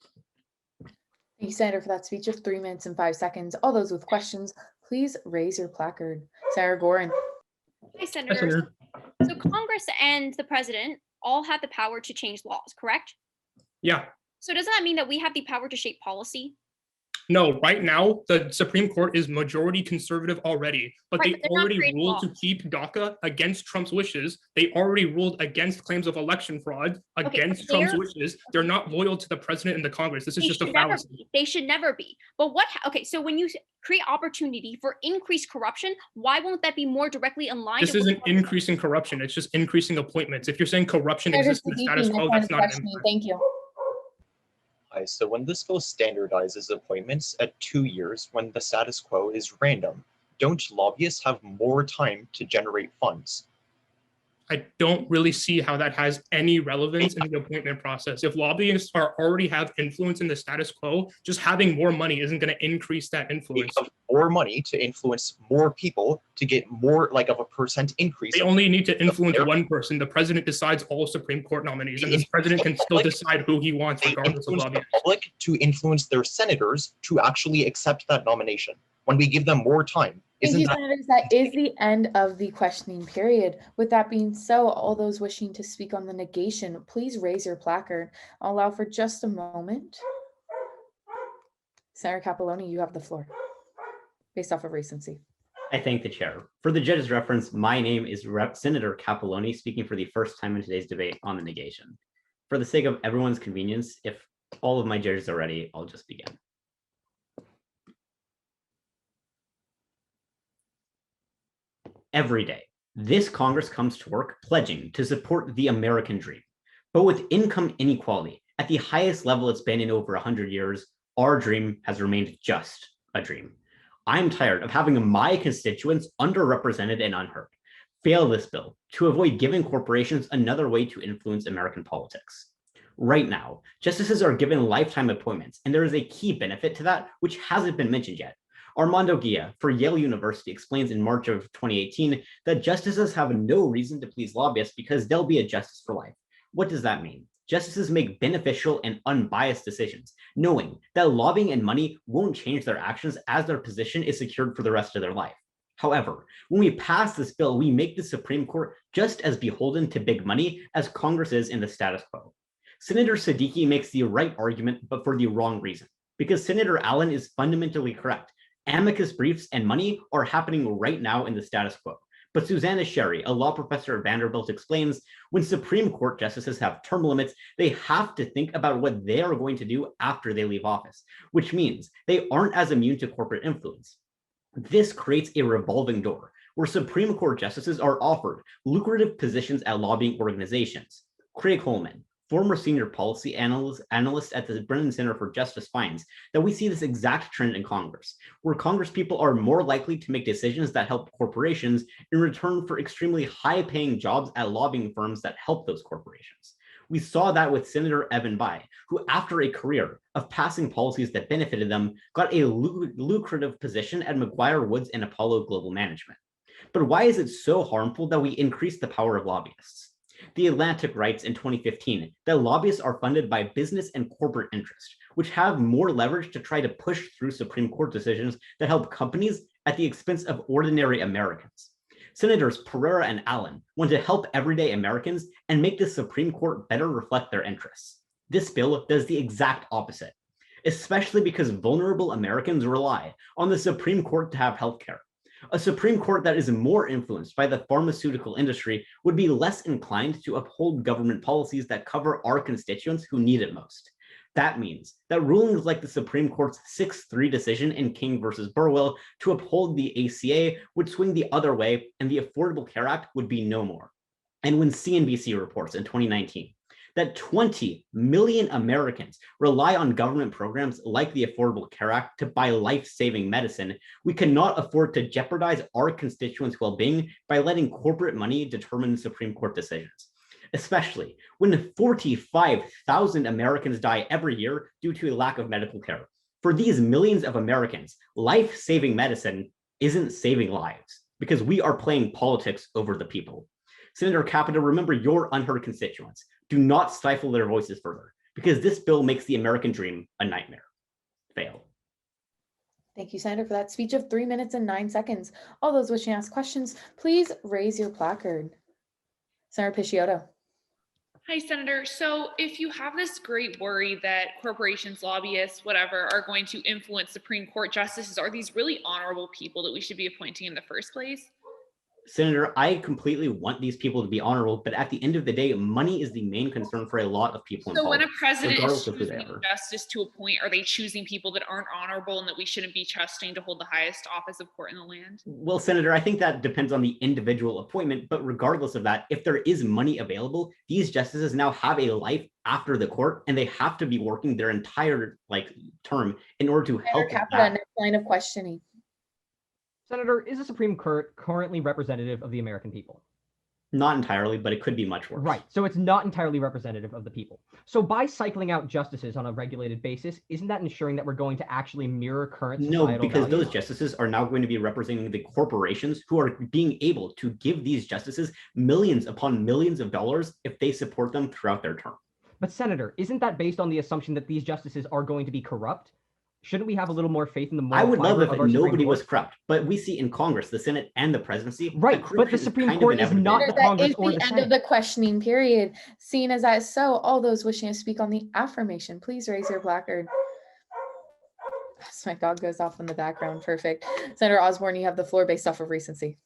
Thank you, Senator, for that speech of 3 minutes and 5 seconds. All those with questions, please raise your placard. Senator Gorin. Hi, Senator. So Congress and the president all have the power to change laws, correct? Yeah. So doesn't that mean that we have the power to shape policy? No, right now, the Supreme Court is majority conservative already, but Right, they but they're not already creating ruled to laws. keep DACA against Trump's wishes. They already ruled against claims of election fraud against Trump's wishes. They're not loyal to the president and the Congress. This is just a fallacy. They should never be. But okay, so when you create opportunity for increased corruption, why won't that be more directly in line? This isn't increasing corruption. It's just increasing appointments. If you're saying corruption exists in the status quo, that's not an impact. Thank you. So when this bill standardizes appointments at 2 years when the status quo is random, don't lobbyists have more time to generate funds? I don't really see how that has any relevance in the appointment process. If lobbyists already have influence in the status quo, just having more money isn't going to increase that influence. They have more money to influence more people to get more of a percent increase. They only need to influence one person. The president decides all Supreme Court nominees, and the president can still decide who he wants regardless of lobbyists. The public to influence their senators to actually accept that nomination when we give them more time. Thank you, Senators. That is the end of the questioning period. With that being so, all those wishing to speak on the negation, please raise your placard. I'll allow for just a moment. Senator Capelloni, you have the floor, based off of recency. I thank the chair. For the judge's reference, my name is Senator Capelloni, speaking for the first time in today's debate on the negation. For the sake of everyone's convenience, if all of my judges are ready, I'll just begin. Every day, this Congress comes to work pledging to support the American dream. But with income inequality at the highest level it's been in over 100 years, our dream has remained just a dream. I'm tired of having my constituents underrepresented and unheard. Fail this bill to avoid giving corporations another way to influence American politics. Right now, justices are given lifetime appointments, and there is a key benefit to that which hasn't been mentioned yet. Armando Guia for Yale University explains in March of 2018 that justices have no reason to please lobbyists because they'll be a justice for life. What does that mean? Justices make beneficial and unbiased decisions, knowing that lobbying and money won't change their actions as their position is secured for the rest of their life. However, when we pass this bill, we make the Supreme Court just as beholden to big money as Congress is in the status quo. Senator Siddiqui makes the right argument, but for the wrong reason, because Senator Allen is fundamentally correct. Amicus briefs and money are happening right now in the status quo. But Susanna Sherry, a law professor at Vanderbilt, explains when Supreme Court justices have term limits, they have to think about what they are going to do after they leave office, which means they aren't as immune to corporate influence. This creates a revolving door where Supreme Court justices are offered lucrative positions at lobbying organizations. Craig Holman, former senior policy analyst at the Brennan Center for Justice, finds that we see this exact trend in Congress, where Congresspeople are more likely to make decisions that help corporations in return for extremely high-paying jobs at lobbying firms that help those corporations. We saw that with Senator Evan Bayh, who after a career of passing policies that benefited them, got a lucrative position at McGuire Woods and Apollo Global Management. But why is it so harmful that we increase the power of lobbyists? The Atlantic writes in 2015 that lobbyists are funded by business and corporate interest, which have more leverage to try to push through Supreme Court decisions that help companies at the expense of ordinary Americans. Senators Pereira and Allen want to help everyday Americans and make the Supreme Court better reflect their interests. This bill does the exact opposite, especially because vulnerable Americans rely on the Supreme Court to have healthcare. A Supreme Court that is more influenced by the pharmaceutical industry would be less inclined to uphold government policies that cover our constituents who need it most. That means that rulings like the Supreme Court's 6-3 decision in King versus Burwell to uphold the ACA would swing the other way, and the Affordable Care Act would be no more. And when CNBC reports in 2019 that 20 million Americans rely on government programs like the Affordable Care Act to buy life-saving medicine, we cannot afford to jeopardize our constituents' well-being by letting corporate money determine Supreme Court decisions, especially when 45,000 Americans die every year due to a lack of medical care. For these millions of Americans, life-saving medicine isn't saving lives because we are playing politics over the people. Senator Capito, remember your unheard constituents. Do not stifle their voices further, because this bill makes the American dream a nightmare. Fail. Thank you, Senator, for that speech of 3 minutes and 9 seconds. All those wishing to ask questions, please raise your placard. Senator Picciotto. Hi, Senator. So if you have this great worry that corporations, lobbyists, whatever, are going to influence Supreme Court justices, are these really honorable people that we should be appointing in the first place? Senator, I completely want these people to be honorable, but at the end of the day, money is the main concern for a lot of people in So when a politics, president is regardless of who choosing they are. justice to appoint, are they choosing people that aren't honorable and that we shouldn't be trusting to hold the highest office of court in the land? Well, Senator, I think that depends on the individual appointment, but regardless of that, if there is money available, these justices now have a life after the court, and they have to be working their entire term in order to help Senator Capito, next line of questioning. Senator, is the Supreme Court currently representative of the American people? Not entirely, but it could be much worse. Right, so it's not entirely representative of the people. So by cycling out justices on a regulated basis, isn't that ensuring that we're going to actually mirror current societal No, because values? those justices are now going to be representing the corporations who are being able to give these justices millions upon millions of dollars if they support them throughout their term. But Senator, isn't that based on the assumption that these justices are going to be corrupt? Shouldn't we have a little more faith in the moral I would love fiber if of our Supreme nobody was Court? corrupt, but we see in Congress, the Senate and the presidency. Right, but the Supreme Court is not the Congress That is or the the end Senate. of the questioning period. Seeing as that is so, all those wishing to speak on the affirmation, please raise your placard. My dog goes off in the background. Perfect. Senator Osborne, you have the floor based off of recency.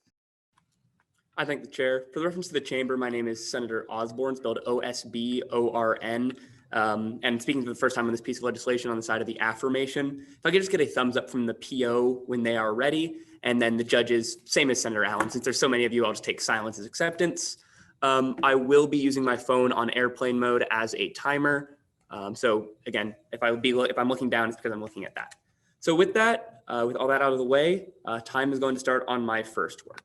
I thank the chair. For the reference to the chamber, my name is Senator Osborne, spelled Osborn. And speaking for the first time on this piece of legislation on the side of the affirmation, if I could just get a thumbs up from the PO when they are ready, and then the judges, same as Senator Allen. Since there's so many of you, I'll just take silence as acceptance. I will be using my phone on airplane mode as a timer. So again, if I'm looking down, it's because I'm looking at that. So with that, with all that out of the way, time is going to start on my first word.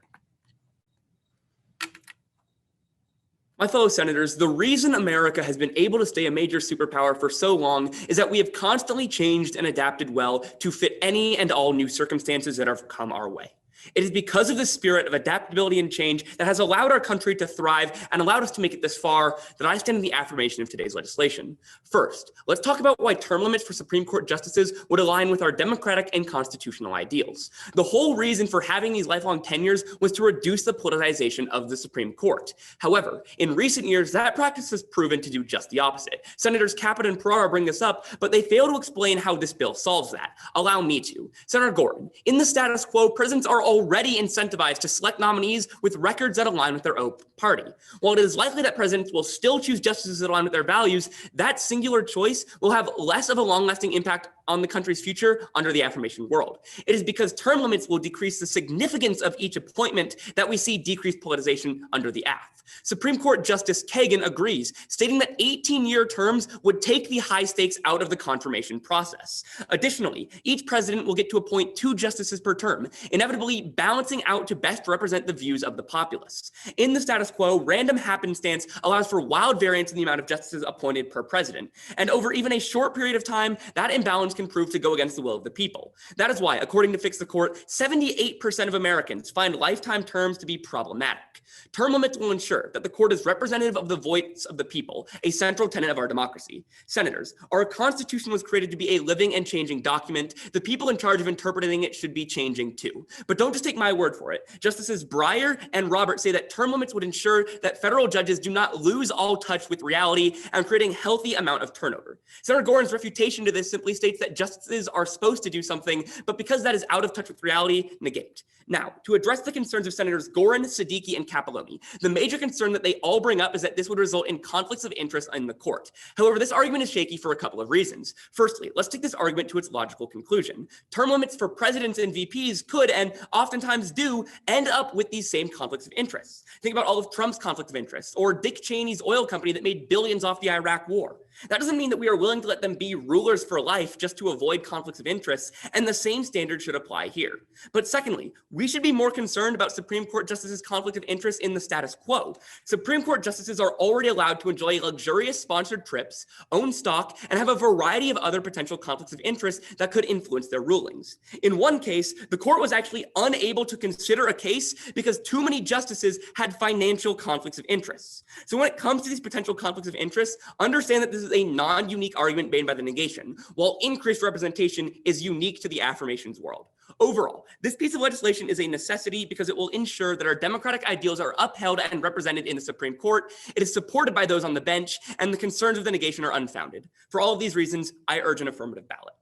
My fellow senators, the reason America has been able to stay a major superpower for so long is that we have constantly changed and adapted well to fit any and all new circumstances that have come our way. It is because of the spirit of adaptability and change that has allowed our country to thrive and allowed us to make it this far that I stand in the affirmation of today's legislation. First, let's talk about why term limits for Supreme Court justices would align with our democratic and constitutional ideals. The whole reason for having these lifelong tenures was to reduce the politicization of the Supreme Court. However, in recent years, that practice has proven to do just the opposite. Senators Caput and Pereira bring this up, but they fail to explain how this bill solves that. Allow me to. Senator Gordon, in the status quo, presidents are already incentivized to select nominees with records that align with their own party. While it is likely that presidents will still choose justices that align with their values, that singular choice will have less of a long-lasting impact on the country's future under the affirmation world. It is because term limits will decrease the significance of each appointment that we see decreased politicization under the AF. Supreme Court Justice Kagan agrees, stating that 18-year terms would take the high stakes out of the confirmation process. Additionally, each president will get to appoint 2 justices per term, inevitably balancing out to best represent the views of the populace. In the status quo, random happenstance allows for wild variance in the amount of justices appointed per president. And over even a short period of time, that imbalance can prove to go against the will of the people. That is why, according to Fix the Court, 78% of Americans find lifetime terms to be problematic. Term limits will ensure that the court is representative of the voice of the people, a central tenet of our democracy. Senators, our Constitution was created to be a living and changing document. The people in charge of interpreting it should be changing too. But don't just take my word for it. Justices Breyer and Roberts say that term limits would ensure that federal judges do not lose all touch with reality and creating a healthy amount of turnover. Senator Gorin's refutation to this simply states that justices are supposed to do something, but because that is out of touch with reality, negate. Now, to address the concerns of Senators Gorin, Siddiqui, and Capilloni, the major concern that they all bring up is that this would result in conflicts of interest in the court. However, this argument is shaky for a couple of reasons. Firstly, let's take this argument to its logical conclusion. Term limits for presidents and VPs could, and oftentimes do, end up with these same conflicts of interest. Think about all of Trump's conflicts of interest, or Dick Cheney's oil company that made billions off the Iraq war. That doesn't mean that we are willing to let them be rulers for life just to avoid conflicts of interest, and the same standard should apply here. But secondly, we should be more concerned about Supreme Court justices' conflict of interest in the status quo. Supreme Court justices are already allowed to enjoy luxurious sponsored trips, own stock, and have a variety of other potential conflicts of interest that could influence their rulings. In one case, the court was actually unable to consider a case because too many justices had financial conflicts of interest. So when it comes to these potential conflicts of interest, understand that this is a non-unique argument made by the negation, while increased representation is unique to the affirmations world. Overall, this piece of legislation is a necessity because it will ensure that our democratic ideals are upheld and represented in the Supreme Court. It is supported by those on the bench, and the concerns of the negation are unfounded. For all of these reasons, I urge an affirmative ballot.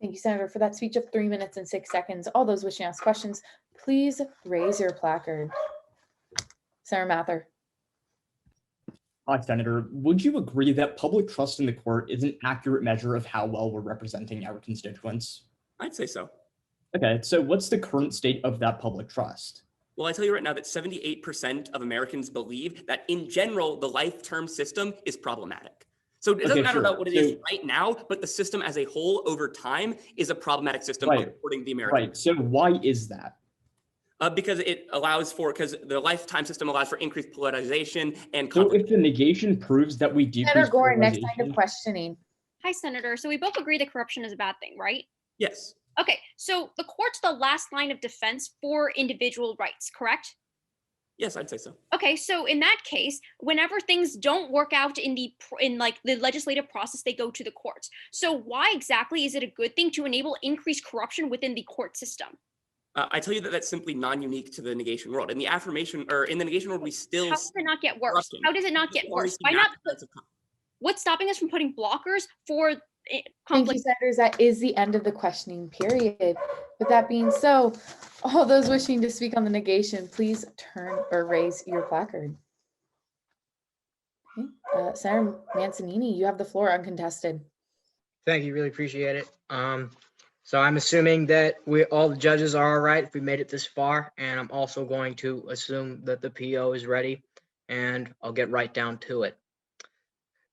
Thank you, Senator, for that speech of 3 minutes and 6 seconds. All those wishing to ask questions, please raise your placard. Senator Mather. Hi, Senator. Would you agree that public trust in the court is an accurate measure of how well we're representing our constituents? I'd say so. Okay, so what's the current state of that public trust? Well, I tell you right now that 78% of Americans believe that in general, the life term system is problematic. So it doesn't matter about what it is right now, but the system as a whole over time is a problematic system according to the American. Right, so why is that? Because the lifetime system allows for increased politicization and so if the negation proves that we decrease Senator Gorin, next line of questioning. Hi, Senator. So we both agree that corruption is a bad thing, right? Yes. Okay, so the court's the last line of defense for individual rights, correct? Yes, I'd say so. Okay, so in that case, whenever things don't work out in the legislative process, they go to the courts. So why exactly is it a good thing to enable increased corruption within the court system? I tell you that that's simply non-unique to the negation world. In the affirmation, or in the negation world, we still. How does it not get worse? How does it not get worse? Why not? What's stopping us from putting blockers for Thank you, Senators. That is the end of the questioning period. With that being so, all those wishing to speak on the negation, please turn or raise your placard. Okay. Senator Manzanini, you have the floor uncontested. Thank you, really appreciate it. So I'm assuming that all the judges are all right if we made it this far, and I'm also going to assume that the PO is ready, and I'll get right down to it.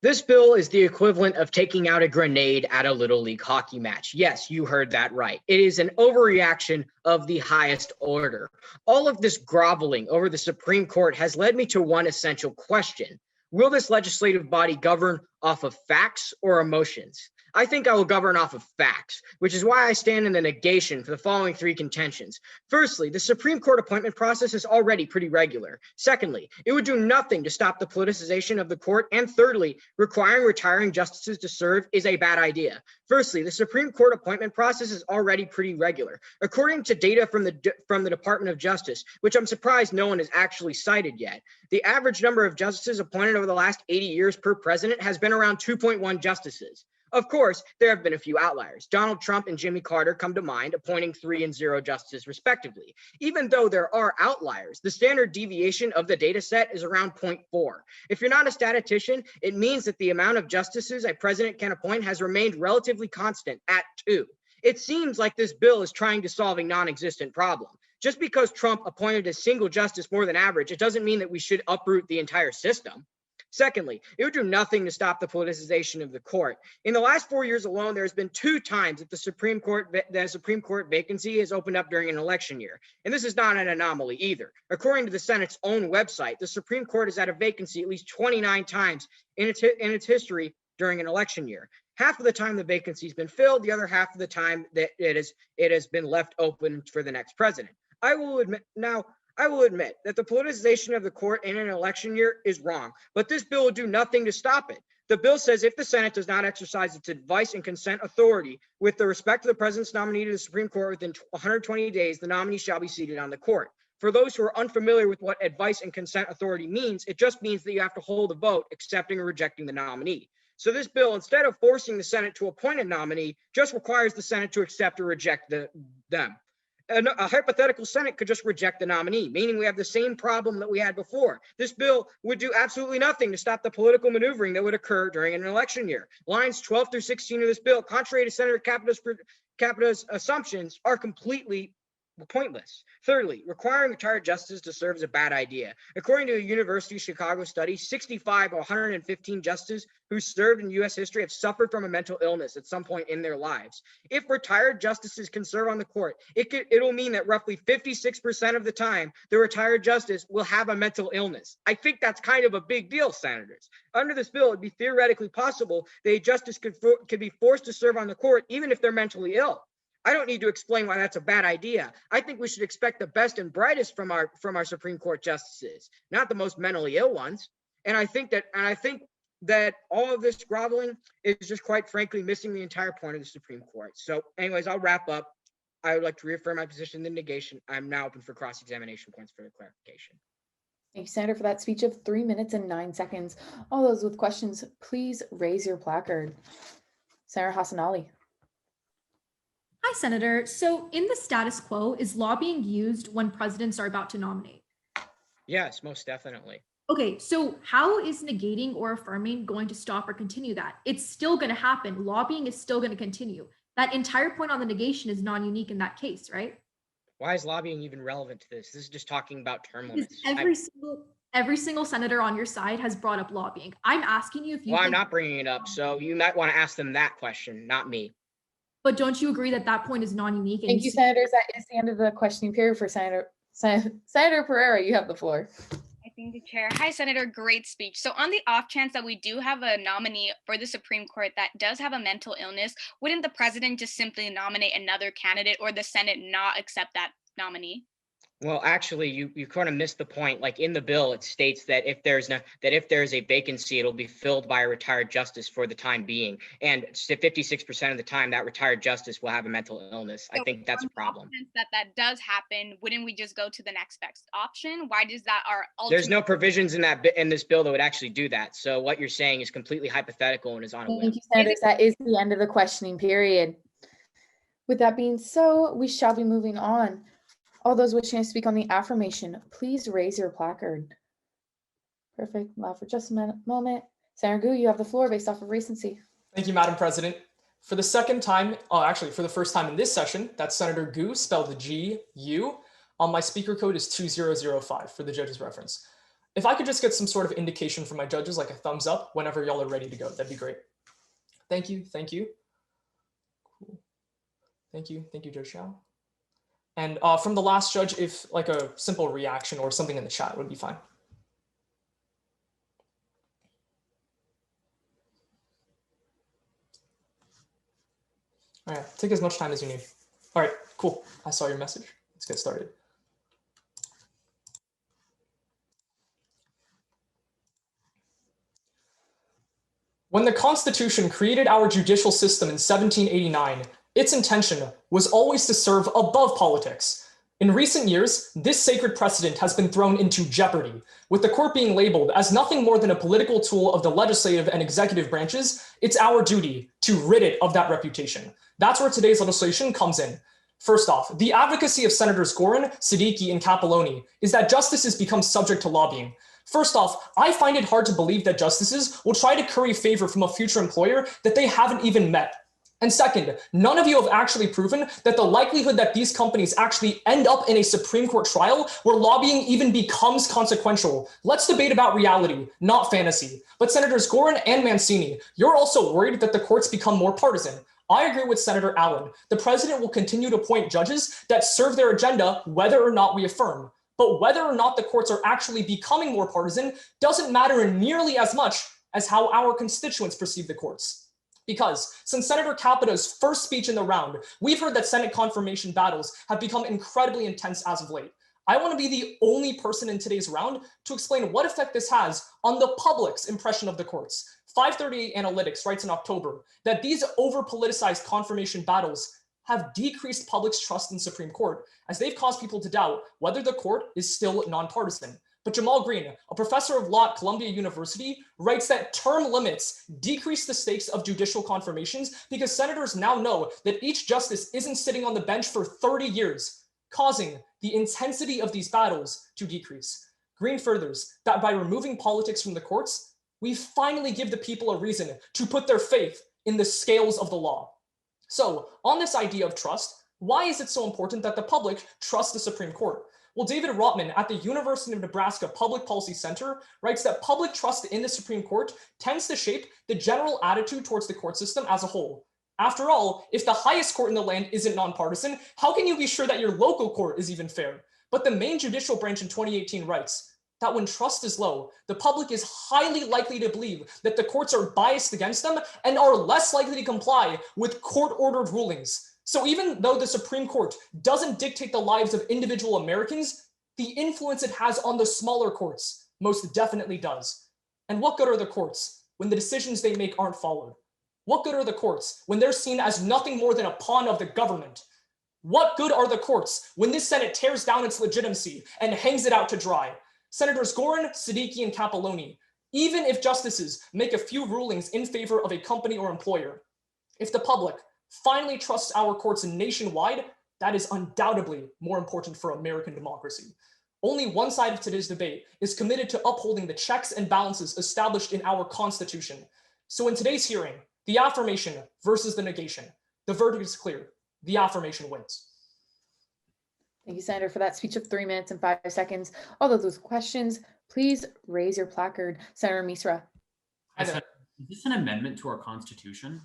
This bill is the equivalent of taking out a grenade at a Little League hockey match. Yes, you heard that right. It is an overreaction of the highest order. All of this groveling over the Supreme Court has led me to one essential question. Will this legislative body govern off of facts or emotions? I think I will govern off of facts, which is why I stand in the negation for the following 3 contentions. Firstly, the Supreme Court appointment process is already pretty regular. Secondly, it would do nothing to stop the politicization of the court. And thirdly, requiring retiring justices to serve is a bad idea. Firstly, the Supreme Court appointment process is already pretty regular. According to data from the Department of Justice, which I'm surprised no one has actually cited yet, the average number of justices appointed over the last 80 years per president has been around 2.1 justices. Of course, there have been a few outliers. Donald Trump and Jimmy Carter come to mind, appointing 3 and 0 justices respectively. Even though there are outliers, the standard deviation of the data set is around 0.4. If you're not a statistician, it means that the amount of justices a president can appoint has remained relatively constant at 2. It seems like this bill is trying to solve a non-existent problem. Just because Trump appointed a single justice more than average, it doesn't mean that we should uproot the entire system. Secondly, it would do nothing to stop the politicization of the court. In the last 4 years alone, there has been 2 times that the Supreme Court vacancy has opened up during an election year. And this is not an anomaly either. According to the Senate's own website, the Supreme Court has had a vacancy at least 29 times in its history during an election year. Half of the time the vacancy's been filled, the other half of the time that it has been left open for the next president. I will admit that the politicization of the court in an election year is wrong, but this bill will do nothing to stop it. The bill says if the Senate does not exercise its advice and consent authority with the respect to the president's nominee to the Supreme Court within 120 days, the nominee shall be seated on the court. For those who are unfamiliar with what advice and consent authority means, it just means that you have to hold a vote accepting or rejecting the nominee. So this bill, instead of forcing the Senate to appoint a nominee, just requires the Senate to accept or reject them. A hypothetical Senate could just reject the nominee, meaning we have the same problem that we had before. This bill would do absolutely nothing to stop the political maneuvering that would occur during an election year. Lines 12 through 16 of this bill, contrary to Senator Capito's assumptions, are completely pointless. Thirdly, requiring retired justices to serve is a bad idea. According to a University of Chicago study, 65 of 115 justices who served in U.S. history have suffered from a mental illness at some point in their lives. If retired justices can serve on the court, it'll mean that roughly 56% of the time, the retired justice will have a mental illness. I think that's kind of a big deal, senators. Under this bill, it'd be theoretically possible that a justice could be forced to serve on the court even if they're mentally ill. I don't need to explain why that's a bad idea. I think we should expect the best and brightest from our Supreme Court justices, not the most mentally ill ones. And I think that all of this groveling is just quite frankly missing the entire point of the Supreme Court. So anyways, I'll wrap up. I would like to reaffirm my position in the negation. I'm now open for cross-examination points for the clarification. Thank you, Senator, for that speech of 3 minutes and 9 seconds. All those with questions, please raise your placard. Senator Hassan Ali. Hi, Senator. So in the status quo, is lobbying used when presidents are about to nominate? Yes, most definitely. Okay, so how is negating or affirming going to stop or continue that? It's still going to happen. Lobbying is still going to continue. That entire point on the negation is non-unique in that case, right? Why is lobbying even relevant to this? This is just talking about term limits. Every single senator on your side has brought up lobbying. I'm asking you if you. Well, I'm not bringing it up, so you might want to ask them that question, not me. But don't you agree that that point is non-unique? Thank you, senators. That is the end of the questioning period for Senator Pereira. You have the floor. Thank you, Chair. Hi, Senator. Great speech. So on the off chance that we do have a nominee for the Supreme Court that does have a mental illness, wouldn't the president just simply nominate another candidate or the Senate not accept that nominee? Well, actually, you kind of missed the point. Like in the bill, it states that if there's a vacancy, it'll be filled by a retired justice for the time being. And 56% of the time, that retired justice will have a mental illness. So I think that's a problem. That does happen. Wouldn't we just go to the next best option? Why does that There's no provisions in this bill that would actually do that. So what you're saying is completely hypothetical and is on a whim. Thank you, senators. That is the end of the questioning period. With that being so, we shall be moving on. All those wishing to speak on the affirmation, please raise your placard. Perfect. Allow for just a moment. Senator Gu, you have the floor based off of recency. Thank you, Madam President. For the second time, actually for the first time in this session, that's Senator Gu, spelled G-U. My speaker code is 2005 for the judge's reference. If I could just get some sort of indication from my judges, like a thumbs up, whenever y'all are ready to go, that'd be great. Thank you. Thank you. Cool. Thank you. Thank you, Judge Xiao. And from the last judge, if like a simple reaction or something in the chat would be fine. All right, take as much time as you need. All right, cool. I saw your message. Let's get started. When the Constitution created our judicial system in 1789, its intention was always to serve above politics. In recent years, this sacred precedent has been thrown into jeopardy, with the court being labeled as nothing more than a political tool of the legislative and executive branches. It's our duty to rid it of that reputation. That's where today's legislation comes in. First off, the advocacy of Senators Gorin, Siddiqui, and Capelloni is that justices become subject to lobbying. First off, I find it hard to believe that justices will try to curry favor from a future employer that they haven't even met. And second, none of you have actually proven that the likelihood that these companies actually end up in a Supreme Court trial where lobbying even becomes consequential. Let's debate about reality, not fantasy. But Senators Gorin and Mancini, you're also worried that the courts become more partisan. I agree with Senator Allen. The president will continue to appoint judges that serve their agenda whether or not we affirm. But whether or not the courts are actually becoming more partisan doesn't matter nearly as much as how our constituents perceive the courts. Because since Senator Capito's first speech in the round, we've heard that Senate confirmation battles have become incredibly intense as of late. I want to be the only person in today's round to explain what effect this has on the public's impression of the courts. 538 Analytics writes in October that these over-politicized confirmation battles have decreased public's trust in the Supreme Court, as they've caused people to doubt whether the court is still nonpartisan. But Jamal Green, a professor of law at Columbia University, writes that term limits decrease the stakes of judicial confirmations because senators now know that each justice isn't sitting on the bench for 30 years, causing the intensity of these battles to decrease. Green furthers that by removing politics from the courts, we finally give the people a reason to put their faith in the scales of the law. So, on this idea of trust, why is it so important that the public trust the Supreme Court? Well, David Rotman at the University of Nebraska Public Policy Center writes that public trust in the Supreme Court tends to shape the general attitude towards the court system as a whole. After all, if the highest court in the land isn't nonpartisan, how can you be sure that your local court is even fair? But the main judicial branch in 2018 writes that when trust is low, the public is highly likely to believe that the courts are biased against them and are less likely to comply with court-ordered rulings. So even though the Supreme Court doesn't dictate the lives of individual Americans, the influence it has on the smaller courts most definitely does. And what good are the courts when the decisions they make aren't followed? What good are the courts when they're seen as nothing more than a pawn of the government? What good are the courts when this Senate tears down its legitimacy and hangs it out to dry? Senators Gorin, Siddiqui, and Capelloni, even if justices make a few rulings in favor of a company or employer, if the public finally trusts our courts nationwide, that is undoubtedly more important for American democracy. Only one side of today's debate is committed to upholding the checks and balances established in our Constitution. So in today's hearing, the affirmation versus the negation, the verdict is clear. The affirmation wins. Thank you, Senator, for that speech of 3 minutes and 5 seconds. All of those questions, please raise your placard. Senator Misra. Is this an amendment to our Constitution?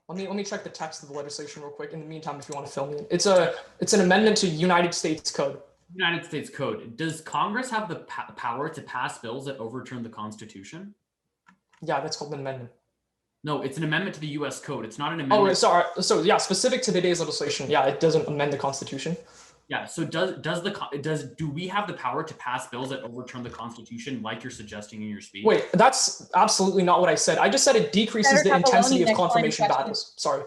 Let me check the text of the legislation real quick. In the meantime, if you want to fill me in, it's an amendment to United States Code. United States Code. Does Congress have the power to pass bills that overturn the Constitution? Yeah, that's called an amendment. No, it's an amendment to the U.S. Code. It's not an amendment. Oh, sorry. So yeah, specific to today's legislation, yeah, it doesn't amend the Constitution. Yeah. So do we have the power to pass bills that overturn the Constitution, like you're suggesting in your speech? Wait, that's absolutely not what I said. I just said it decreases the intensity of confirmation battles. Sorry.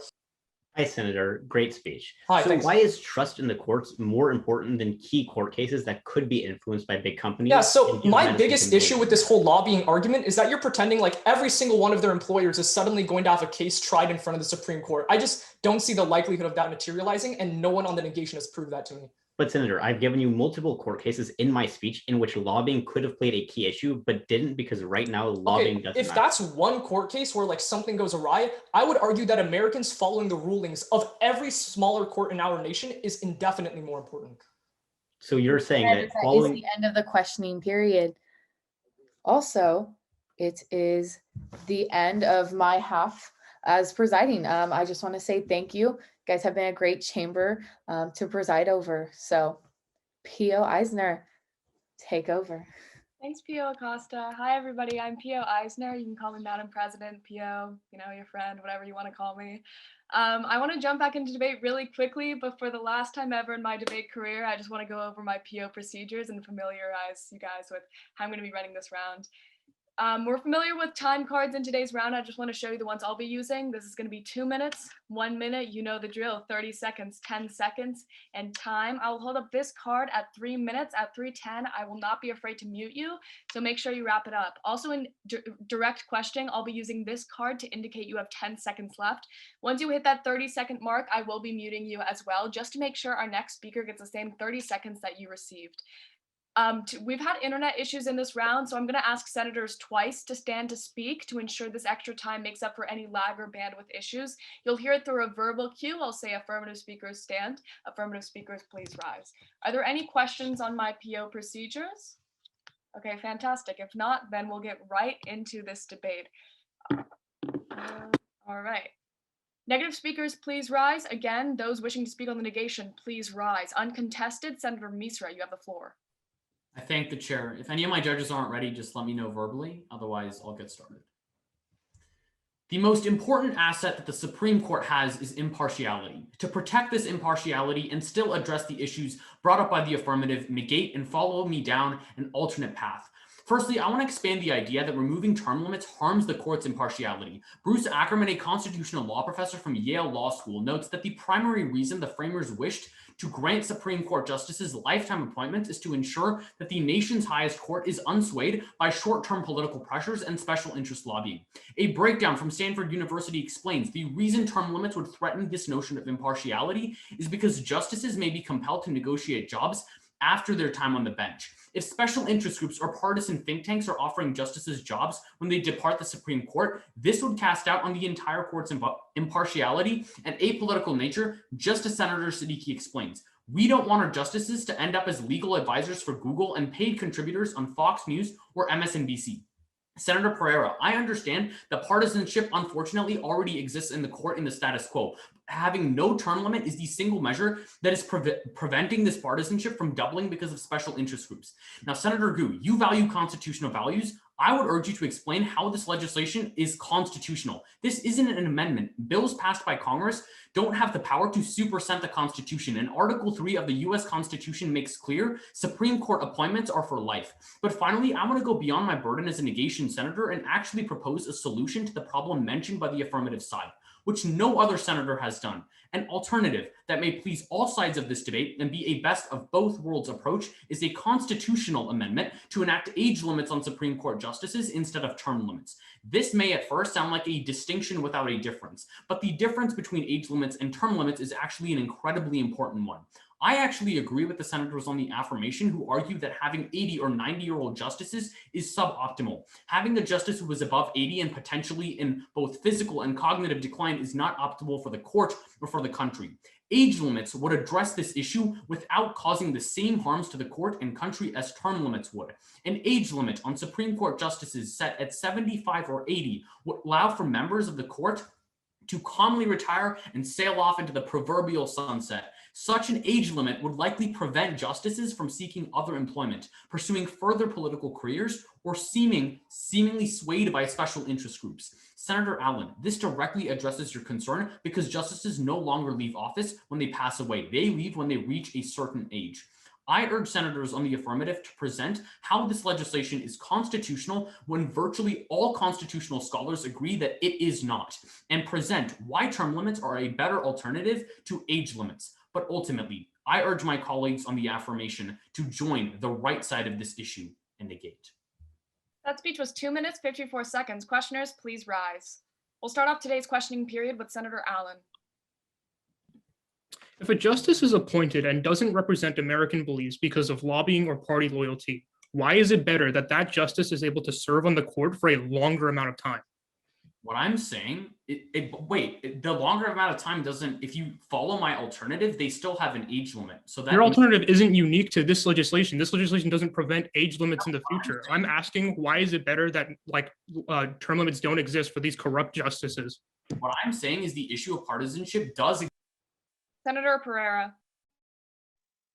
Hi, Senator. Great speech. Hi, so thanks. why is trust in the courts more important than key court cases that could be influenced by big companies? Yeah, so my biggest issue with this whole lobbying argument is that you're pretending like every single one of their employers is suddenly going to have a case tried in front of the Supreme Court. I just don't see the likelihood of that materializing, and no one on the negation has proved that to me. But Senator, I've given you multiple court cases in my speech in which lobbying could have played a key issue, but didn't, because right now lobbying doesn't if matter. that's one court case where like something goes awry, I would argue that Americans following the rulings of every smaller court in our nation is indefinitely more important. So you're saying And that that following is the end of the questioning period. Also, it is the end of my half as presiding. I just want to say thank you. You guys have been a great chamber to preside over. So P.O. Eisner, take over. Thanks, P.O. Acosta. Hi, everybody. I'm P.O. Eisner. You can call me Madam President, P.O., your friend, whatever you want to call me. I want to jump back into debate really quickly, but for the last time ever in my debate career, I just want to go over my PO procedures and familiarize you guys with how I'm going to be running this round. We're familiar with time cards in today's round. I just want to show you the ones I'll be using. This is going to be 2 minutes, 1 minute. You know the drill. 30 seconds, 10 seconds, and time. I will hold up this card at 3 minutes. At 3:10, I will not be afraid to mute you. So make sure you wrap it up. Also, in direct questioning, I'll be using this card to indicate you have 10 seconds left. Once you hit that 30-second mark, I will be muting you as well, just to make sure our next speaker gets the same 30 seconds that you received. We've had internet issues in this round, so I'm going to ask senators twice to stand to speak to ensure this extra time makes up for any lag or bandwidth issues. You'll hear it through a verbal cue. I'll say affirmative speakers stand, affirmative speakers please rise. Are there any questions on my PO procedures? Okay, fantastic. If not, then we'll get right into this debate. All right. Negative speakers, please rise. Again, those wishing to speak on the negation, please rise. Uncontested, Senator Misra, you have the floor. I thank the chair. If any of my judges aren't ready, just let me know verbally. Otherwise, I'll get started. The most important asset that the Supreme Court has is impartiality. To protect this impartiality and still address the issues brought up by the affirmative, negate and follow me down an alternate path. Firstly, I want to expand the idea that removing term limits harms the court's impartiality. Bruce Ackerman, a constitutional law professor from Yale Law School, notes that the primary reason the framers wished to grant Supreme Court justices lifetime appointments is to ensure that the nation's highest court is unswayed by short-term political pressures and special interest lobbying. A breakdown from Stanford University explains the reason term limits would threaten this notion of impartiality is because justices may be compelled to negotiate jobs after their time on the bench. If special interest groups or partisan think tanks are offering justices jobs when they depart the Supreme Court, this would cast doubt on the entire court's impartiality and apolitical nature, just as Senator Siddiqui explains. We don't want our justices to end up as legal advisors for Google and paid contributors on Fox News or MSNBC. Senator Pereira, I understand that partisanship unfortunately already exists in the court in the status quo. Having no term limit is the single measure that is preventing this partisanship from doubling because of special interest groups. Now, Senator Gu, you value constitutional values. I would urge you to explain how this legislation is constitutional. This isn't an amendment. Bills passed by Congress don't have the power to supersede the Constitution, and Article 3 of the U.S. Constitution makes clear Supreme Court appointments are for life. But finally, I want to go beyond my burden as a negation senator and actually propose a solution to the problem mentioned by the affirmative side, which no other senator has done. An alternative that may please all sides of this debate and be a best of both worlds approach is a constitutional amendment to enact age limits on Supreme Court justices instead of term limits. This may at first sound like a distinction without a difference, but the difference between age limits and term limits is actually an incredibly important one. I actually agree with the senators on the affirmation who argue that having 80 or 90-year-old justices is suboptimal. Having a justice who is above 80 and potentially in both physical and cognitive decline is not optimal for the court or for the country. Age limits would address this issue without causing the same harms to the court and country as term limits would. An age limit on Supreme Court justices set at 75 or 80 would allow for members of the court to calmly retire and sail off into the proverbial sunset. Such an age limit would likely prevent justices from seeking other employment, pursuing further political careers, or seemingly swayed by special interest groups. Senator Allen, this directly addresses your concern because justices no longer leave office when they pass away. They leave when they reach a certain age. I urge senators on the affirmative to present how this legislation is constitutional when virtually all constitutional scholars agree that it is not, and present why term limits are a better alternative to age limits. But ultimately, I urge my colleagues on the affirmation to join the right side of this issue and negate. That speech was 2 minutes, 54 seconds. Questioners, please rise. We'll start off today's questioning period with Senator Allen. If a justice is appointed and doesn't represent American beliefs because of lobbying or party loyalty, why is it better that that justice is able to serve on the court for a longer amount of time? What I'm saying, the longer amount of time doesn't, if you follow my alternative, they still have an age limit. So that your alternative isn't unique to this legislation. This legislation doesn't prevent age limits in the future. I'm asking, why is it better that term limits don't exist for these corrupt justices? What I'm saying is the issue of partisanship does exist. Senator Pereira.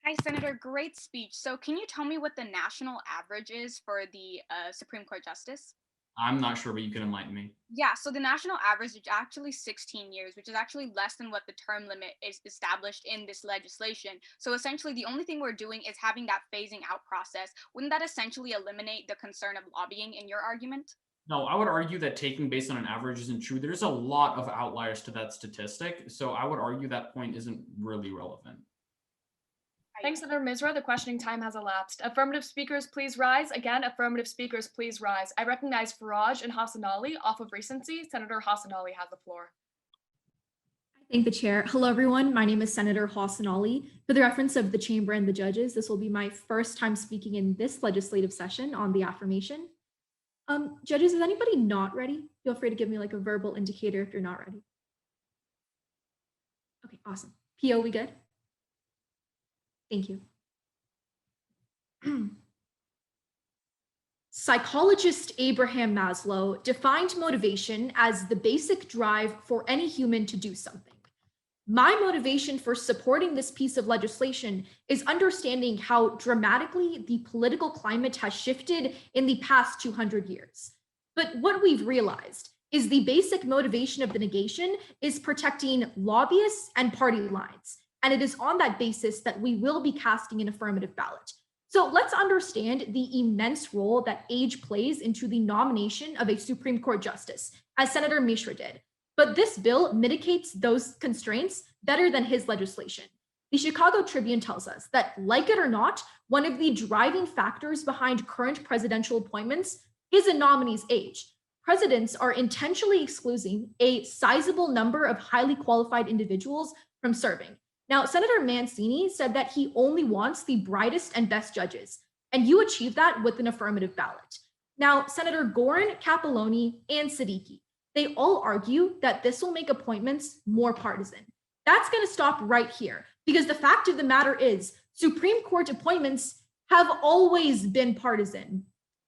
Hi, Senator. Great speech. So can you tell me what the national average is for the Supreme Court justice? I'm not sure, but you can enlighten me. Yeah, so the national average is actually 16 years, which is actually less than what the term limit is established in this legislation. So essentially, the only thing we're doing is having that phasing out process. Wouldn't that essentially eliminate the concern of lobbying in your argument? No, I would argue that taking based on an average isn't true. There's a lot of outliers to that statistic. So I would argue that point isn't really relevant. Thanks, Senator Misra. The questioning time has elapsed. Affirmative speakers, please rise. Again, affirmative speakers, please rise. I recognize Faraj and Hassan Ali off of recency. Senator Hassan Ali has the floor. Thank the chair. Hello, everyone. My name is Senator Hassan Ali. For the reference of the chamber and the judges, this will be my first time speaking in this legislative session on the affirmation. Judges, is anybody not ready? Feel free to give me like a verbal indicator if you're not ready. Okay, awesome. PO, we good? Thank you. Psychologist Abraham Maslow defined motivation as the basic drive for any human to do something. My motivation for supporting this piece of legislation is understanding how dramatically the political climate has shifted in the past 200 years. But what we've realized is the basic motivation of the negation is protecting lobbyists and party lines. And it is on that basis that we will be casting an affirmative ballot. So let's understand the immense role that age plays into the nomination of a Supreme Court justice, as Senator Mishra did. But this bill mitigates those constraints better than his legislation. The Chicago Tribune tells us that, like it or not, one of the driving factors behind current presidential appointments is a nominee's age. Presidents are intentionally excluding a sizable number of highly qualified individuals from serving. Now, Senator Mancini said that he only wants the brightest and best judges, and you achieve that with an affirmative ballot. Now, Senator Gorin, Capilloni, and Siddiqui, they all argue that this will make appointments more partisan. That's going to stop right here, because the fact of the matter is Supreme Court appointments have always been partisan.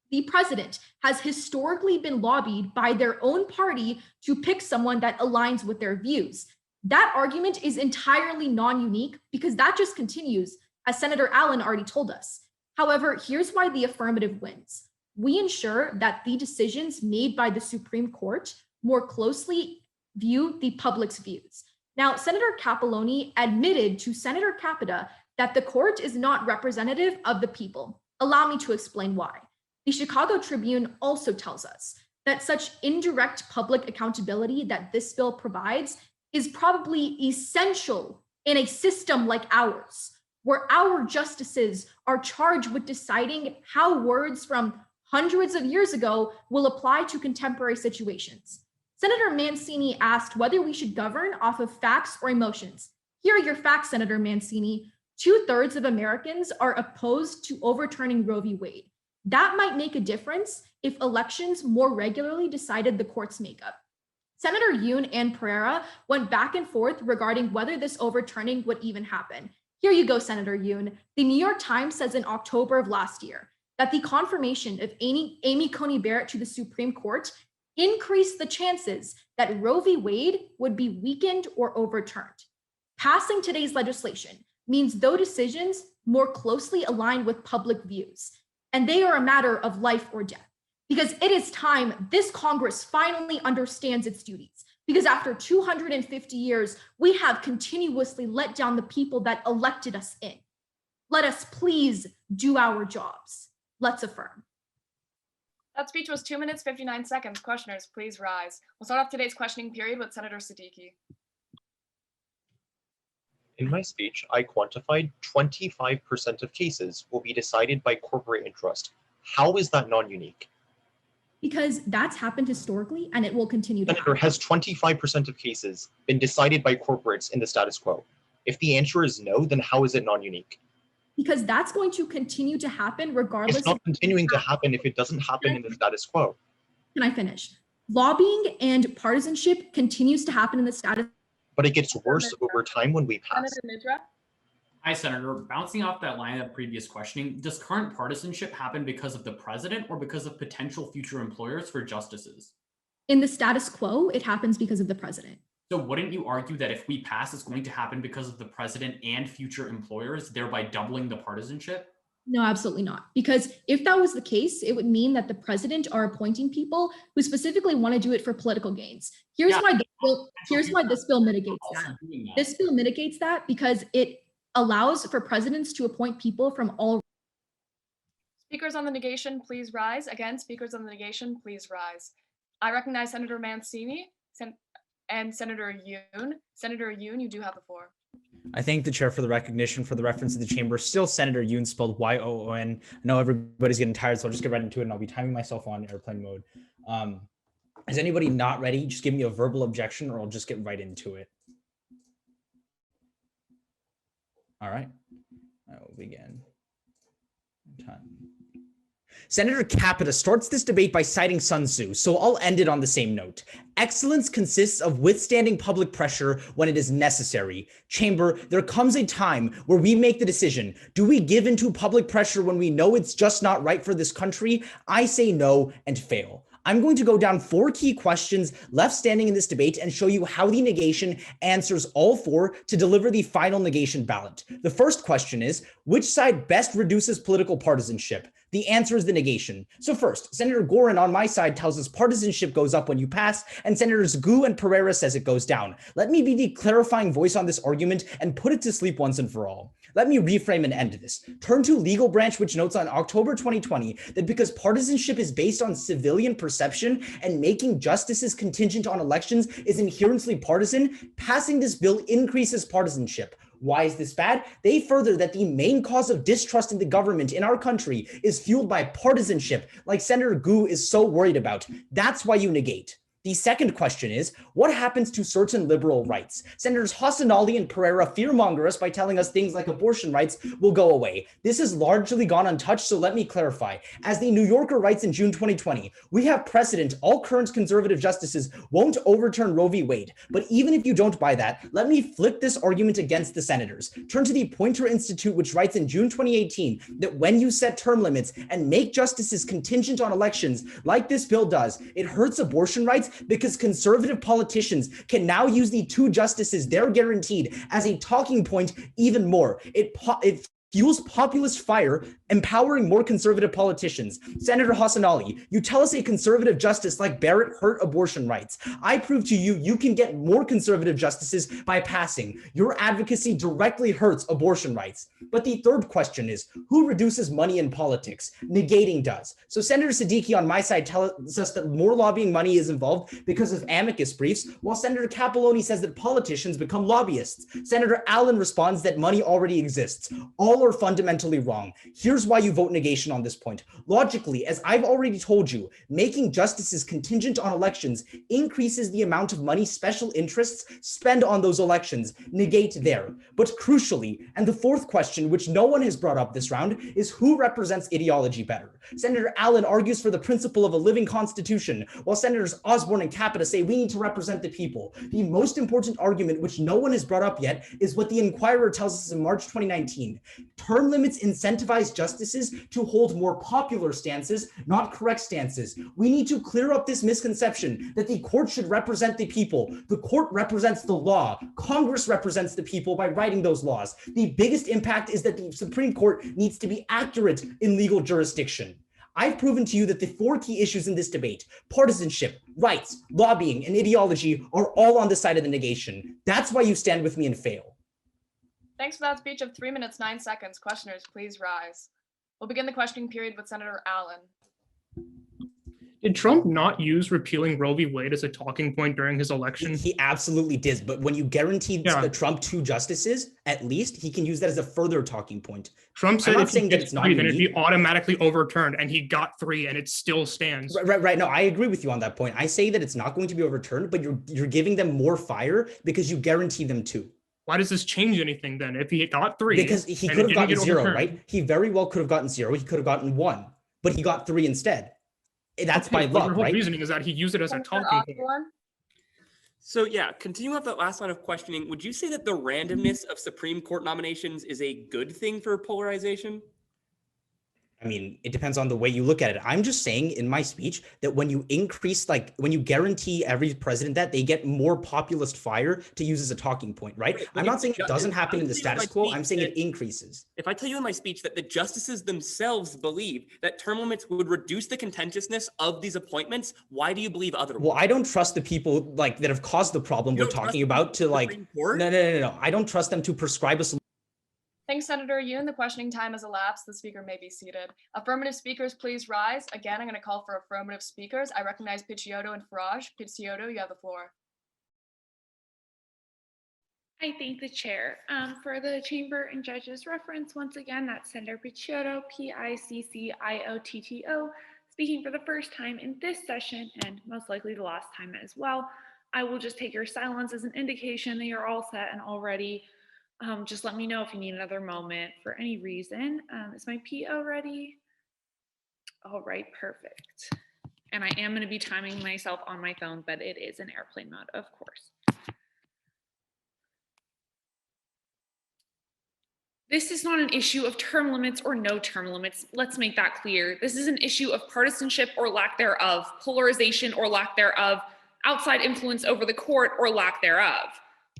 The president has historically been lobbied by their own party to pick someone that aligns with their views. That argument is entirely non-unique because that just continues, as Senator Allen already told us. However, here's why the affirmative wins. We ensure that the decisions made by the Supreme Court more closely view the public's views. Now, Senator Capilloni admitted to Senator Capita that the court is not representative of the people. Allow me to explain why. The Chicago Tribune also tells us that such indirect public accountability that this bill provides is probably essential in a system like ours, where our justices are charged with deciding how words from hundreds of years ago will apply to contemporary situations. Senator Mancini asked whether we should govern off of facts or emotions. Here are your facts, Senator Mancini. 2/3 of Americans are opposed to overturning Roe v. Wade. That might make a difference if elections more regularly decided the court's makeup. Senator Yoon and Pereira went back and forth regarding whether this overturning would even happen. Here you go, Senator Yoon. The New York Times says in October of last year that the confirmation of Amy Coney Barrett to the Supreme Court increased the chances that Roe v. Wade would be weakened or overturned. Passing today's legislation means those decisions more closely align with public views, and they are a matter of life or death. Because it is time this Congress finally understands its duties. Because after 250 years, we have continuously let down the people that elected us in. Let us please do our jobs. Let's affirm. That speech was 2 minutes, 59 seconds. Questioners, please rise. We'll start off today's questioning period with Senator Siddiqui. In my speech, I quantified 25% of cases will be decided by corporate interest. How is that non-unique? Because that's happened historically and it will continue to Senator, happen. has 25% of cases been decided by corporates in the status quo? If the answer is no, then how is it non-unique? Because that's going to continue to happen regardless. It's not continuing to happen if it doesn't happen in the status quo. Can I finish? Lobbying and partisanship continues to happen in the status. But it gets worse over time when we pass. Senator Misra? Hi, Senator. Bouncing off that line of previous questioning, does current partisanship happen because of the president or because of potential future employers for justices? In the status quo, it happens because of the president. So wouldn't you argue that if we pass, it's going to happen because of the president and future employers, thereby doubling the partisanship? No, absolutely not. Because if that was the case, it would mean that the president are appointing people who specifically want to do it for political gains. Here's why this bill mitigates that. This bill mitigates that because it allows for presidents to appoint people from all. Speakers on the negation, please rise. Again, speakers on the negation, please rise. I recognize Senator Mancini and Senator Yoon. Senator Yoon, you do have the floor. I thank the chair for the recognition for the reference to the chamber. Still Senator Yoon, spelled Y-O-O-N. I know everybody's getting tired, so I'll just get right into it and I'll be timing myself on airplane mode. Is anybody not ready? Just give me a verbal objection or I'll just get right into it. All right, I will begin. Time. Senator Capita starts this debate by citing Sun Tzu, so I'll end it on the same note. Excellence consists of withstanding public pressure when it is necessary. Chamber, there comes a time where we make the decision. Do we give into public pressure when we know it's just not right for this country? I say no and fail. I'm going to go down 4 key questions left standing in this debate and show you how the negation answers all 4 to deliver the final negation ballot. The first question is, which side best reduces political partisanship? The answer is the negation. So first, Senator Gorin on my side tells us partisanship goes up when you pass, and Senators Gu and Pereira says it goes down. Let me be the clarifying voice on this argument and put it to sleep once and for all. Let me reframe and end this. Turn to Legal Branch, which notes on October 2020 that because partisanship is based on civilian perception and making justices contingent on elections is inherently partisan, passing this bill increases partisanship. Why is this bad? They further that the main cause of distrust in the government in our country is fueled by partisanship, like Senator Gu is so worried about. That's why you negate. The second question is, what happens to certain liberal rights? Senators Hassanali and Pereira fearmonger us by telling us things like abortion rights will go away. This has largely gone untouched, so let me clarify. As the New Yorker writes in June 2020, we have precedent. All current conservative justices won't overturn Roe v. Wade. But even if you don't buy that, let me flip this argument against the senators. Turn to the Poynter Institute, which writes in June 2018 that when you set term limits and make justices contingent on elections, like this bill does, it hurts abortion rights because conservative politicians can now use the 2 justices they're guaranteed as a talking point even more. It fuels populist fire, empowering more conservative politicians. Senator Hassanali, you tell us a conservative justice like Barrett hurt abortion rights. I prove to you, you can get more conservative justices by passing. Your advocacy directly hurts abortion rights. But the third question is, who reduces money in politics? Negating does. So Senator Siddiqui on my side tells us that more lobbying money is involved because of amicus briefs, while Senator Capelloni says that politicians become lobbyists. Senator Allen responds that money already exists. All are fundamentally wrong. Here's why you vote negation on this point. Logically, as I've already told you, making justices contingent on elections increases the amount of money special interests spend on those elections. Negate there. But crucially, and the fourth question, which no one has brought up this round, is who represents ideology better? Senator Allen argues for the principle of a living constitution, while Senators Osborne and Capita say we need to represent the people. The most important argument, which no one has brought up yet, is what the Inquirer tells us in March 2019. Term limits incentivize justices to hold more popular stances, not correct stances. We need to clear up this misconception that the court should represent the people. The court represents the law. Congress represents the people by writing those laws. The biggest impact is that the Supreme Court needs to be accurate in legal jurisdiction. I've proven to you that the 4 key issues in this debate, partisanship, rights, lobbying, and ideology, are all on the side of the negation. That's why you stand with me and fail. Thanks for that speech of 3 minutes, 9 seconds. Questioners, please rise. We'll begin the questioning period with Senator Allen. Did Trump not use repealing Roe v. Wade as a talking point during his election? He absolutely did. But when you guarantee Trump 2 justices, at least he can use that as a further talking point. Trump said if he gets 3, then it'd be automatically overturned, and he got 3, and it still stands. Right. No, I agree with you on that point. I say that it's not going to be overturned, but you're giving them more fire because you guarantee them 2. Why does this change anything then? If he got 3, because he could have gotten 0, right? He very well could have gotten 0. He could have gotten 1, but he got 3 instead. That's by luck, your whole right? reasoning is that he used it as a talking point. So yeah, continuing off that last line of questioning, would you say that the randomness of Supreme Court nominations is a good thing for polarization? I mean, it depends on the way you look at it. I'm just saying in my speech that when you increase, like when you guarantee every president that, they get more populist fire to use as a talking point, right? Right, I'm not saying it doesn't happen in the status quo. I'm saying it increases. If I tell you in my speech that the justices themselves believe that term limits would reduce the contentiousness of these appointments, why do you believe otherwise? Well, I don't trust the people like that have caused the problem we're talking about to like, no. I don't trust them to prescribe a solution. Thanks, Senator Yoon. The questioning time has elapsed. The speaker may be seated. Affirmative speakers, please rise. Again, I'm going to call for affirmative speakers. I recognize Picciotto and Farage. Picciotto, you have the floor. I thank the chair. For the chamber and judges reference, once again, that's Senator Picciotto, Picciotto, speaking for the first time in this session and most likely the last time as well. I will just take your silence as an indication that you're all set and all ready. Just let me know if you need another moment for any reason. Is my PO ready? All right, perfect. And I am going to be timing myself on my phone, but it is in airplane mode, of course. This is not an issue of term limits or no term limits. Let's make that clear. This is an issue of partisanship or lack thereof, polarization or lack thereof, outside influence over the court or lack thereof.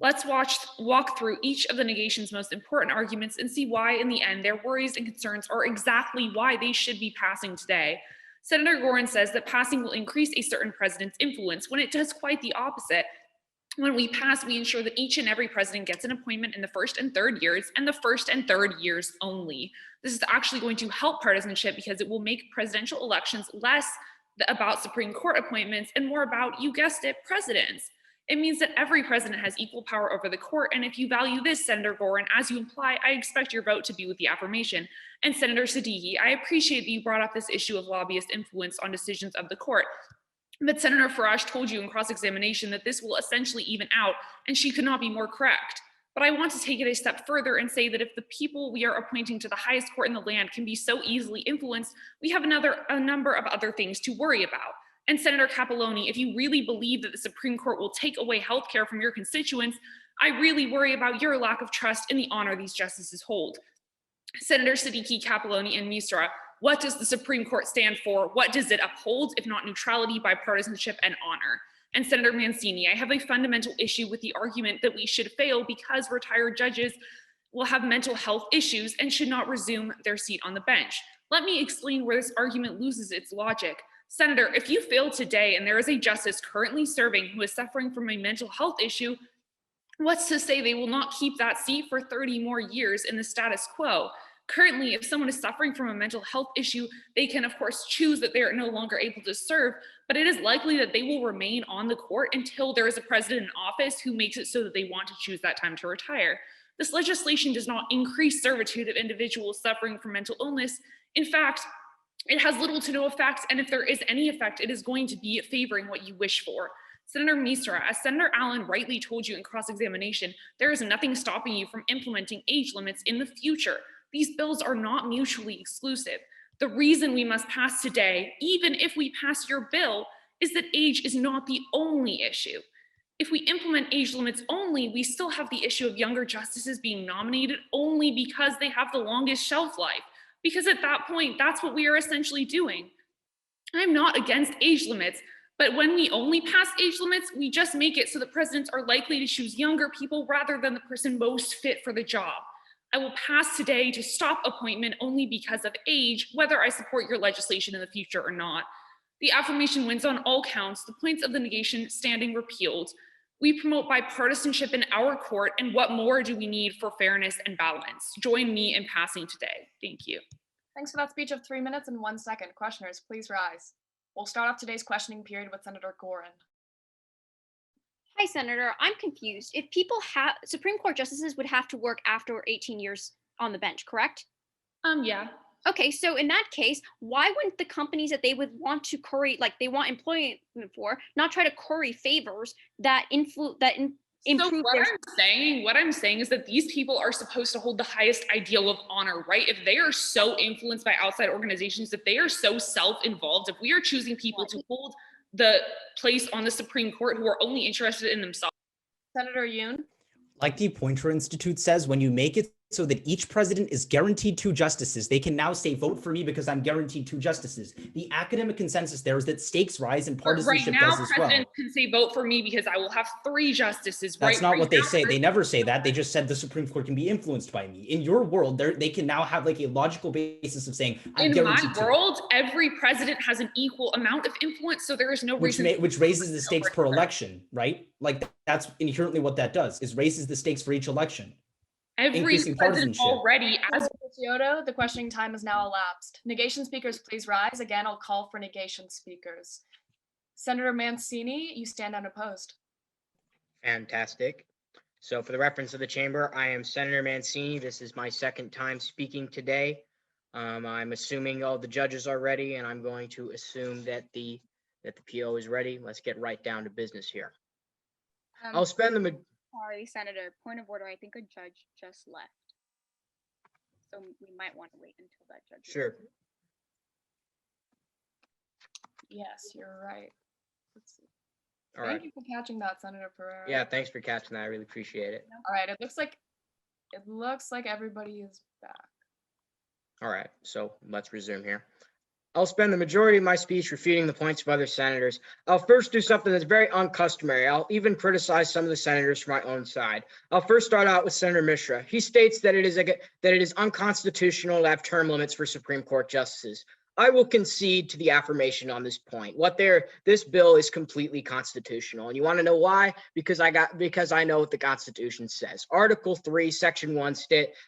Let's walk through each of the negation's most important arguments and see why, in the end, their worries and concerns are exactly why they should be passing today. Senator Gorin says that passing will increase a certain president's influence when it does quite the opposite. When we pass, we ensure that each and every president gets an appointment in the first and third years, and the first and third years only. This is actually going to help partisanship because it will make presidential elections less about Supreme Court appointments and more about, you guessed it, presidents. It means that every president has equal power over the court, and if you value this, Senator Gorin, as you imply, I expect your vote to be with the affirmation. And Senator Siddiqui, I appreciate that you brought up this issue of lobbyist influence on decisions of the court. But Senator Farage told you in cross-examination that this will essentially even out, and she could not be more correct. But I want to take it a step further and say that if the people we are appointing to the highest court in the land can be so easily influenced, we have a number of other things to worry about. And Senator Capiloni, if you really believe that the Supreme Court will take away healthcare from your constituents, I really worry about your lack of trust in the honor these justices hold. Senator Siddiqui, Capiloni, and Misra, what does the Supreme Court stand for? What does it uphold, if not neutrality, bipartisanship, and honor? And Senator Mancini, I have a fundamental issue with the argument that we should fail because retired judges will have mental health issues and should not resume their seat on the bench. Let me explain where this argument loses its logic. Senator, if you fail today and there is a justice currently serving who is suffering from a mental health issue, what's to say they will not keep that seat for 30 more years in the status quo? Currently, if someone is suffering from a mental health issue, they can of course choose that they are no longer able to serve, but it is likely that they will remain on the court until there is a president in office who makes it so that they want to choose that time to retire. This legislation does not increase servitude of individuals suffering from mental illness. In fact, it has little to no effect, and if there is any effect, it is going to be favoring what you wish for. Senator Misra, as Senator Allen rightly told you in cross-examination, there is nothing stopping you from implementing age limits in the future. These bills are not mutually exclusive. The reason we must pass today, even if we pass your bill, is that age is not the only issue. If we implement age limits only, we still have the issue of younger justices being nominated only because they have the longest shelf life. Because at that point, that's what we are essentially doing. I'm not against age limits, but when we only pass age limits, we just make it so that presidents are likely to choose younger people rather than the person most fit for the job. I will pass today to stop appointment only because of age, whether I support your legislation in the future or not. The affirmation wins on all counts, the points of the negation standing repealed. We promote bipartisanship in our court, and what more do we need for fairness and balance? Join me in passing today. Thank you. Thanks for that speech of 3 minutes and 1 second. Questioners, please rise. We'll start off today's questioning period with Senator Gorin. Hi, Senator. I'm confused. If people have Supreme Court justices would have to work after 18 years on the bench, correct? Yeah. Okay, so in that case, why wouldn't the companies that they would want to curry, like they want employment for, not try to curry favors that improve so what I'm saying is that these people are supposed to hold the highest ideal of honor, right? If they are so influenced by outside organizations, if they are so self-involved, if we are choosing people to hold the place on the Supreme Court who are only interested in themselves. Senator Yoon. Like the Poynter Institute says, when you make it so that each president is guaranteed 2 justices. They can now say, vote for me because I'm guaranteed 2 justices. The academic consensus there is that stakes rise and But partisanship right now, does as well. presidents can say, vote for me because I will have 3 justices. That's not right what they now, say. They never say that. They just said the Supreme Court can be influenced by me. In your world, they can now have like a logical basis of saying, I'm in guaranteed my to. world, every president has an equal amount of influence, so there is no reason. Which raises the stakes per election, right? Like that's inherently what that does, is raises the stakes for each election. Every Increasing president partisanship. already, as Kyoto, the questioning time has now elapsed. Negation speakers, please rise. Again, I'll call for negation speakers. Senator Mancini, you stand unopposed. Fantastic. So for the reference of the chamber, I am Senator Mancini. This is my second time speaking today. I'm assuming all the judges are ready, and I'm going to assume that the PO is ready. Let's get right down to business here. I'll spend the Sorry, Senator. Point of order. I think a judge just left. So we might want to wait until that judge. Sure. Yes, you're right. Let's see. All Thank right. you for catching that, Senator Pereira. Yeah, thanks for catching that. I really appreciate it. All right, it looks like everybody is back. All right, so let's resume here. I'll spend the majority of my speech refuting the points of other senators. I'll first do something that's very uncustomary. I'll even criticize some of the senators from my own side. I'll first start out with Senator Mishra. He states that it is unconstitutional to have term limits for Supreme Court justices. I will concede to the affirmation on this point. This bill is completely constitutional. And you want to know why? Because I know what the Constitution says. Article 3, Section 1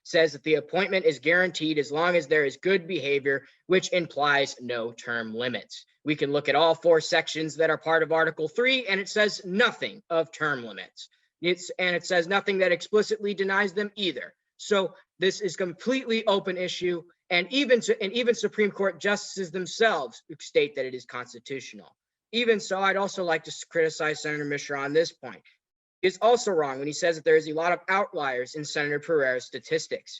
says that the appointment is guaranteed as long as there is good behavior, which implies no term limits. We can look at all 4 sections that are part of Article 3, and it says nothing of term limits. It says nothing that explicitly denies them either. So this is completely open issue. And even Supreme Court justices themselves state that it is constitutional. Even so, I'd also like to criticize Senator Mishra on this point. He is also wrong when he says that there is a lot of outliers in Senator Pereira's statistics.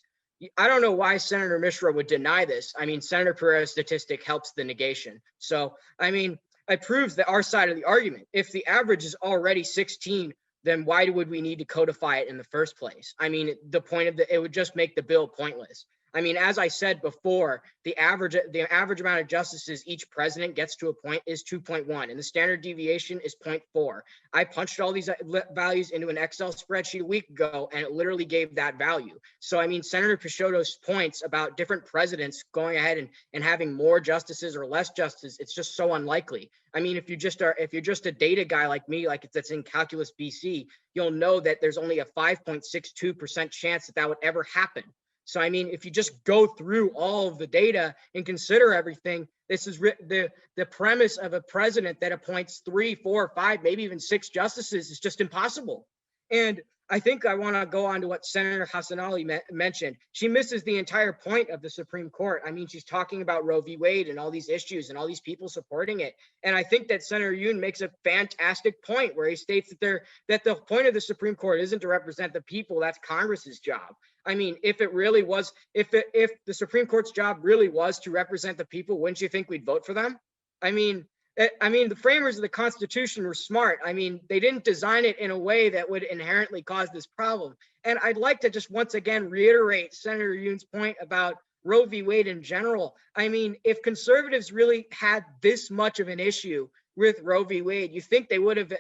I don't know why Senator Mishra would deny this. I mean, Senator Pereira's statistic helps the negation. So, I mean, it proves that our side of the argument. If the average is already 16, then why would we need to codify it in the first place? I mean, the point of it would just make the bill pointless. I mean, as I said before, the average amount of justices each president gets to appoint is 2.1, and the standard deviation is 0.4. I punched all these values into an Excel spreadsheet a week ago, and it literally gave that value. So, I mean, Senator Picciotto's points about different presidents going ahead and having more justices or less justices, it's just so unlikely. I mean, if you're just a data guy like me, that's in Calculus BC, you'll know that there's only a 5.62% chance that would ever happen. So, I mean, if you just go through all of the data and consider everything, this is the premise of a president that appoints 3, 4, 5, maybe even 6 justices is just impossible. And I think I want to go on to what Senator Hassanali mentioned. She misses the entire point of the Supreme Court. I mean, she's talking about Roe v. Wade and all these issues and all these people supporting it. And I think that Senator Yoon makes a fantastic point where he states that the point of the Supreme Court isn't to represent the people. That's Congress's job. I mean, if the Supreme Court's job really was to represent the people, wouldn't you think we'd vote for them? I mean, the framers of the Constitution were smart. I mean, they didn't design it in a way that would inherently cause this problem. And I'd like to just once again reiterate Senator Yoon's point about Roe v. Wade in general. I mean, if conservatives really had this much of an issue with Roe v. Wade, you think they would have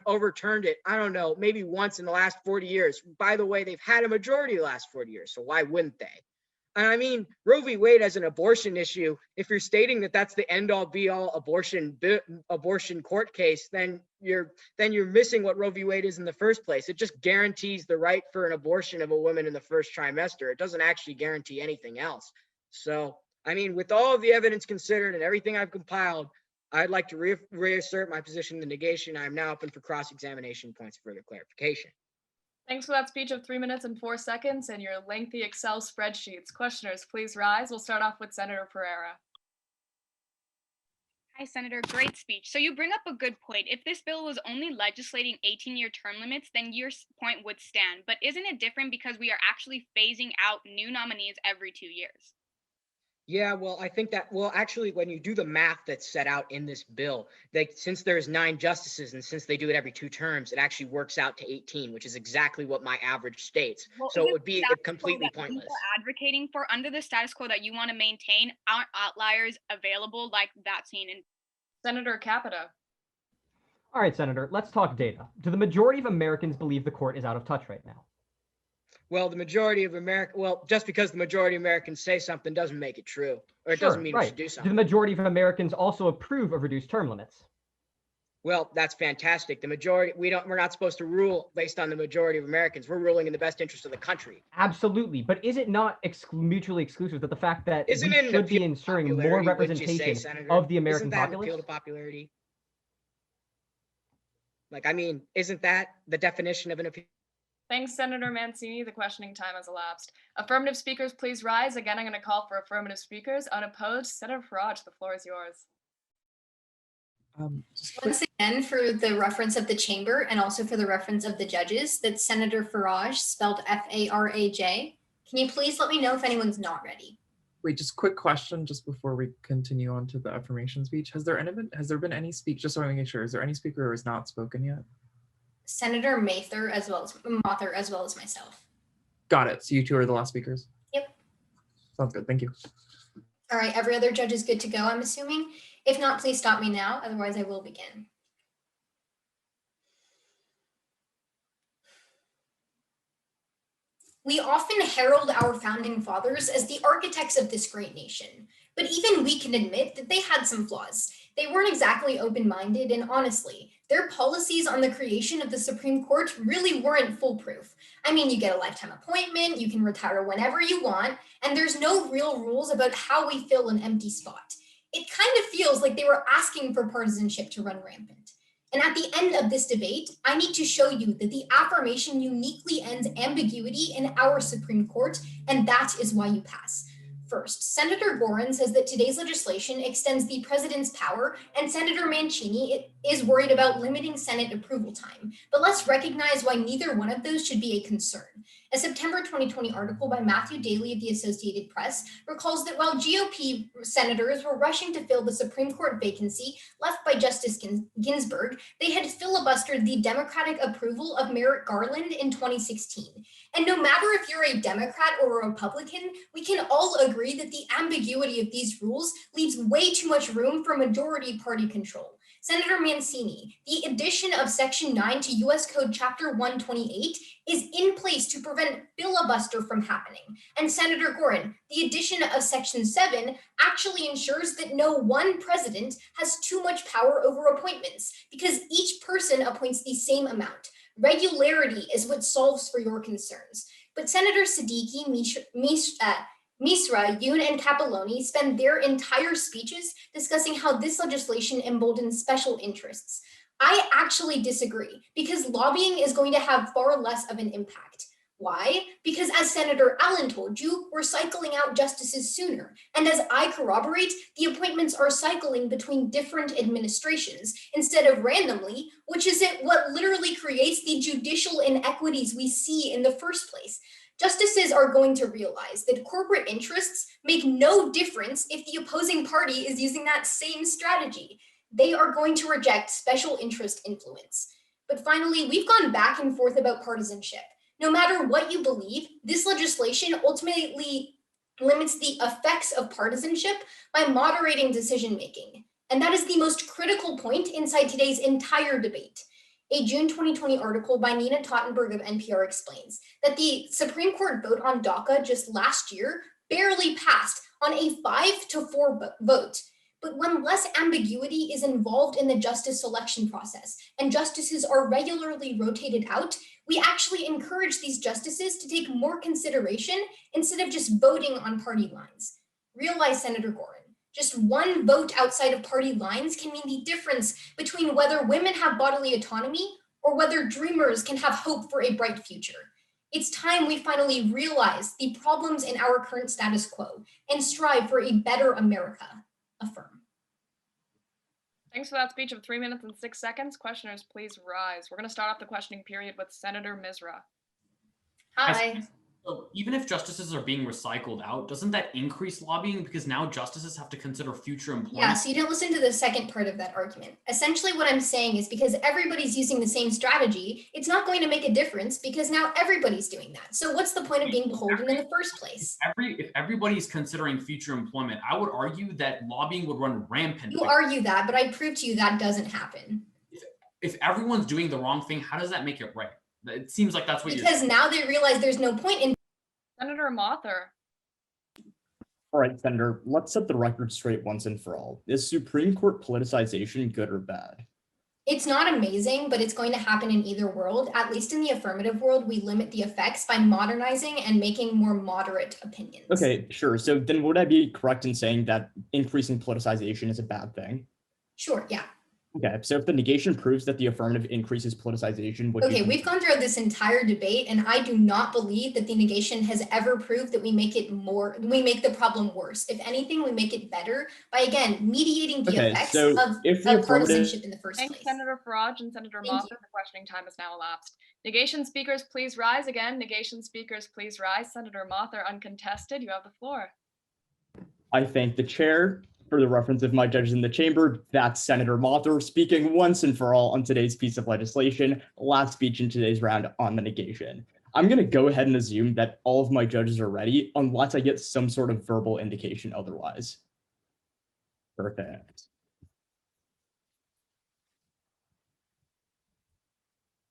overturned it, I don't know, maybe once in the last 40 years. By the way, they've had a majority the last 40 years, so why wouldn't they? And I mean, Roe v. Wade as an abortion issue, if you're stating that that's the end-all be-all abortion court case, then you're missing what Roe v. Wade is in the first place. It just guarantees the right for an abortion of a woman in the first trimester. It doesn't actually guarantee anything else. So, I mean, with all of the evidence considered and everything I've compiled, I'd like to reassert my position in the negation. I am now open for cross-examination points for further clarification. Thanks for that speech of 3 minutes and 4 seconds and your lengthy Excel spreadsheets. Questioners, please rise. We'll start off with Senator Pereira. Hi, Senator. Great speech. So you bring up a good point. If this bill was only legislating 18-year term limits, then your point would stand. But isn't it different because we are actually phasing out new nominees every 2 years? Yeah, well, I think that, well, actually, when you do the math that's set out in this bill, that since there's 9 justices and since they do it every 2 terms, it actually works out to 18, which is exactly what my average states. Well, So it isn't would the be status quo completely that you pointless. are advocating for under the status quo that you want to maintain? Aren't outliers available like that seen in Senator Capita? All right, Senator, let's talk data. Do the majority of Americans believe the court is out of touch right now? Well, the majority of America, well, just because the majority of Americans say something doesn't make it true, or it Sure, doesn't mean we should do Do something. the majority of Americans also approve of reduced term limits? Well, that's fantastic. The majority, we're not supposed to rule based on the majority of Americans. We're ruling in the best interest of the country. Absolutely, but is it not mutually exclusive that the fact that Isn't we it an should be appeal to ensuring more popularity, wouldn't you say, representation Senator? of the Isn't American that an populace? appeal to popularity? Like, I mean, isn't that the definition of an appeal? Thanks, Senator Mancini. The questioning time has elapsed. Affirmative speakers, please rise. Again, I'm going to call for affirmative speakers. Unopposed, Senator Farage, the floor is yours. Once again, for the reference of the chamber and also for the reference of the judges, that's Senator Farage, spelled F-A-R-A-J. Can you please let me know if anyone's not ready? Wait, just quick question, just before we continue on to the affirmation speech. Has there been any speech? Just so I make sure, is there any speaker who has not spoken yet? Senator Mather as well as myself. Got it. So you two are the last speakers. Yep. Sounds good. Thank you. All right, every other judge is good to go, I'm assuming. If not, please stop me now, otherwise I will begin. We often herald our founding fathers as the architects of this great nation, but even we can admit that they had some flaws. They weren't exactly open-minded, and honestly, their policies on the creation of the Supreme Court really weren't foolproof. I mean, you get a lifetime appointment, you can retire whenever you want, and there's no real rules about how we fill an empty spot. It kind of feels like they were asking for partisanship to run rampant. And at the end of this debate, I need to show you that the affirmation uniquely ends ambiguity in our Supreme Court, and that is why you pass. First, Senator Gorin says that today's legislation extends the president's power, and Senator Mancini is worried about limiting Senate approval time. But let's recognize why neither one of those should be a concern. A September 2020 article by Matthew Daly of the Associated Press recalls that while GOP senators were rushing to fill the Supreme Court vacancy left by Justice Ginsburg, they had filibustered the Democratic approval of Merrick Garland in 2016. And no matter if you're a Democrat or a Republican, we can all agree that the ambiguity of these rules leaves way too much room for majority party control. Senator Mancini, the addition of Section 9 to U.S. Code Chapter 128 is in place to prevent filibuster from happening. And Senator Gorin, the addition of Section 7 actually ensures that no one president has too much power over appointments because each person appoints the same amount. Regularity is what solves for your concerns. But Senator Siddiqui, Misra, Yoon, and Capelloni spend their entire speeches discussing how this legislation emboldens special interests. I actually disagree because lobbying is going to have far less of an impact. Why? Because as Senator Allen told you, we're cycling out justices sooner. And as I corroborate, the appointments are cycling between different administrations instead of randomly, which is what literally creates the judicial inequities we see in the first place. Justices are going to realize that corporate interests make no difference if the opposing party is using that same strategy. They are going to reject special interest influence. But finally, we've gone back and forth about partisanship. No matter what you believe, this legislation ultimately limits the effects of partisanship by moderating decision-making. And that is the most critical point inside today's entire debate. A June 2020 article by Nina Tottenberg of NPR explains that the Supreme Court vote on DACA just last year barely passed on a 5-4 vote. But when less ambiguity is involved in the justice selection process and justices are regularly rotated out, we actually encourage these justices to take more consideration instead of just voting on party lines. Realize, Senator Gorin, just one vote outside of party lines can mean the difference between whether women have bodily autonomy or whether dreamers can have hope for a bright future. It's time we finally realize the problems in our current status quo and strive for a better America. Affirm. Thanks for that speech of 3 minutes and 6 seconds. Questioners, please rise. We're going to start off the questioning period with Senator Misra. Hi. So even if justices are being recycled out, doesn't that increase lobbying because now justices have to consider future employment? Yeah, so you didn't listen to the second part of that argument. Essentially what I'm saying is because everybody's using the same strategy, it's not going to make a difference because now everybody's doing that. So what's the point of being beholden in the first place? If everybody's considering future employment, I would argue that lobbying would run rampant. You argue that, but I prove to you that doesn't happen. If everyone's doing the wrong thing, how does that make it right? It seems like that's what you're Because now they realize there's no point in. Senator Mother. All right, Senator, let's set the record straight once and for all. Is Supreme Court politicization good or bad? It's not amazing, but it's going to happen in either world. At least in the affirmative world, we limit the effects by modernizing and making more moderate opinions. Okay, sure. So then would I be correct in saying that increasing politicization is a bad thing? Sure, yeah. Okay, so if the negation proves that the affirmative increases politicization, would Okay, we've gone through this entire debate, and I do not believe that the negation has ever proved that we make the problem worse. If anything, we make it better by, again, mediating the effects of partisanship in the first Thanks, place. Senator Farage and Senator Mother. The questioning time has now elapsed. Negation speakers, please rise again. Negation speakers, please rise. Senator Mother, uncontested, you have the floor. I thank the chair for the reference of my judges in the chamber. That's Senator Mother speaking once and for all on today's piece of legislation. Last speech in today's round on the negation. I'm going to go ahead and assume that all of my judges are ready unless I get some sort of verbal indication otherwise. Perfect.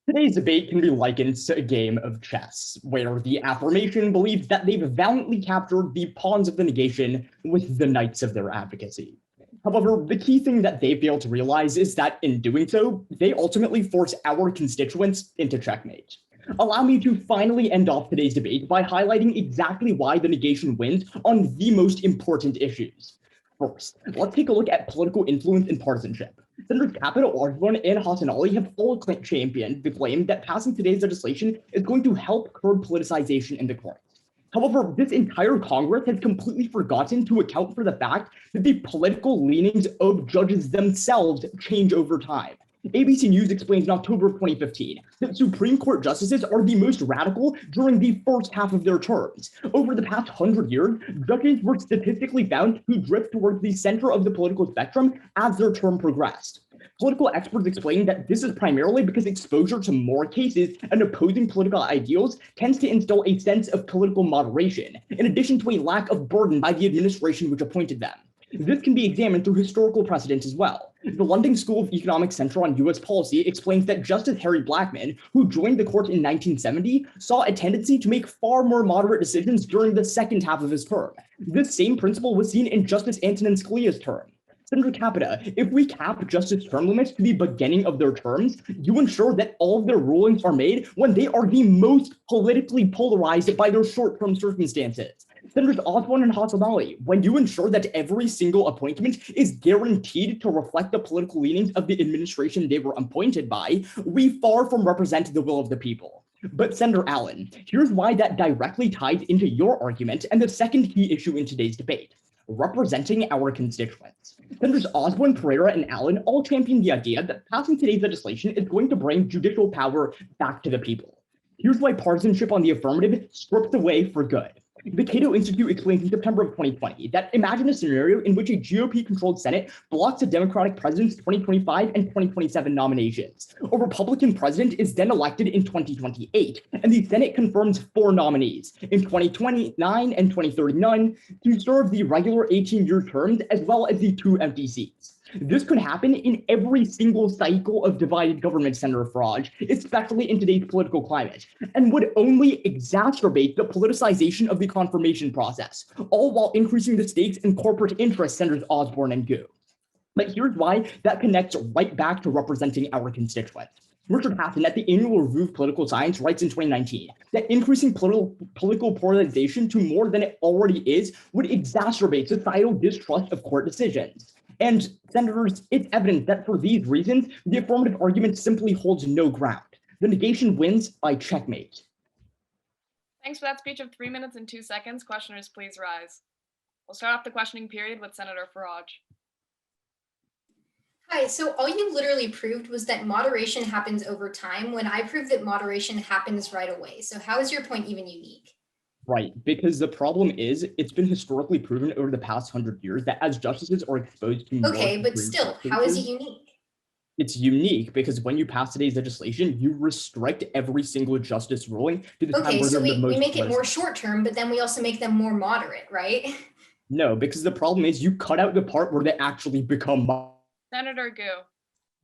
Today's debate can be likened to a game of chess, where the affirmation believes that they've valiantly captured the pawns of the negation with the knights of their advocacy. However, the key thing that they fail to realize is that in doing so, they ultimately force our constituents into checkmate. Allow me to finally end off today's debate by highlighting exactly why the negation wins on the most important issues. First, let's take a look at political influence and partisanship. Senators Capito, Osborne, and Hassan Ali have all championed the claim that passing today's legislation is going to help curb politicization in the courts. However, this entire Congress has completely forgotten to account for the fact that the political leanings of judges themselves change over time. ABC News explains in October of 2015 that Supreme Court justices are the most radical during the first half of their terms. Over the past 100 years, judges were statistically found to drift towards the center of the political spectrum as their term progressed. Political experts explain that this is primarily because exposure to more cases and opposing political ideals tends to instill a sense of political moderation, in addition to a lack of burden by the administration which appointed them. This can be examined through historical precedents as well. The London School of Economics Center on U.S. Policy explains that Justice Harry Blackmun, who joined the court in 1970, saw a tendency to make far more moderate decisions during the second half of his term. This same principle was seen in Justice Antonin Scalia's term. Senator Capito, if we cap justice term limits to the beginning of their terms, you ensure that all of their rulings are made when they are the most politically polarized by their short-term circumstances. Senators Osborne and Hassan Ali, when you ensure that every single appointment is guaranteed to reflect the political leanings of the administration they were appointed by, we far from represent the will of the people. But Senator Allen, here's why that directly ties into your argument and the second key issue in today's debate: representing our constituents. Senators Osborne, Pereira, and Allen all champion the idea that passing today's legislation is going to bring judicial power back to the people. Here's why partisanship on the affirmative strips away for good. The Cato Institute explains in September of 2020 that imagine a scenario in which a GOP-controlled Senate blocks a Democratic president's 2025 and 2027 nominations. A Republican president is then elected in 2028, and the Senate confirms 4 nominees in 2029 and 2039 to serve the regular 18-year terms as well as the 2 empty seats. This could happen in every single cycle of divided government, Senator Farage, especially in today's political climate, and would only exacerbate the politicization of the confirmation process, all while increasing the stakes and corporate interests, Senators Osborne and Gu. But here's why that connects right back to representing our constituents. Richard Hassan at the Annual Review of Political Science writes in 2019 that increasing political polarization to more than it already is would exacerbate societal distrust of court decisions. And senators, it's evident that for these reasons, the affirmative argument simply holds no ground. The negation wins by checkmate. Thanks for that speech of 3 minutes and 2 seconds. Questioners, please rise. We'll start off the questioning period with Senator Farage. Hi, so all you literally proved was that moderation happens over time when I proved that moderation happens right away. So how is your point even unique? Right, because the problem is it's been historically proven over the past 100 years that as justices are exposed to more Okay, but Supreme still, Court how is it cases, unique? it's unique because when you pass today's legislation, you restrict every single justice ruling to the time Okay, where so they're the we most make it more politicized. short term, but then we also make them more moderate, right? No, because the problem is you cut out the part where they actually become Senator Gu.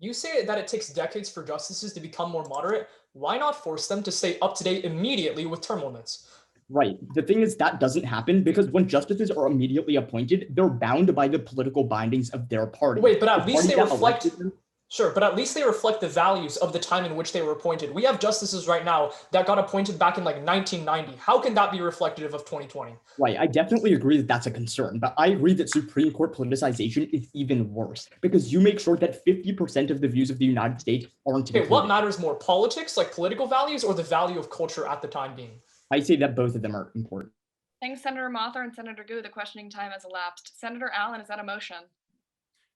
You say that it takes decades for justices to become more moderate. Why not force them to stay up to date immediately with term limits? right. The thing is that doesn't happen because when justices are immediately appointed, they're bound by the political bindings of their party. Wait, but The at least party they that reflect. elected them- Sure, but at least they reflect the values of the time in which they were appointed. We have justices right now that got appointed back in like 1990. How can that be reflective of 2020? Right, I definitely agree that that's a concern, but I agree that Supreme Court politicization is even worse because you make sure that 50% of the views of the United States aren't Okay, what included. matters more, politics, like political values, or the value of culture at the time being? I say that both of them are important. Thanks, Senator Mothra and Senator Gu. The questioning time has elapsed. Senator Allen, is that a motion?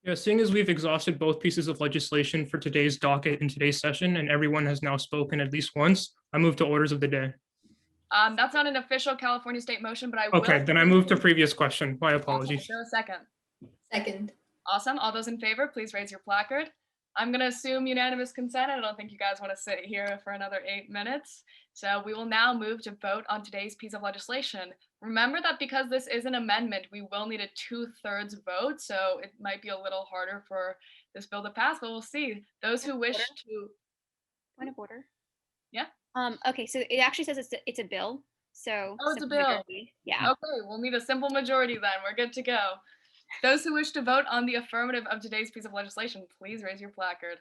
Yeah, seeing as we've exhausted both pieces of legislation for today's docket in today's session, and everyone has now spoken at least once, I move to orders of the day. That's not an official California state motion, but I will. Okay, then I move to previous question. My apologies. Is there a second? Second. Awesome. All those in favor, please raise your placard. I'm going to assume unanimous consent. I don't think you guys want to sit here for another 8 minutes. So we will now move to vote on today's piece of legislation. Remember that because this is an amendment, we will need a 2/3 vote. So it might be a little harder for this bill to pass, but we'll see. Those who wish to. Point of order. Yeah. Okay, so it actually says it's a bill. So Oh, it's a simple bill. majority. Yeah. Okay, we'll need a simple majority then. We're good to go. Those who wish to vote on the affirmative of today's piece of legislation, please raise your placard.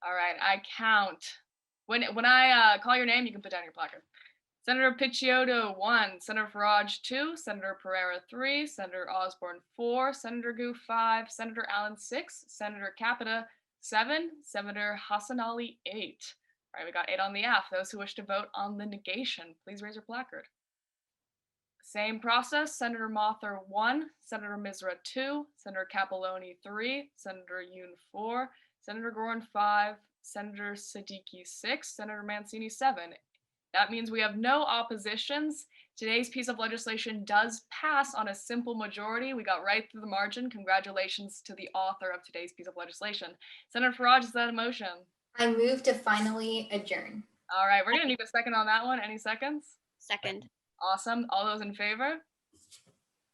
All right, I count. When I call your name, you can put down your placard. Senator Picciotto, 1. Senator Farage, 2. Senator Pereira, 3. Senator Osborne, 4. Senator Gu, 5. Senator Allen, 6. Senator Capita, 7. Senator Hassan Ali, 8. All right, we got 8 on the F. Those who wish to vote on the negation, please raise your placard. Same process. Senator Mothra, 1. Senator Misra, 2. Senator Capelloni, 3. Senator Yoon, 4. Senator Gorin, 5. Senator Siddiqui, 6. Senator Mancini, 7. That means we have no oppositions. Today's piece of legislation does pass on a simple majority. We got right through the margin. Congratulations to the author of today's piece of legislation. Senator Farage, is that a motion? I move to finally adjourn. All right, we're going to need a second on that one. Any seconds? Second. Awesome. All those in favor?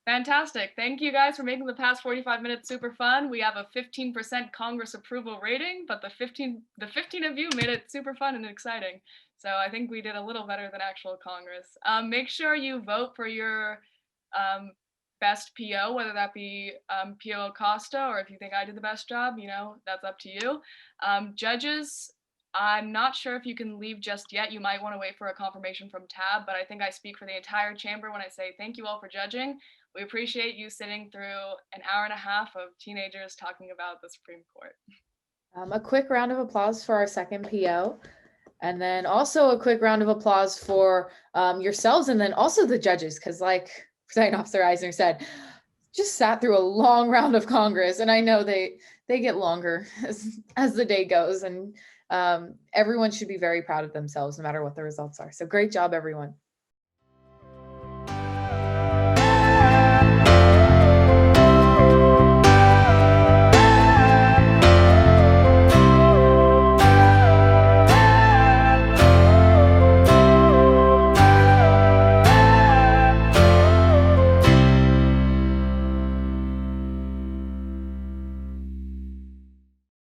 Fantastic. Thank you guys for making the past 45 minutes super fun. We have a 15% Congress approval rating, but the 15 of you made it super fun and exciting. So I think we did a little better than actual Congress. Make sure you vote for your best PO, whether that be PO Acosta, or if you think I did the best job, that's up to you. Judges, I'm not sure if you can leave just yet. You might want to wait for a confirmation from Tab, but I think I speak for the entire chamber when I say thank you all for judging. We appreciate you sitting through an hour and a half of teenagers talking about the Supreme Court. A quick round of applause for our second PO. And then also a quick round of applause for yourselves and then also the judges, because like Presiding Officer Eisner said, just sat through a long round of Congress. And I know they get longer as the day goes. And everyone should be very proud of themselves, no matter what the results are. So great job, everyone.